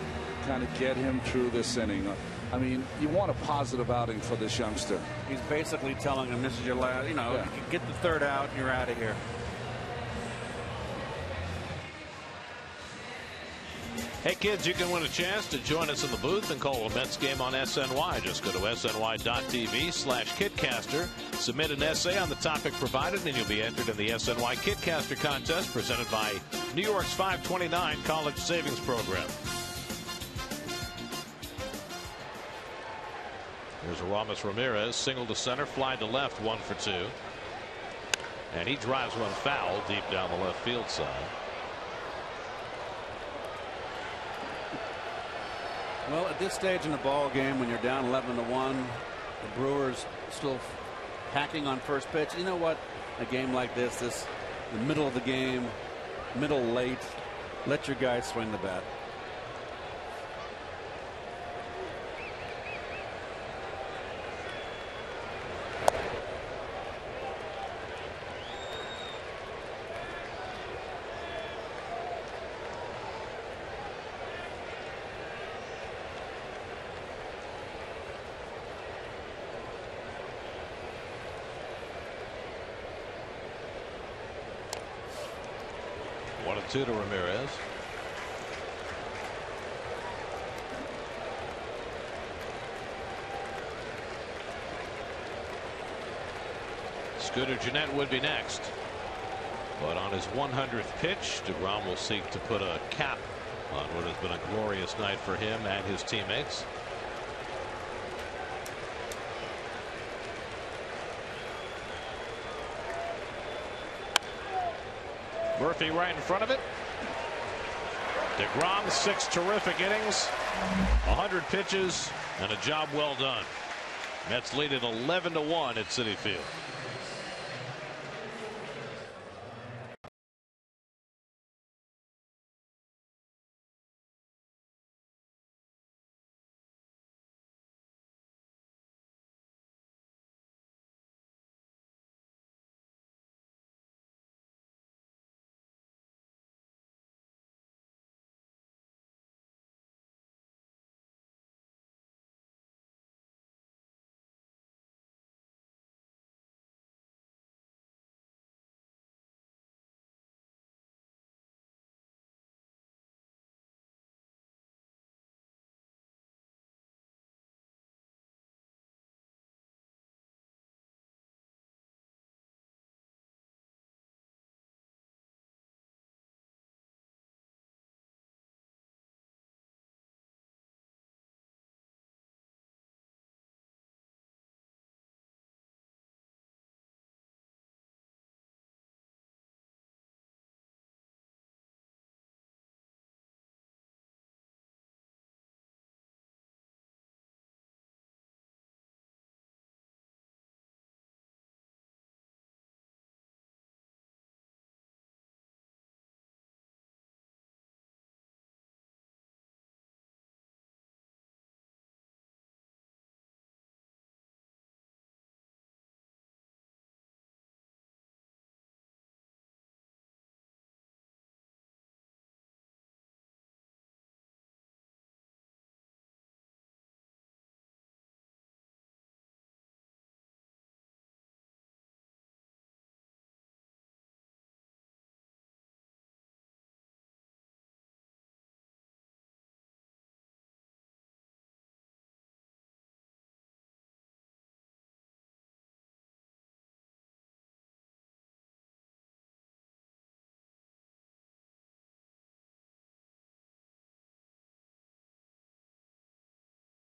Speaker 5: kind of get him through this inning. I mean, you want a positive outing for this youngster.
Speaker 2: He's basically telling him this is your last, you know, you can get the 3rd out and you're out of here.
Speaker 1: Hey kids, you can win a chance to join us in the booth and call a Mets game on SNY. Just go to sny.tv/Kitcaster. Submit an essay on the topic provided and you'll be entered in the SNY Kitcaster contest presented by New York's 529 College Savings Program. Here's Ramos Ramirez, single to center, fly to left, 1 for 2. And he drives one foul deep down the left field side.
Speaker 2: Well, at this stage in the ball game, when you're down 11-1, the Brewers still hacking on first pitch. You know what? A game like this, the middle of the game, middle late, let your guys swing the bat.
Speaker 1: Two to Ramirez. Scooter Gennett would be next. But on his 100th pitch, DeGrom will seek to put a cap on what has been a glorious night for him and his teammates. Murphy right in front of it. DeGrom, 6 terrific innings, 100 pitches, and a job well done. Mets lead at 11-1 at Citi Field.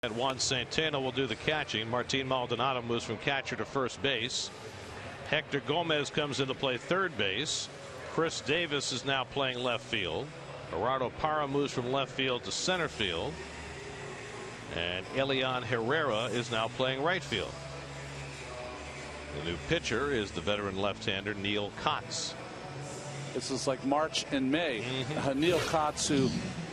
Speaker 1: And Juan Santana will do the catching. Martin Maldonado moves from catcher to first base. Hector Gomez comes into play third base. Chris Davis is now playing left field. Gerardo Parra moves from left field to center field. And Elian Herrera is now playing right field. The new pitcher is the veteran left-hander Neil Kotz.
Speaker 5: This is like March and May. Neil Kotz, who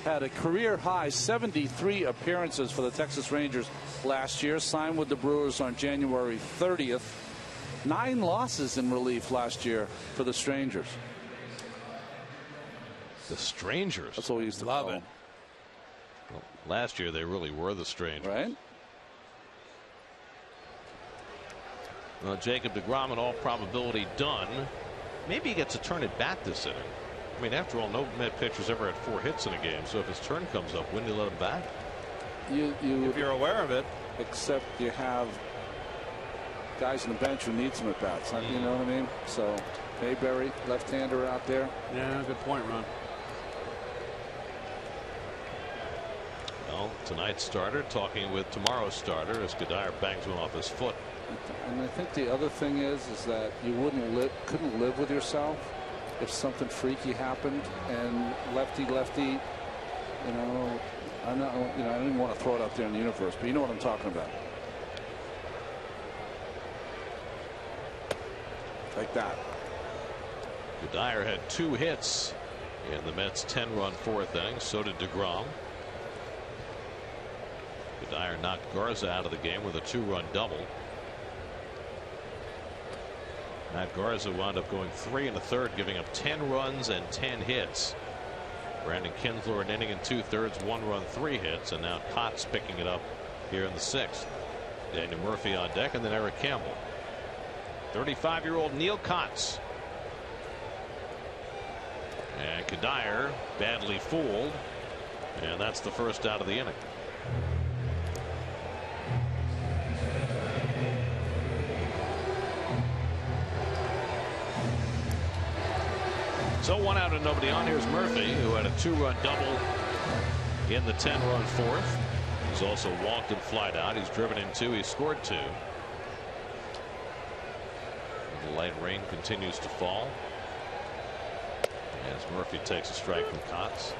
Speaker 5: had a career high 73 appearances for the Texas Rangers last year, signed with the Brewers on January 30th. 9 losses in relief last year for the Strangers.
Speaker 1: The Strangers.
Speaker 5: That's what we used to
Speaker 1: love
Speaker 5: call
Speaker 1: it. Well, last year they really were the Strangers.
Speaker 5: Right.
Speaker 1: Well, Jacob DeGrom in all probability done. Maybe he gets a turn at bat this inning. I mean, after all, no Met pitcher's ever had 4 hits in a game. So if his turn comes up, wouldn't you let him bat?
Speaker 2: If you're aware of it.
Speaker 5: Except you have guys on the bench who need some at bats. You know what I mean? So Mayberry, left-hander out there.
Speaker 2: Yeah, good point, Ron.
Speaker 1: Well, tonight's starter talking with tomorrow's starter as Goddard bangs one off his foot.
Speaker 5: And I think the other thing is that you couldn't live with yourself if something freaky happened and lefty, you know, I don't even want to throw it out there in the universe, but you know what I'm talking about. Like that.
Speaker 1: Goddard had 2 hits in the Mets' 10-run 4th inning. So did DeGrom. Goddard knocked Garza out of the game with a 2-run double. Matt Garza wound up going 3 1/3, giving up 10 runs and 10 hits. Brandon Kinsler an inning and 2/3, 1 run, 3 hits, and now Kotz picking it up here in the 6th. Daniel Murphy on deck, and then Eric Campbell. 35-year-old Neil Kotz. And Goddard badly fooled, and that's the first out of the inning. So 1 out and nobody on. Here's Murphy, who had a 2-run double in the 10-run 4th. He's also walked and flied out. He's driven in 2. He scored 2. And the light rain continues to fall as Murphy takes a strike from Kotz.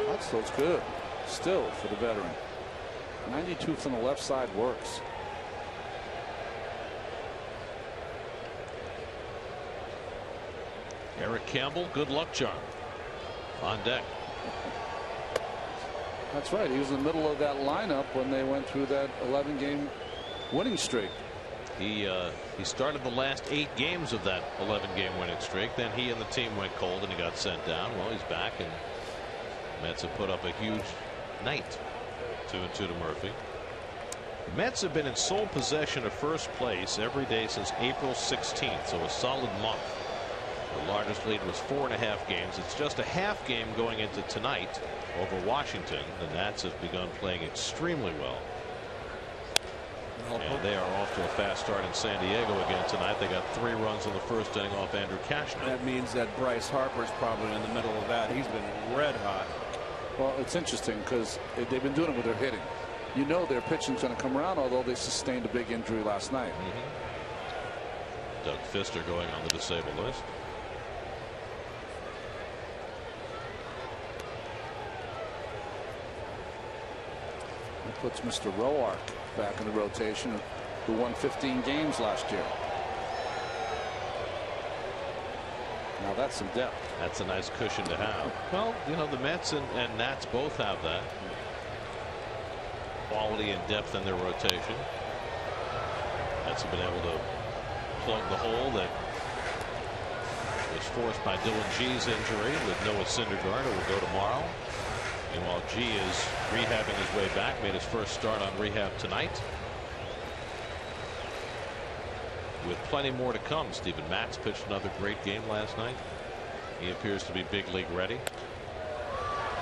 Speaker 5: That looks good still for the veteran. 92 from the left side works.
Speaker 1: Eric Campbell, good luck charm on deck.
Speaker 5: That's right. He was in the middle of that lineup when they went through that 11-game winning streak.
Speaker 1: He started the last 8 games of that 11-game winning streak. Then he and the team went cold and he got sent down. Well, he's back, and Mets have put up a huge night. 2-2 to Murphy. The Mets have been in sole possession of first place every day since April 16th, so a solid month. The largest lead was 4.5 games. It's just a half game going into tonight over Washington. The Nats have begun playing extremely well. And they are off to a fast start in San Diego again tonight. They got 3 runs in the first inning off Andrew Cashner.
Speaker 2: That means that Bryce Harper's probably in the middle of that. He's been red hot.
Speaker 5: Well, it's interesting because they've been doing it with their hitting. You know their pitching's going to come around, although they sustained a big injury last night.
Speaker 1: Doug Fister going on the disabled list.
Speaker 5: That puts Mr. Roark back in the rotation, who won 15 games last year. Now that's some depth.
Speaker 1: That's a nice cushion to have. Well, you know, the Mets and Nats both have that quality and depth in their rotation. Mets have been able to plug the hole that was forced by Dylan G's injury with Noah Syndergaard, who will go tomorrow. And while G is rehabbing his way back, made his first start on rehab tonight. With plenty more to come. Steven Matz pitched another great game last night. He appears to be big league ready.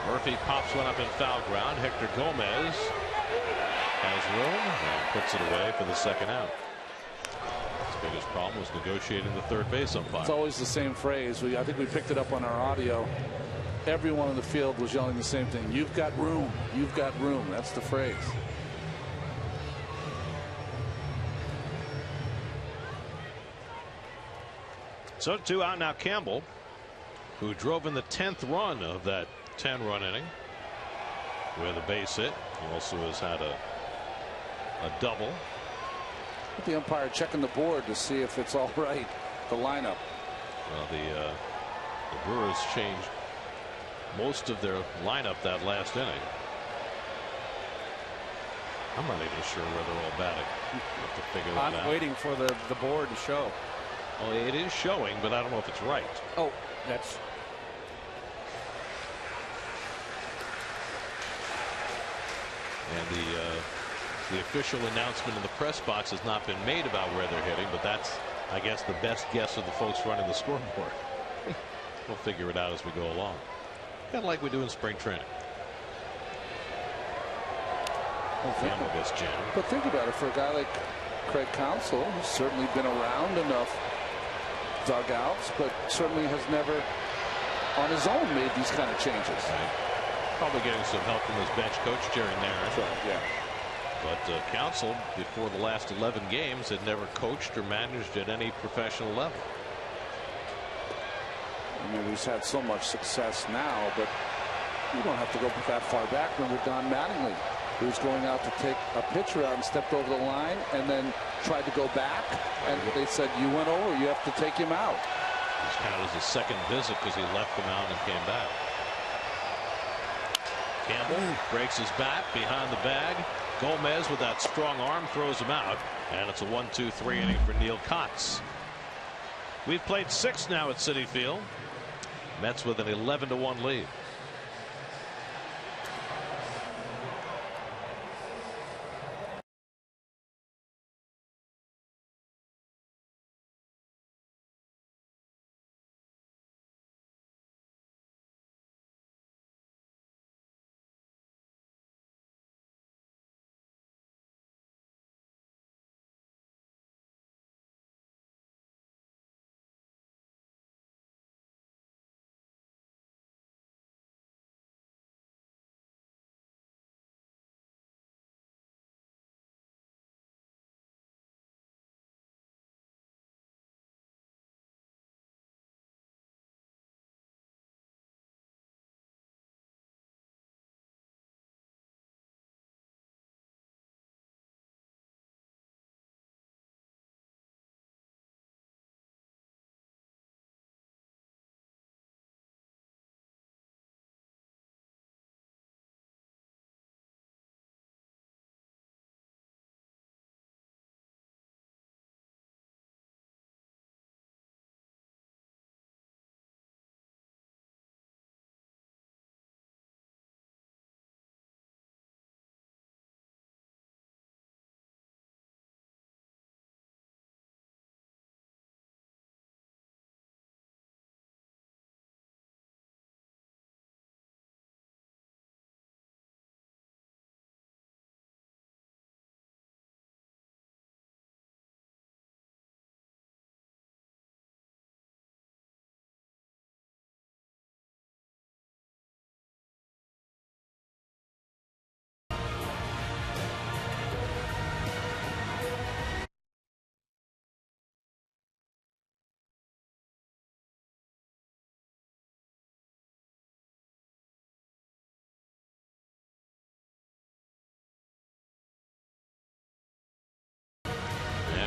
Speaker 1: Murphy pops one up in foul ground. Hector Gomez
Speaker 6: has room and puts it away for the second out. His biggest problem was negotiating the third base umpire.
Speaker 5: It's always the same phrase. I think we picked it up on our audio. Everyone in the field was yelling the same thing. You've got room. You've got room. That's the phrase.
Speaker 6: So 2 out now. Campbell, who drove in the 10th run of that 10-run inning with a base hit. He also has had a double.
Speaker 5: The umpire checking the board to see if it's all right. The lineup.
Speaker 6: Well, the Brewers changed most of their lineup that last inning. I'm not even sure where they're all batting. Have to figure that out.
Speaker 7: I'm waiting for the board to show.
Speaker 6: Well, it is showing, but I don't know if it's right.
Speaker 7: Oh, that's.
Speaker 6: And the official announcement in the press box has not been made about where they're hitting, but that's, I guess, the best guess of the folks running the scoreboard. We'll figure it out as we go along. Kind of like we do in spring training. Campbell gets jammed.
Speaker 5: But think about it, for a guy like Craig Counsell, who's certainly been around enough dugouts, but certainly has never on his own made these kind of changes.
Speaker 6: Right. Probably getting some help from his bench coach, Jerry Nairn.
Speaker 5: Right, yeah.
Speaker 6: But Counsell, before the last 11 games, had never coached or managed at any professional level.
Speaker 5: I mean, he's had so much success now, but you don't have to go that far back. Remember Don Mattingly, who was going out to take a pitcher out and stepped over the line and then tried to go back, and they said, you went over, you have to take him out.
Speaker 6: It's counted as his second visit because he left the mound and came back. Campbell breaks his bat behind the bag. Gomez with that strong arm throws him out, and it's a 1-2-3 inning for Neil Kotz. We've played 6 now at Citi Field. Mets with an 11-1 lead.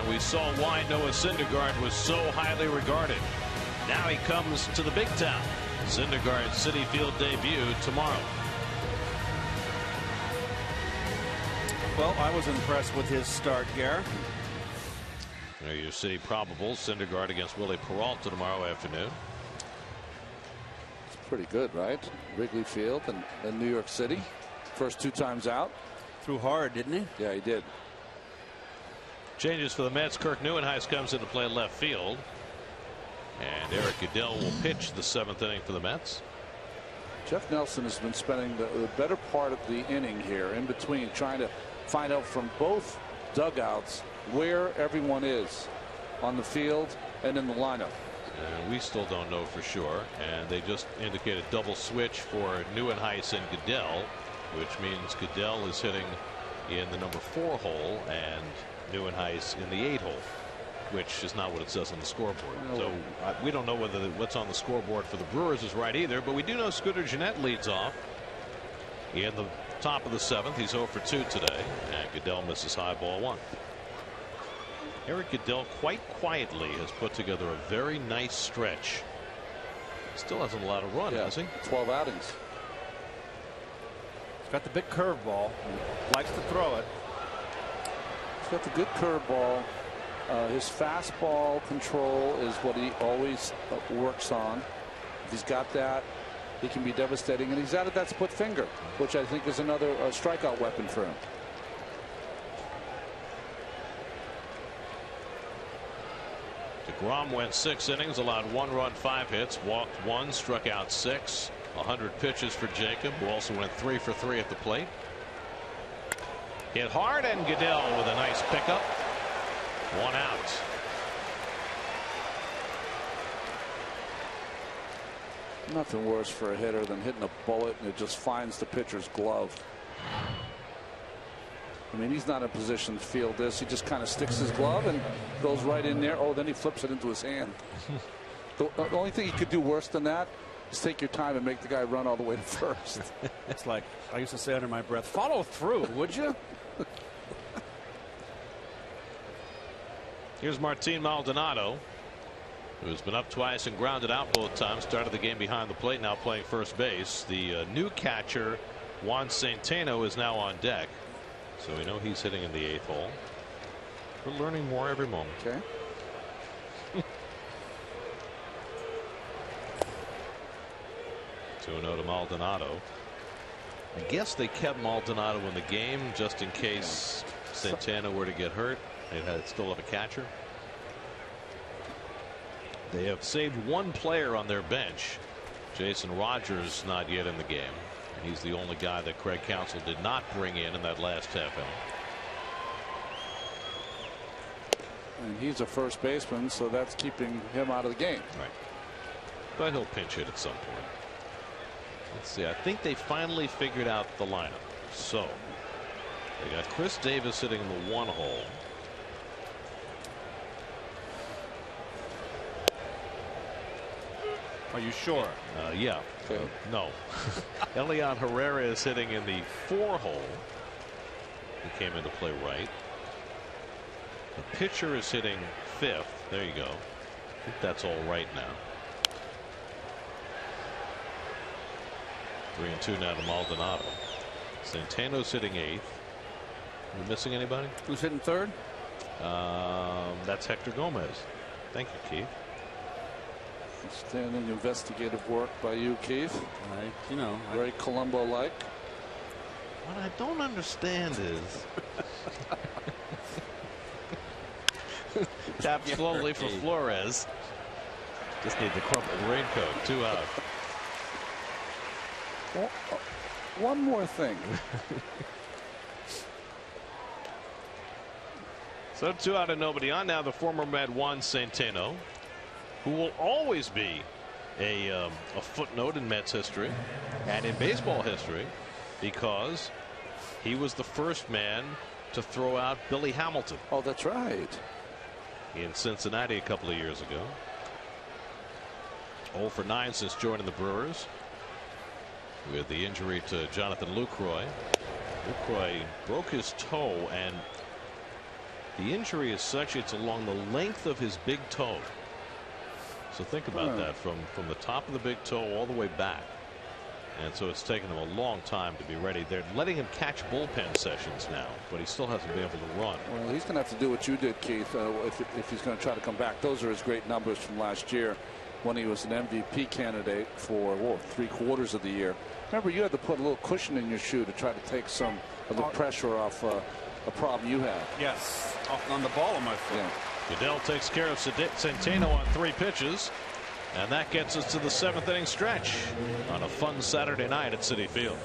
Speaker 6: We saw why Noah Syndergaard was so highly regarded. Now he comes to the big town. Syndergaard's Citi Field debut tomorrow.
Speaker 7: Well, I was impressed with his start, Gare.
Speaker 6: There you see probable Syndergaard against Willie Peralta tomorrow afternoon.
Speaker 5: It's pretty good, right? Wrigley Field in New York City. First 2 times out.
Speaker 7: Threw hard, didn't he?
Speaker 5: Yeah, he did.
Speaker 6: Changes for the Mets. Kirk Neuenhuis comes in to play left field. And Eric Goodell will pitch the 7th inning for the Mets.
Speaker 5: Jeff Nelson has been spending the better part of the inning here in between trying to find out from both dugouts where everyone is on the field and in the lineup.
Speaker 6: We still don't know for sure, and they just indicated double switch for Neuenhuis and Goodell, which means Goodell is hitting in the number 4 hole and Neuenhuis in the 8 hole, which is not what it says on the scoreboard. So we don't know whether what's on the scoreboard for the Brewers is right either, but we do know Scooter Gennett leads off in the top of the 7th. He's 0 for 2 today, and Goodell misses high ball 1. Eric Goodell quite quietly has put together a very nice stretch. Still hasn't allowed a run, has he?
Speaker 5: 12 outings.
Speaker 7: He's got the big curveball. Likes to throw it.
Speaker 5: He's got the good curveball. His fastball control is what he always works on. If he's got that, he can be devastating. And he's added that split finger, which I think is another strikeout weapon for him.
Speaker 6: DeGrom went 6 innings, allowed 1 run, 5 hits, walked 1, struck out 6. 100 pitches for Jacob, who also went 3 for 3 at the plate. Hit hard, and Goodell with a nice pickup. 1 out.
Speaker 5: Nothing worse for a hitter than hitting a bullet and it just finds the pitcher's glove. I mean, he's not in a position to field this. He just kind of sticks his glove and goes right in there. Oh, then he flips it into his hand. The only thing he could do worse than that is take your time and make the guy run all the way to first.
Speaker 7: It's like I used to say under my breath, follow through, would you?
Speaker 6: Here's Martin Maldonado, who's been up twice and grounded out both times. Started the game behind the plate, now playing first base. The new catcher, Juan Centeno, is now on deck. So we know he's hitting in the 8th hole. We're learning more every moment.
Speaker 5: Okay.
Speaker 6: 2-0 to Maldonado. I guess they kept Maldonado in the game just in case Centeno were to get hurt. They'd still have a catcher. They have saved 1 player on their bench. Jason Rogers not yet in the game. He's the only guy that Craig Counsell did not bring in that last half inning.
Speaker 5: And he's a first baseman, so that's keeping him out of the game.
Speaker 6: Right. But he'll pinch hit at some point. Let's see. I think they finally figured out the lineup. So they got Chris Davis sitting in the 1 hole.
Speaker 7: Are you sure?
Speaker 6: Yeah.
Speaker 5: Okay.
Speaker 6: No. Elian Herrera is hitting in the 4 hole. He came into play right. The pitcher is hitting 5th. There you go. I think that's all right now. 3-2 now to Maldonado. Centeno's hitting 8th. Are we missing anybody?
Speaker 7: Who's hitting 3rd?
Speaker 6: That's Hector Gomez. Thank you, Keith.
Speaker 5: Outstanding investigative work by you, Keith. Very Columbo-like.
Speaker 6: What I don't understand is tap slowly for Flores. Just need the crumpled raincoat. 2 out.
Speaker 5: Well, one more thing.
Speaker 6: So 2 out and nobody on. Now the former Met Juan Centeno, who will always be a footnote in Mets history and in baseball history, because he was the first man to throw out Billy Hamilton.
Speaker 5: Oh, that's right.
Speaker 6: In Cincinnati a couple of years ago. 0 for 9 since joining the Brewers. With the injury to Jonathan Lucroy. Lucroy broke his toe, and the injury is such it's along the length of his big toe. So think about that, from the top of the big toe all the way back. And so it's taken him a long time to be ready. They're letting him catch bullpen sessions now, but he still hasn't been able to run.
Speaker 5: Well, he's going to have to do what you did, Keith, if he's going to try to come back. Those are his great numbers from last year when he was an MVP candidate for 3/4 of the year. Remember, you had to put a little cushion in your shoe to try to take some of the pressure off a problem you had.
Speaker 7: Yes, on the ball of my foot.
Speaker 5: Yeah.
Speaker 6: Goodell takes care of Centeno on 3 pitches. And that gets us to the 7th inning stretch on a fun Saturday night at Citi Field.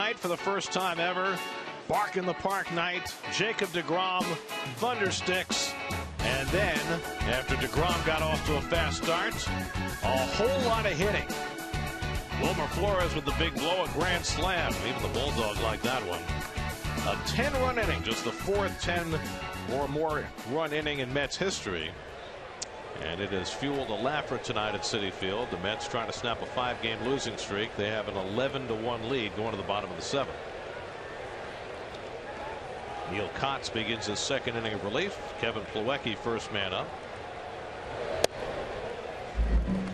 Speaker 1: Night for the first time ever. Bark in the park night. Jacob DeGrom, thundersticks. And then, after DeGrom got off to a fast start, a whole lot of hitting. Wilmer Flores with the big blow, a grand slam. Even the Bulldogs like that one. A 10-run inning, just the fourth 10 or more run inning in Mets history. And it has fueled a laugher tonight at Citi Field. The Mets trying to snap a 5-game losing streak. They have an 11-1 lead going to the bottom of the 7th. Neil Kotz begins his second inning of relief. Kevin Plawecki first man up.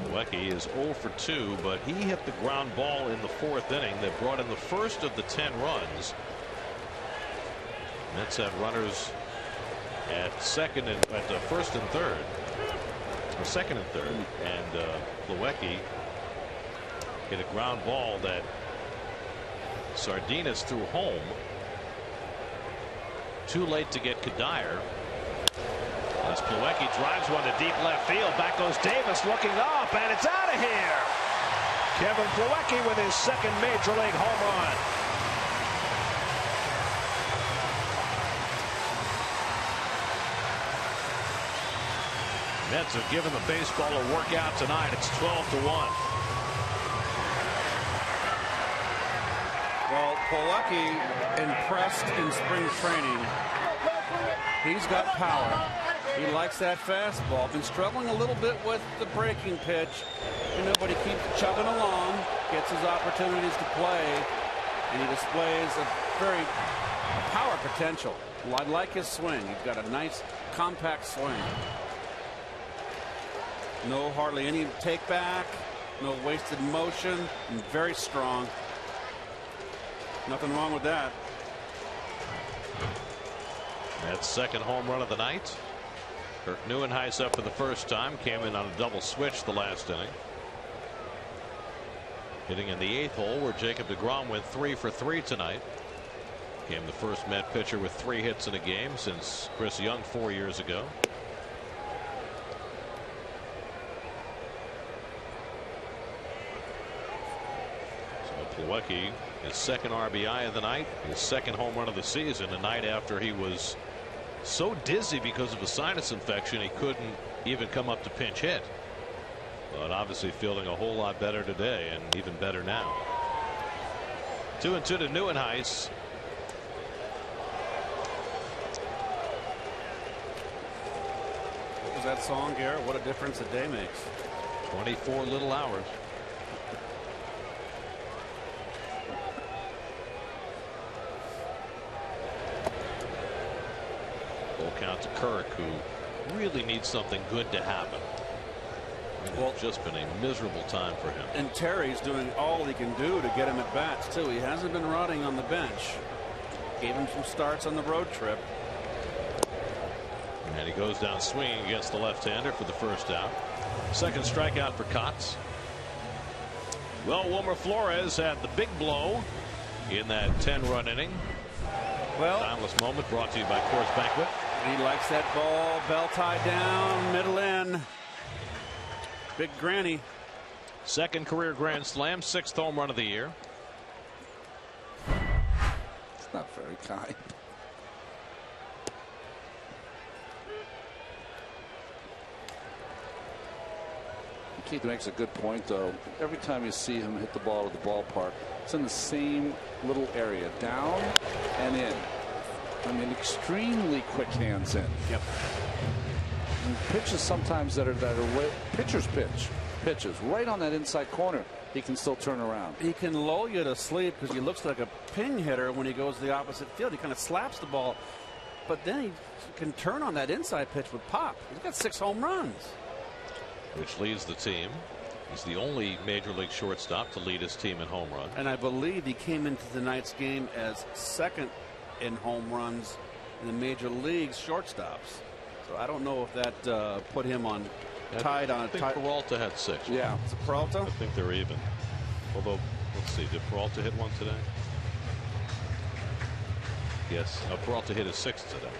Speaker 1: Plawecki is 0 for 2, but he hit the ground ball in the 4th inning that brought in the first of the 10 runs. Mets have runners at first and third. Or second and third, and Plawecki hit a ground ball that Sardinas threw home. Too late to get Kadire. As Plawecki drives one to deep left field, back goes Davis looking up, and it's out of here. Kevin Plawecki with his second major league home run. Mets have given the baseball a workout tonight. It's 12-1.
Speaker 2: Well, Plawecki impressed in spring training. He's got power. He likes that fastball. Been struggling a little bit with the breaking pitch, but he keeps chugging along, gets his opportunities to play, and he displays a very power potential. I like his swing. He's got a nice compact swing. No hardly any take back, no wasted motion, and very strong. Nothing wrong with that.
Speaker 6: That's second home run of the night. Kirk Neuenhuis up for the first time, came in on a double switch the last inning. Hitting in the 8th hole where Jacob DeGrom went 3 for 3 tonight. Became the first Met pitcher with 3 hits in a game since Chris Young 4 years ago. Plawecki, his second RBI of the night, his second home run of the season, a night after he was so dizzy because of a sinus infection he couldn't even come up to pinch hit. But obviously feeling a whole lot better today, and even better now. 2-2 to Neuenhuis.
Speaker 2: What was that song, Garrett? What a difference a day makes.
Speaker 6: 24 little hours. Count to Kirk, who really needs something good to happen. It's just been a miserable time for him.
Speaker 2: And Terry's doing all he can do to get him at bats too. He hasn't been rotting on the bench. Gave him some starts on the road trip.
Speaker 6: And he goes down swinging against the left-hander for the first out. Second strikeout for Kotz. Well, Wilmer Flores had the big blow in that 10-run inning.
Speaker 2: Well,
Speaker 6: timeless moment brought to you by Coors Banquet.
Speaker 2: He likes that ball, bell tied down, middle in. Big granny.
Speaker 6: Second career grand slam, 6th home run of the year.
Speaker 5: It's not very kind. Keith makes a good point, though. Every time you see him hit the ball at the ballpark, it's in the same little area, down and in. I mean, extremely quick hands in.
Speaker 2: Yep.
Speaker 5: And pitches sometimes that are pitches right on that inside corner. He can still turn around.
Speaker 2: He can lull you to sleep because he looks like a pin hitter when he goes to the opposite field. He kind of slaps the ball, but then he can turn on that inside pitch with pop. He's got 6 home runs.
Speaker 6: Which leads the team. He's the only major league shortstop to lead his team in home runs.
Speaker 2: And I believe he came into tonight's game as second in home runs in the major leagues shortstops. So I don't know if that put him on tied on.
Speaker 6: I think Peralta had 6.
Speaker 2: Yeah, it's a Peralta.
Speaker 6: I think they're even. Although, let's see, did Peralta hit one today? Yes, Peralta hit his 6th today.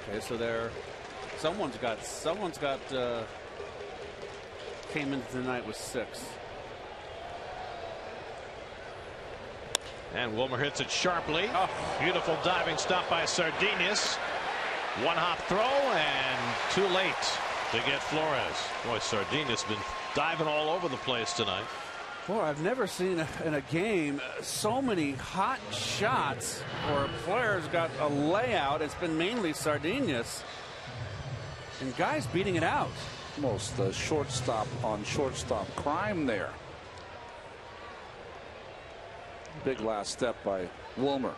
Speaker 2: Okay, so there, someone's got came into tonight with 6.
Speaker 6: And Wilmer hits it sharply. Beautiful diving stop by Sardinas. One hop throw and too late to get Flores. Boy, Sardinas been diving all over the place tonight.
Speaker 2: Boy, I've never seen in a game so many hot shots where a player's got a layout. It's been mainly Sardinas. And guys beating it out.
Speaker 5: Almost shortstop on shortstop crime there. Big last step by Wilmer.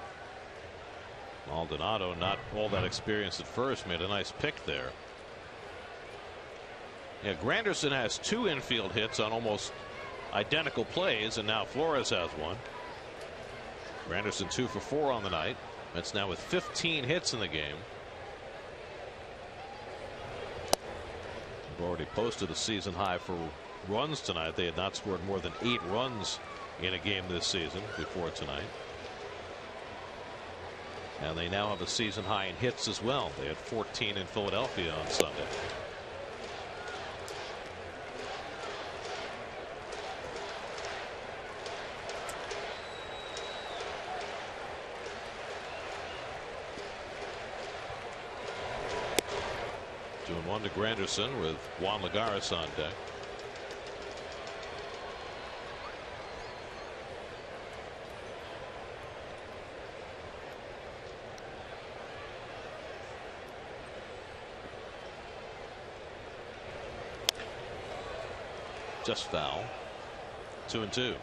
Speaker 6: Maldonado, not all that experienced at first, made a nice pick there. Yeah, Granderson has 2 infield hits on almost identical plays, and now Flores has one. Granderson 2 for 4 on the night. That's now with 15 hits in the game. They've already posted a season high for runs tonight. They had not scored more than 8 runs in a game this season before tonight. And they now have a season high in hits as well. They had 14 in Philadelphia on Sunday. Doing 1 to Granderson with Juan Lagares on deck. Just foul. 2-2.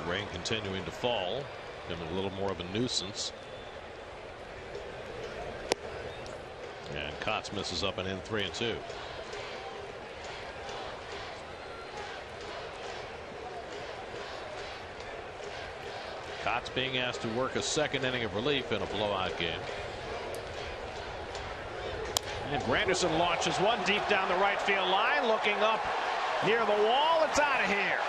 Speaker 6: Rain continuing to fall, him a little more of a nuisance. And Kotz misses up and in 3-2. Kotz being asked to work a second inning of relief in a blowout game. And Granderson launches one deep down the right field line, looking up near the wall. It's out of here.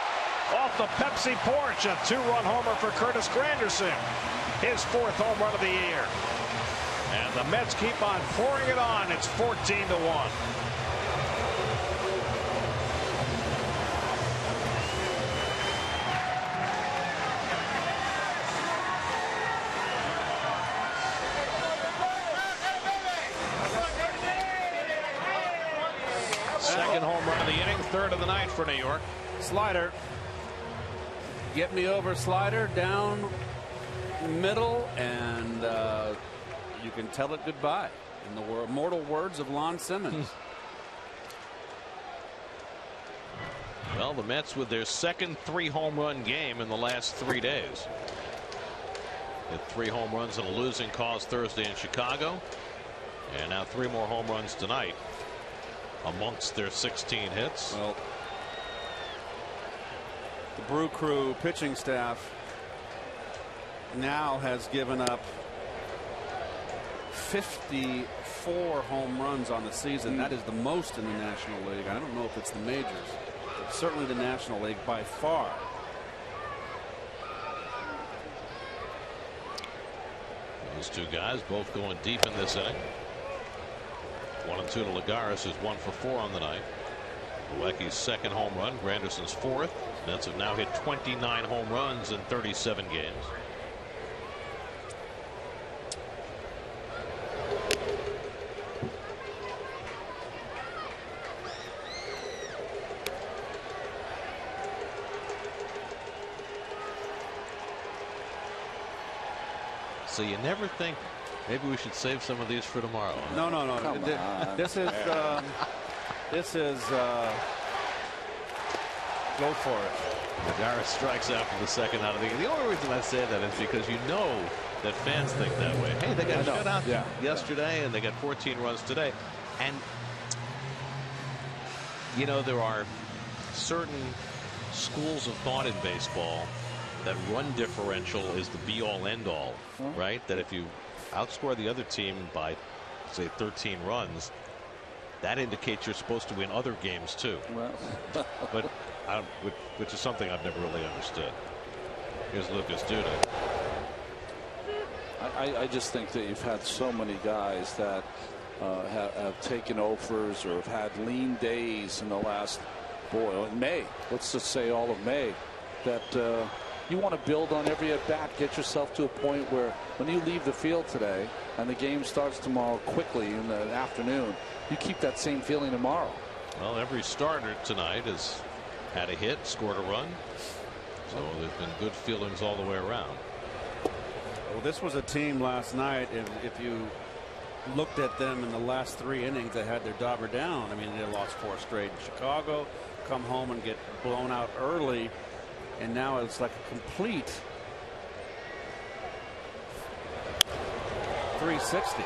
Speaker 6: Off the Pepsi porch, a 2-run homer for Curtis Granderson. His 4th home run of the year. And the Mets keep on pouring it on. It's 14-1. Second home run of the inning, 3rd of the night for New York.
Speaker 2: Slider. Get me over slider down middle, and you can tell it goodbye in the immortal words of Lon Simmons.
Speaker 6: Well, the Mets with their second 3-home run game in the last 3 days. Hit 3 home runs in a losing cause Thursday in Chicago, and now 3 more home runs tonight amongst their 16 hits.
Speaker 2: Well, the Brew Crew pitching staff now has given up 54 home runs on the season. That is the most in the National League. I don't know if it's the majors, but certainly the National League by far.
Speaker 6: Those 2 guys both going deep in this inning. 1-2 to Lagares, who's 1 for 4 on the night. Milwaukee's 2nd home run, Granderson's 4th. Mets have now hit 29 home runs in 37 games. So you never think maybe we should save some of these for tomorrow.
Speaker 2: No. This is go for it.
Speaker 6: Lagares strikes out for the 2nd out of the game. The only reason I say that is because you know that fans think that way. Hey, they got shut out yesterday and they got 14 runs today. And you know, there are certain schools of thought in baseball that run differential is the be all end all, right? That if you outscore the other team by, say, 13 runs, that indicates you're supposed to win other games too.
Speaker 5: Well,
Speaker 6: but which is something I've never really understood. Here's Lucas Duda.
Speaker 5: I just think that you've had so many guys that have taken offers or have had lean days in the last, in May, let's just say all of May, that you want to build on every at bat, get yourself to a point where when you leave the field today and the game starts tomorrow quickly in the afternoon, you keep that same feeling tomorrow.
Speaker 6: Well, every starter tonight has had a hit, scored a run, so there's been good feelings all the way around.
Speaker 2: Well, this was a team last night, if you looked at them in the last 3 innings, they had their dauber down. I mean, they lost 4 straight in Chicago, come home and get blown out early, and now it's like a complete 360.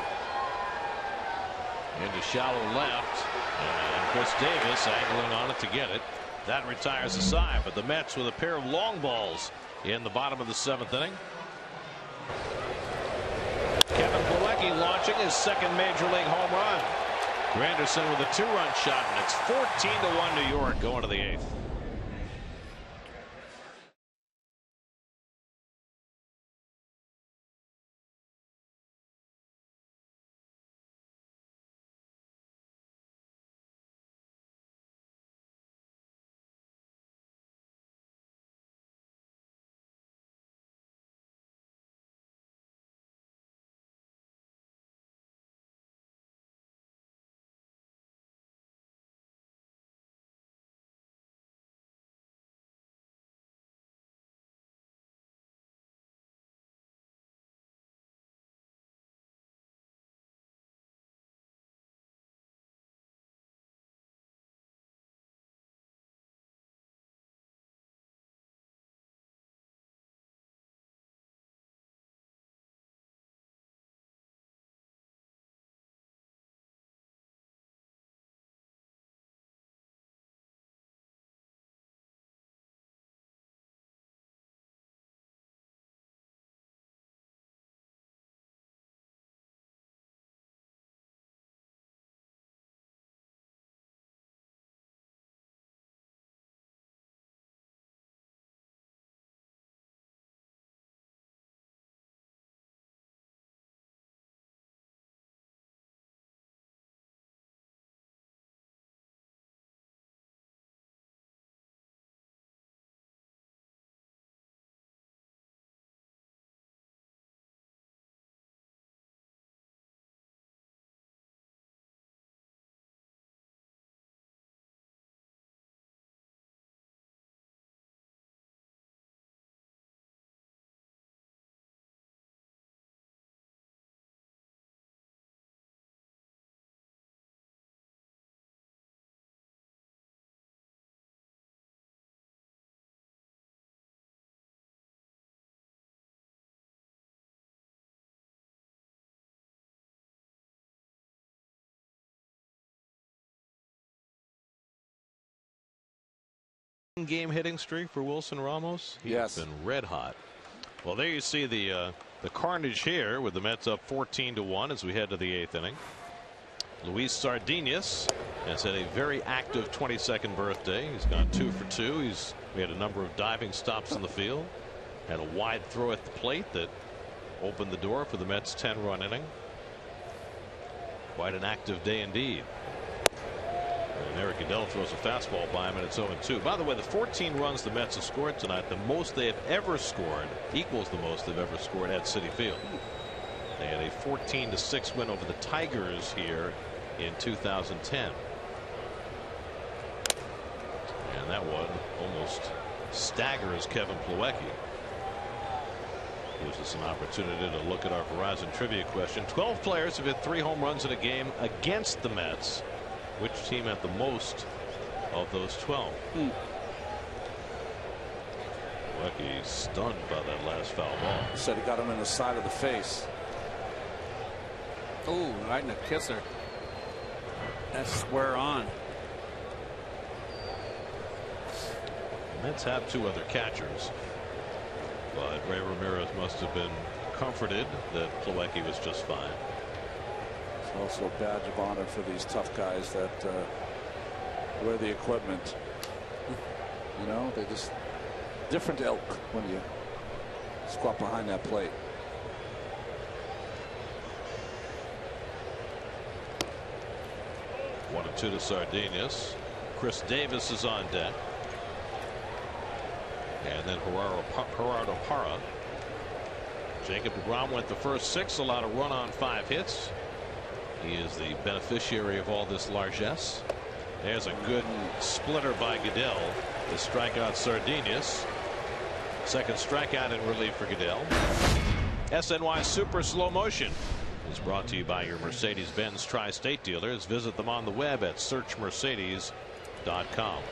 Speaker 6: Into shallow left, and Chris Davis angling on it to get it. That retires the side, but the Mets with a pair of long balls in the bottom of the 7th inning. Kevin Plawecki launching his second major league home run. Granderson with a 2-run shot, and it's 14-1 New York going to the 8th. Game hitting streak for Wilson Ramos. He's been red hot. Well, there you see the carnage here with the Mets up 14-1 as we head to the 8th inning. Luis Sardinas has had a very active 22nd birthday. He's gone 2 for 2. We had a number of diving stops in the field. Had a wide throw at the plate that opened the door for the Mets' 10-run inning. Quite an active day indeed. And Eric Adell throws a fastball by him, and it's 0-2. By the way, the 14 runs the Mets have scored tonight, the most they have ever scored, equals the most they've ever scored at Citi Field. They had a 14-6 win over the Tigers here in 2010. And that one almost staggers Kevin Plawecki. Gives us an opportunity to look at our Verizon trivia question. 12 players have hit 3 home runs in a game against the Mets. Which team had the most of those 12? Plawecki stunned by that last foul ball.
Speaker 5: He said he got him in the side of the face.
Speaker 2: Oh, right in the kisser. That's square on.
Speaker 6: The Mets have 2 other catchers, but Ray Ramirez must have been comforted that Plawecki was just fine.
Speaker 5: It's also a badge of honor for these tough guys that wear the equipment. You know, they just different ilk when you squat behind that plate.
Speaker 6: One and two to Sardinius. Chris Davis is on deck. And then Gerardo Parra. Jacob DeGrom went the first 6, allowed a run on 5 hits. He is the beneficiary of all this largesse. There's a good splitter by Goodell to strike out Sardinius. Second strikeout in relief for Goodell. SNY Super Slow Motion is brought to you by your Mercedes-Benz Tri-State dealers. Visit them on the web at searchmercedes.com.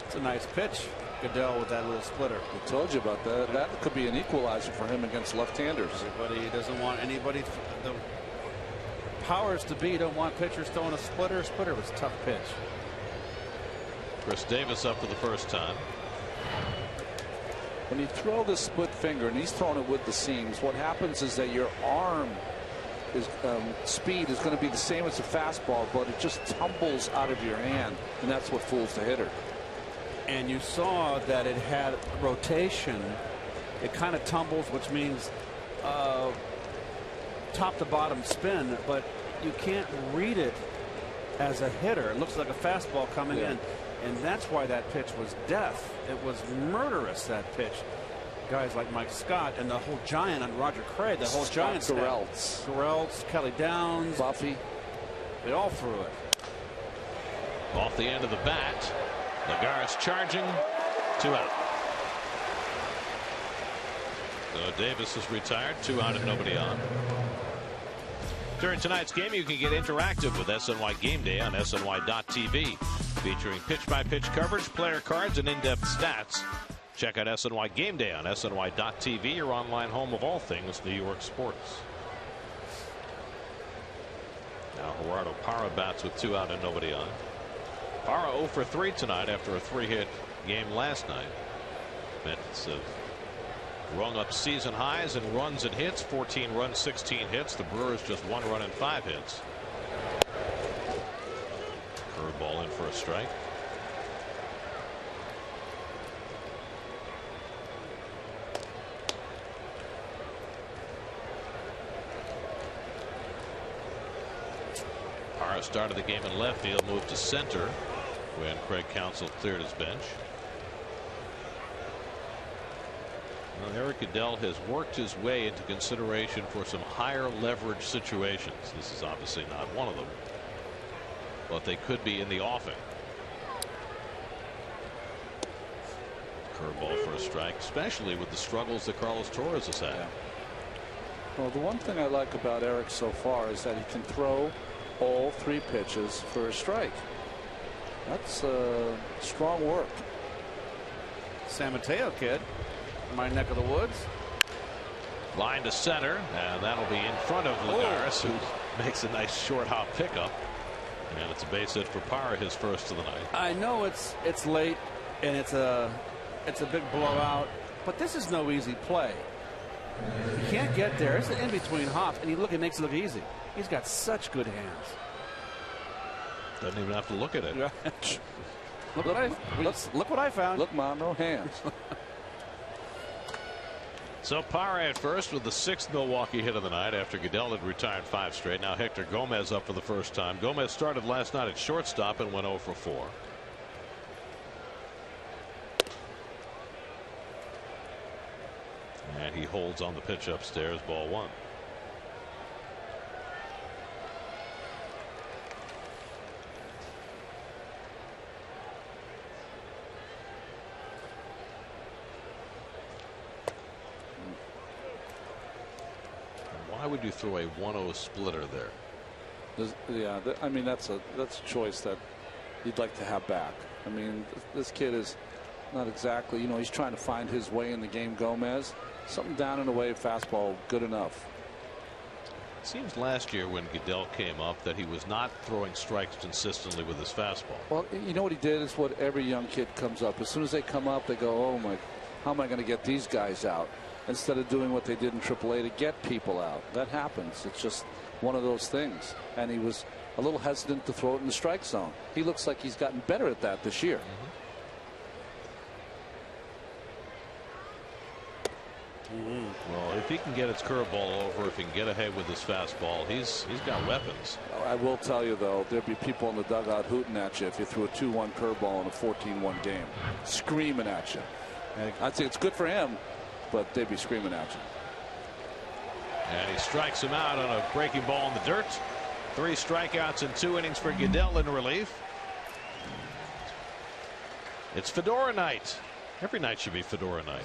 Speaker 2: It's a nice pitch. Goodell with that little splitter.
Speaker 5: I told you about that. That could be an equalizer for him against left-handers.
Speaker 2: Everybody doesn't want anybody. The powers to be don't want pitchers throwing a splitter. Splitter was a tough pitch.
Speaker 6: Chris Davis up for the first time.
Speaker 5: When you throw the split finger and he's throwing it with the seams, what happens is that your arm is speed is going to be the same as a fastball, but it just tumbles out of your hand, and that's what fools the hitter.
Speaker 2: And you saw that it had rotation. It kind of tumbles, which means top to bottom spin, but you can't read it as a hitter. It looks like a fastball coming in, and that's why that pitch was death. It was murderous, that pitch. Guys like Mike Scott and the whole giant on Roger Craig, the whole giant staff. Garrelts, Kelly Downs,
Speaker 5: Buffy,
Speaker 2: they all threw it.
Speaker 6: Off the end of the bat. Lagares charging. 2 out. So Davis is retired. 2 out and nobody on. During tonight's game, you can get interactive with SNY Game Day on SNY.TV, featuring pitch-by-pitch coverage, player cards, and in-depth stats. Check out SNY Game Day on SNY.TV, your online home of all things New York sports. Now Gerardo Parra bats with 2 out and nobody on. Parra 0 for 3 tonight after a 3-hit game last night. Mets have rung up season highs in runs and hits. 14 runs, 16 hits. The Brewers just 1 run and 5 hits. Curveball in for a strike. Parra started the game in left field, moved to center when Craig Counsell cleared his bench. Well, Eric Goodell has worked his way into consideration for some higher leverage situations. This is obviously not one of them, but they could be in the offing. Curveball for a strike, especially with the struggles that Carlos Torres has had.
Speaker 5: Well, the one thing I like about Eric so far is that he can throw all 3 pitches for a strike. That's strong work.
Speaker 2: San Mateo kid, my neck of the woods.
Speaker 6: Line to center, and that'll be in front of Lagares, who makes a nice short hop pickup. And it's a base hit for Parra, his first of the night.
Speaker 2: I know it's late and it's a big blowout, but this is no easy play. You can't get there. It's an in between hops, and he makes it look easy. He's got such good hands.
Speaker 6: Doesn't even have to look at it.
Speaker 2: Look what I found.
Speaker 5: Look, Mom, no hands.
Speaker 6: So Parra at first with the 6th Milwaukee hit of the night after Goodell had retired 5 straight. Now Hector Gomez up for the first time. Gomez started last night at shortstop and went 0 for 4. And he holds on the pitch upstairs, ball 1. Why would you throw a 1-0 splitter there?
Speaker 5: I mean, that's a choice that you'd like to have back. I mean, this kid is not exactly, you know, he's trying to find his way in the game. Gomez, something down and away fastball, good enough.
Speaker 6: It seems last year when Goodell came up that he was not throwing strikes consistently with his fastball.
Speaker 5: Well, you know what he did is what every young kid comes up. As soon as they come up, they go, oh my, how am I going to get these guys out? instead of doing what they did in AAA to get people out. That happens. It's just one of those things. And he was a little hesitant to throw it in the strike zone. He looks like he's gotten better at that this year.
Speaker 6: Well, if he can get his curveball over, if he can get ahead with his fastball, he's got weapons.
Speaker 5: I will tell you, though, there'd be people in the dugout hooting at you if you threw a 2-1 curveball in a 14-1 game, screaming at you. And I'd say it's good for him, but they'd be screaming at you.
Speaker 6: And he strikes him out on a breaking ball in the dirt. 3 strikeouts in 2 innings for Goodell in relief. It's Fedora night. Every night should be Fedora night.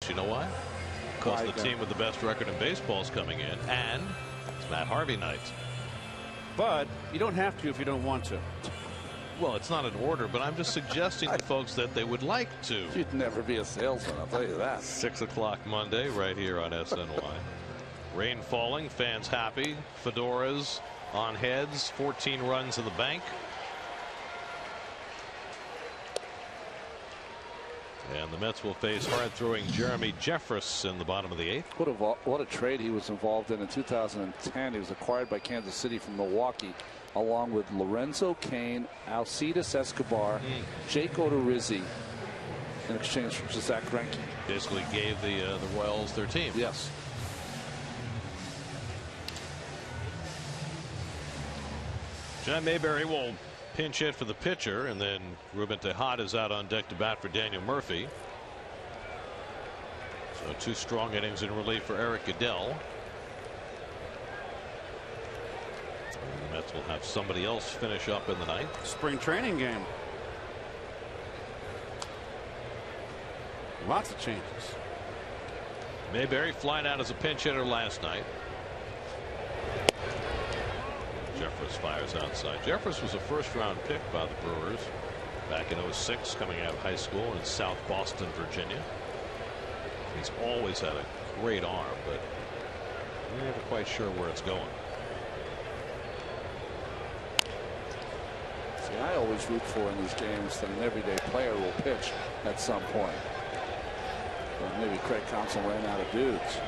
Speaker 6: You know why? Because the team with the best record in baseball is coming in, and it's Matt Harvey night.
Speaker 2: But you don't have to if you don't want to.
Speaker 6: Well, it's not an order, but I'm just suggesting to folks that they would like to.
Speaker 5: You'd never be a salesman, I'll tell you that.
Speaker 6: 6 o'clock Monday, right here on SNY. Rain falling, fans happy. Fedoras on heads, 14 runs in the bank. And the Mets will face hard-throwing Jeremy Jeffress in the bottom of the 8th.
Speaker 5: What a trade he was involved in 2010. He was acquired by Kansas City from Milwaukee, along with Lorenzo Cain, Alcides Escobar, Jake Odorizzi, in exchange for Zach Greinke.
Speaker 6: Basically gave the Royals their team.
Speaker 5: Yes.
Speaker 6: John Mayberry will pinch hit for the pitcher, and then Ruben Tejada is out on deck to bat for Daniel Murphy. So 2 strong innings in relief for Eric Goodell. And the Mets will have somebody else finish up in the night.
Speaker 2: Spring training game. Lots of changes.
Speaker 6: Mayberry flying out as a pinch hitter last night. Jeffress fires outside. Jeffress was a first-round pick by the Brewers back in '06, coming out of high school in South Boston, Virginia. He's always had a great arm, but we're never quite sure where it's going.
Speaker 5: See, I always root for in these games that an everyday player will pitch at some point. Well, maybe Craig Counsell ran out of dudes.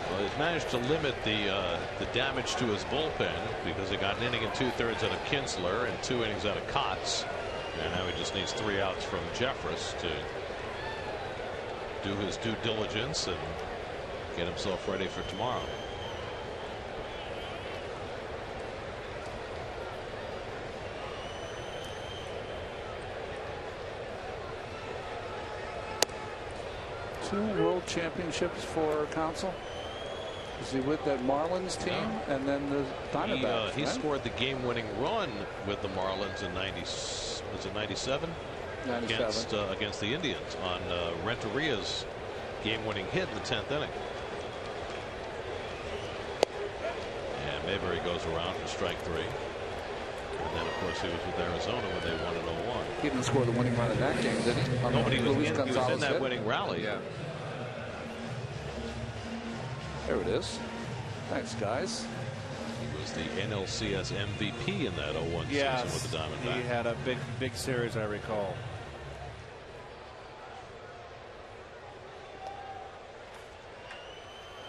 Speaker 6: Well, he's managed to limit the damage to his bullpen because he got an inning and 2/3 out of Kinsler and 2 innings out of Kotz, and now he just needs 3 outs from Jeffress to do his due diligence and get himself ready for tomorrow.
Speaker 5: 2 World Championships for Council? Was he with that Marlins team and then the Diamondbacks?
Speaker 6: He scored the game-winning run with the Marlins in 90. Was it 97?
Speaker 5: 97.
Speaker 6: Against the Indians on Renteria's game-winning hit in the 10th inning. And Mayberry goes around for strike 3. And then, of course, he was with Arizona when they won in 01.
Speaker 5: He didn't score the winning run in that game, did he?
Speaker 6: No, but he was in that winning rally.
Speaker 5: Yeah. There it is. Thanks, guys.
Speaker 6: He was the NLCS MVP in that 01 season with the Diamondbacks.
Speaker 2: He had a big series, I recall.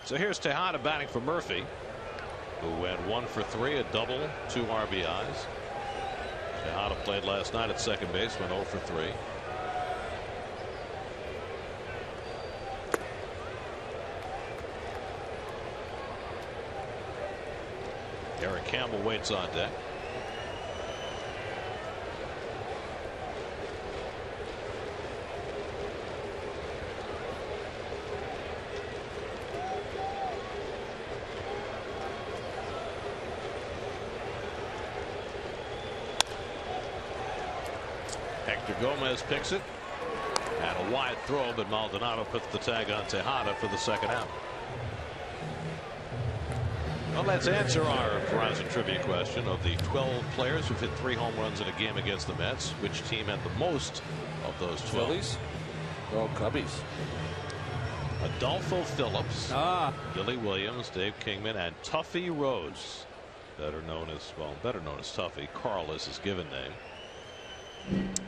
Speaker 6: So here's Tejada batting for Murphy, who went 1 for 3, a double, 2 RBIs. Tejada played last night at second base, went 0 for 3. Eric Campbell waits on deck. Hector Gomez picks it. And a wide throw, but Maldonado puts the tag on Tejada for the second out. Well, let's answer our Verizon trivia question. Of the 12 players who've hit 3 home runs in a game against the Mets, which team had the most of those 12?
Speaker 5: Phillies? Oh, Cubbies.
Speaker 6: Adolfo Phillips, Billy Williams, Dave Kingman, and Tuffy Rhodes, better known as Tuffy. Carl is his given name.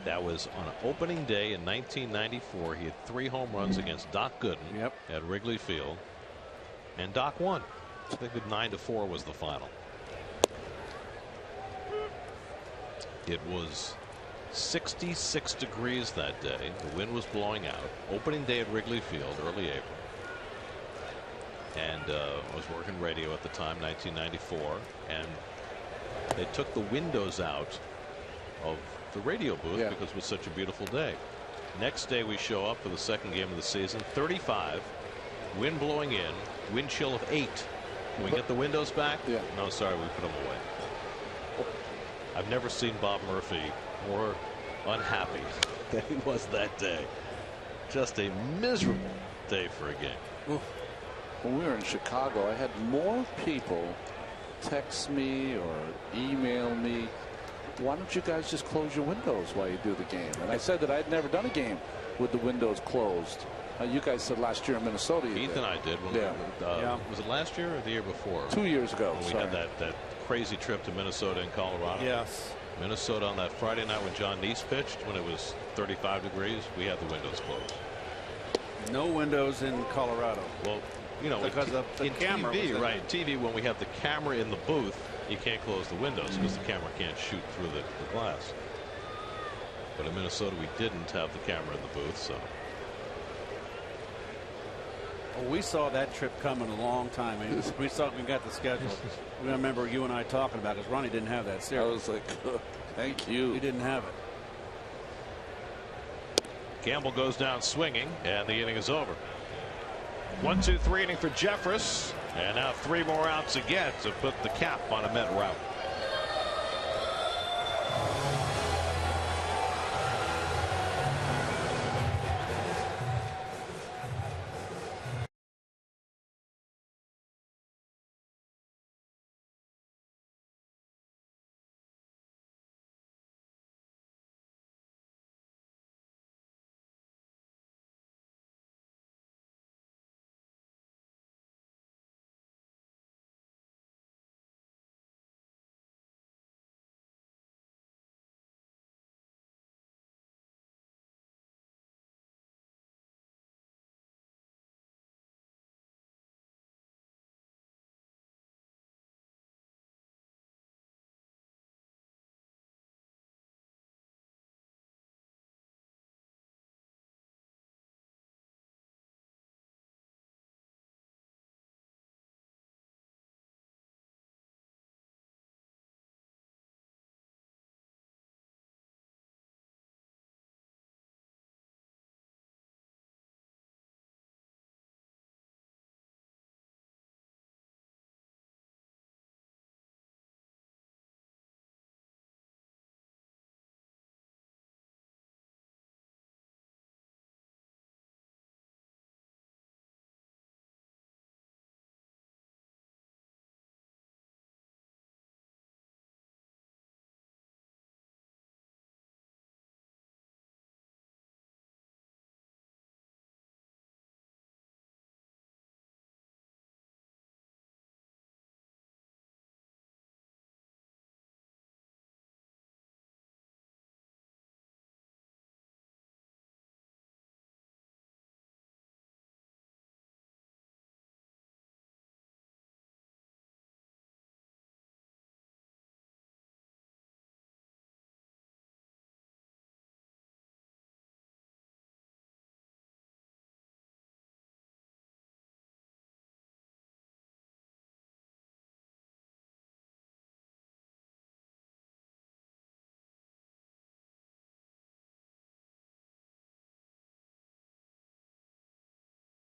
Speaker 6: That was on opening day in 1994. He had 3 home runs against Doc Gooden at Wrigley Field, and Doc won. I think that 9-4 was the final. It was 66 degrees that day. The wind was blowing out. Opening day at Wrigley Field, early April. And I was working radio at the time, 1994, and they took the windows out of the radio booth because it was such a beautiful day. Next day we show up for the second game of the season. 35, wind blowing in, wind chill of 8. Can we get the windows back? No, sorry, we put them away. I've never seen Bob Murphy more unhappy than he was that day. Just a miserable day for a game.
Speaker 5: When we were in Chicago, I had more people text me or email me, why don't you guys just close your windows while you do the game? And I said that I'd never done a game with the windows closed. You guys said last year in Minnesota.
Speaker 6: Heath and I did. Was it last year or the year before?
Speaker 5: 2 years ago.
Speaker 6: When we had that crazy trip to Minnesota and Colorado.
Speaker 2: Yes.
Speaker 6: Minnesota on that Friday night when John Neese pitched, when it was 35 degrees, we had the windows closed.
Speaker 2: No windows in Colorado.
Speaker 6: Well, you know,
Speaker 2: because of the camera.
Speaker 6: TV, right? TV, when we have the camera in the booth, you can't close the windows because the camera can't shoot through the glass. But in Minnesota, we didn't have the camera in the booth, so.
Speaker 2: Well, we saw that trip coming a long time. We got the schedule. We remember you and I talking about it because Ronnie didn't have that series.
Speaker 5: I was like, thank you.
Speaker 2: He didn't have it.
Speaker 6: Campbell goes down swinging, and the inning is over. 1-2-3 inning for Jeffress, and now 3 more outs again to put the cap on a Met rout.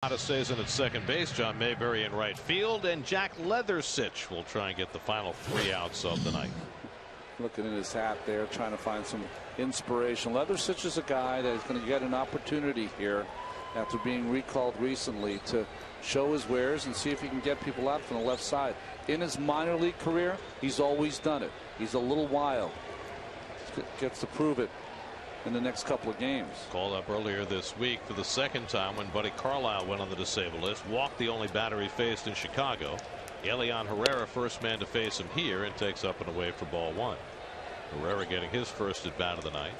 Speaker 6: Odyssey's at second base. John Mayberry in right field, and Jack Leathersich will try and get the final 3 outs of the night.
Speaker 5: Looking at his hat there, trying to find some inspiration. Leathersich is a guy that is going to get an opportunity here after being recalled recently to show his wares and see if he can get people out from the left side. In his minor league career, he's always done it. He's a little wild. Gets to prove it in the next couple of games.
Speaker 6: Called up earlier this week for the second time when Buddy Carlisle went on the disabled list. Walked the only batter he faced in Chicago. Elian Herrera, first man to face him here, and takes up and away for ball 1. Herrera getting his first at bat of the night.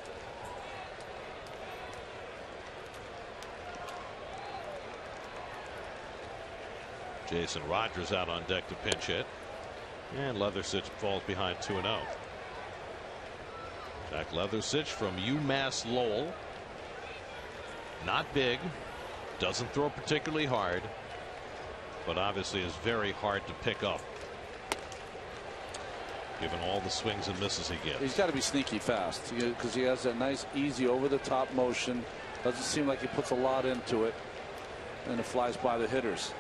Speaker 6: Jason Rogers out on deck to pinch hit, and Leathersich falls behind 2-0. Jack Leathersich from UMass Lowell. Not big, doesn't throw particularly hard, but obviously is very hard to pick up given all the swings and misses he gets.
Speaker 5: He's got to be sneaky fast because he has that nice easy over the top motion. Doesn't seem like he puts a lot into it, and it flies by the hitters.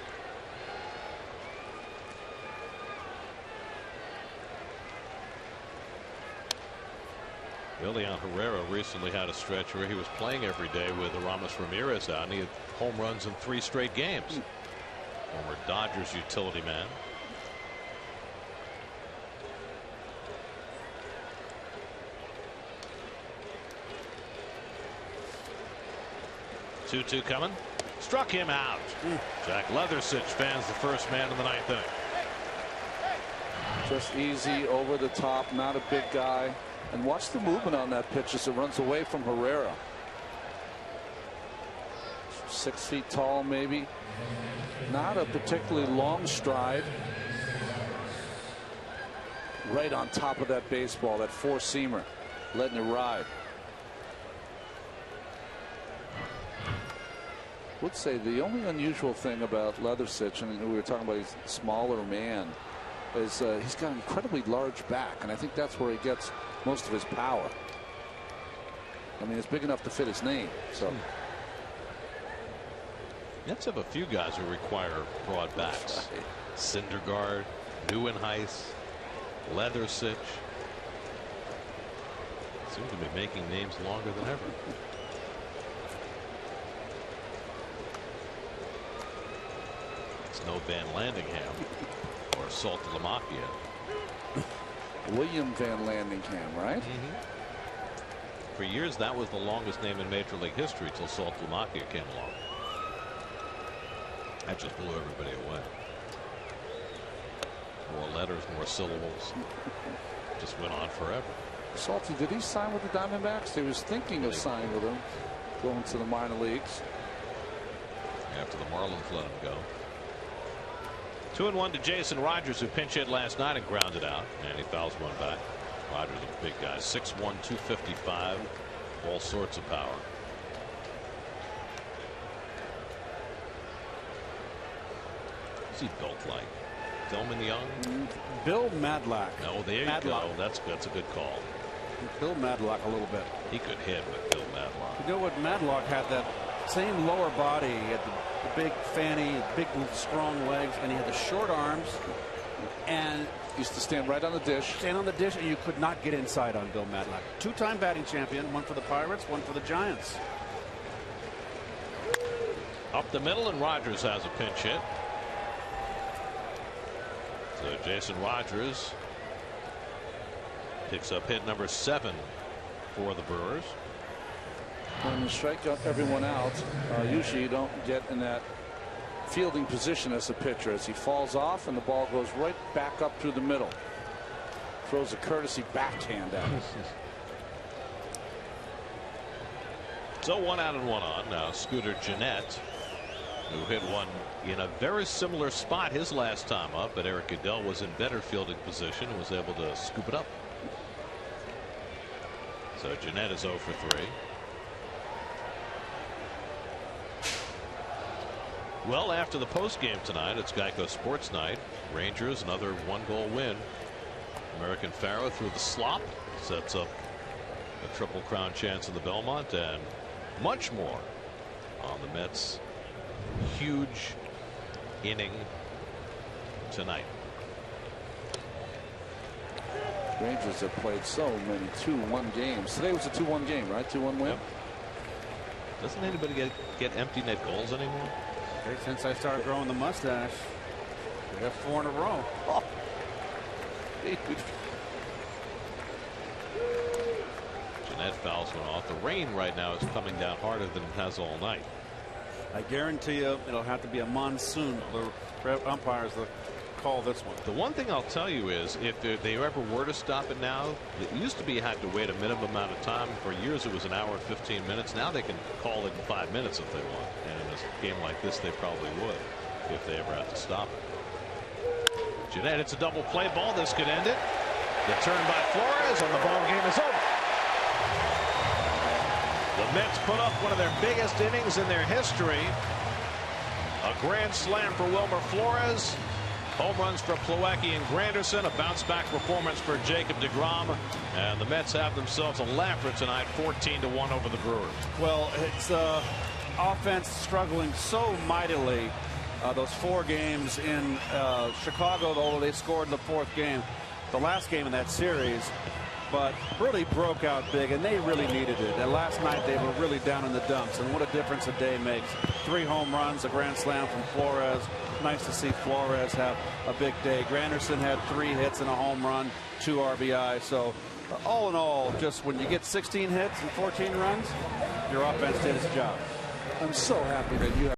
Speaker 6: Elian Herrera recently had a stretch where he was playing every day with Aramis Ramirez out, and he had home runs in 3 straight games. Former Dodgers utility man. Two coming. Struck him out. Jack Leathersich fans the first man in the 9th inning.
Speaker 5: Just easy over the top, not a big guy. And watch the movement on that pitch as it runs away from Herrera. 6 feet tall, maybe. Not a particularly long stride. Right on top of that baseball, that 4-seamer, letting it ride. Would say the only unusual thing about Leathersich, and we were talking about he's a smaller man, is he's got an incredibly large back, and I think that's where he gets most of his power. I mean, it's big enough to fit his name. So
Speaker 6: Mets have a few guys who require broad backs. Syndergaard, Neuenhuis, Leathersich. Seem to be making names longer than ever. It's no Van Landingham or Saltalamacchia.
Speaker 5: William Van Landingham, right?
Speaker 6: For years, that was the longest name in Major League history till Saltalamacchia came along. That just blew everybody away. More letters, more syllables. Just went on forever.
Speaker 5: Salty, did he sign with the Diamondbacks? He was thinking of signing with them, going to the minor leagues.
Speaker 6: After the Marlins let him go. 2-1 to Jason Rogers, who pinch hit last night and grounded out, and he fouls one back. Rogers a big guy, 6'1", 255, all sorts of power. What's he built like? Tillman Young?
Speaker 2: Bill Madlock.
Speaker 6: No, there you go. That's a good call.
Speaker 2: Bill Madlock a little bit.
Speaker 6: He could hit with Bill Madlock.
Speaker 2: You know what? Madlock had that same lower body. He had the big fanny, big strong legs, and he had the short arms. And
Speaker 5: used to stand right on the dish.
Speaker 2: Stand on the dish, and you could not get inside on Bill Madlock. 2-time batting champion, one for the Pirates, one for the Giants.
Speaker 6: Up the middle, and Rogers has a pinch hit. So Jason Rogers picks up hit number 7 for the Brewers.
Speaker 5: When you strike everyone out, usually you don't get in that fielding position as a pitcher, as he falls off and the ball goes right back up through the middle. Throws a courtesy backhand at it.
Speaker 6: So 1 out and 1 on. Now Scooter Gennett, who hit one in a very similar spot his last time up, but Eric Goodell was in better fielding position and was able to scoop it up. So Gennett is 0 for 3. Well, after the post game tonight, it's Geico Sports Night. Rangers, another 1-goal win. American Pharoah through the slop sets up a Triple Crown chance in the Belmont, and much more on the Mets huge inning tonight.
Speaker 5: Rangers have played so many 2-1 games. Today was a 2-1 game, right? 2-1 win.
Speaker 6: Yep. Doesn't anybody get empty net goals anymore?
Speaker 2: Okay, since I started growing the mustache, we have 4 in a row.
Speaker 6: Oh. Jeanette fouls one off. The rain right now is coming down harder than it has all night.
Speaker 2: I guarantee you it'll have to be a monsoon. The umpires will call this one.
Speaker 6: The one thing I'll tell you is if they ever were to stop it now, it used to be you had to wait a minimum amount of time. For years it was an hour and 15 minutes. Now they can call it in 5 minutes if they want. And in a game like this they probably would if they ever had to stop it. Jeanette, it's a double play ball. This could end it. The turn by Flores and the ball game is over. The Mets put up one of their biggest innings in their history. A grand slam for Wilmer Flores. Home runs for Plawecki and Granderson. A bounce back performance for Jacob DeGrom. And the Mets have themselves a laugher tonight, 14-1 over the Brewers.
Speaker 2: Well, it's offense struggling so mightily. Those 4 games in Chicago, although they scored in the 4th game, the last game in that series, but really broke out big, and they really needed it. And last night they were really down in the dumps, and what a difference a day makes. 3 home runs, a grand slam from Flores. Nice to see Flores have a big day. Granderson had 3 hits and a home run, 2 RBI. So all in all, just when you get 16 hits and 14 runs, your offense did its job.
Speaker 5: I'm so happy that you have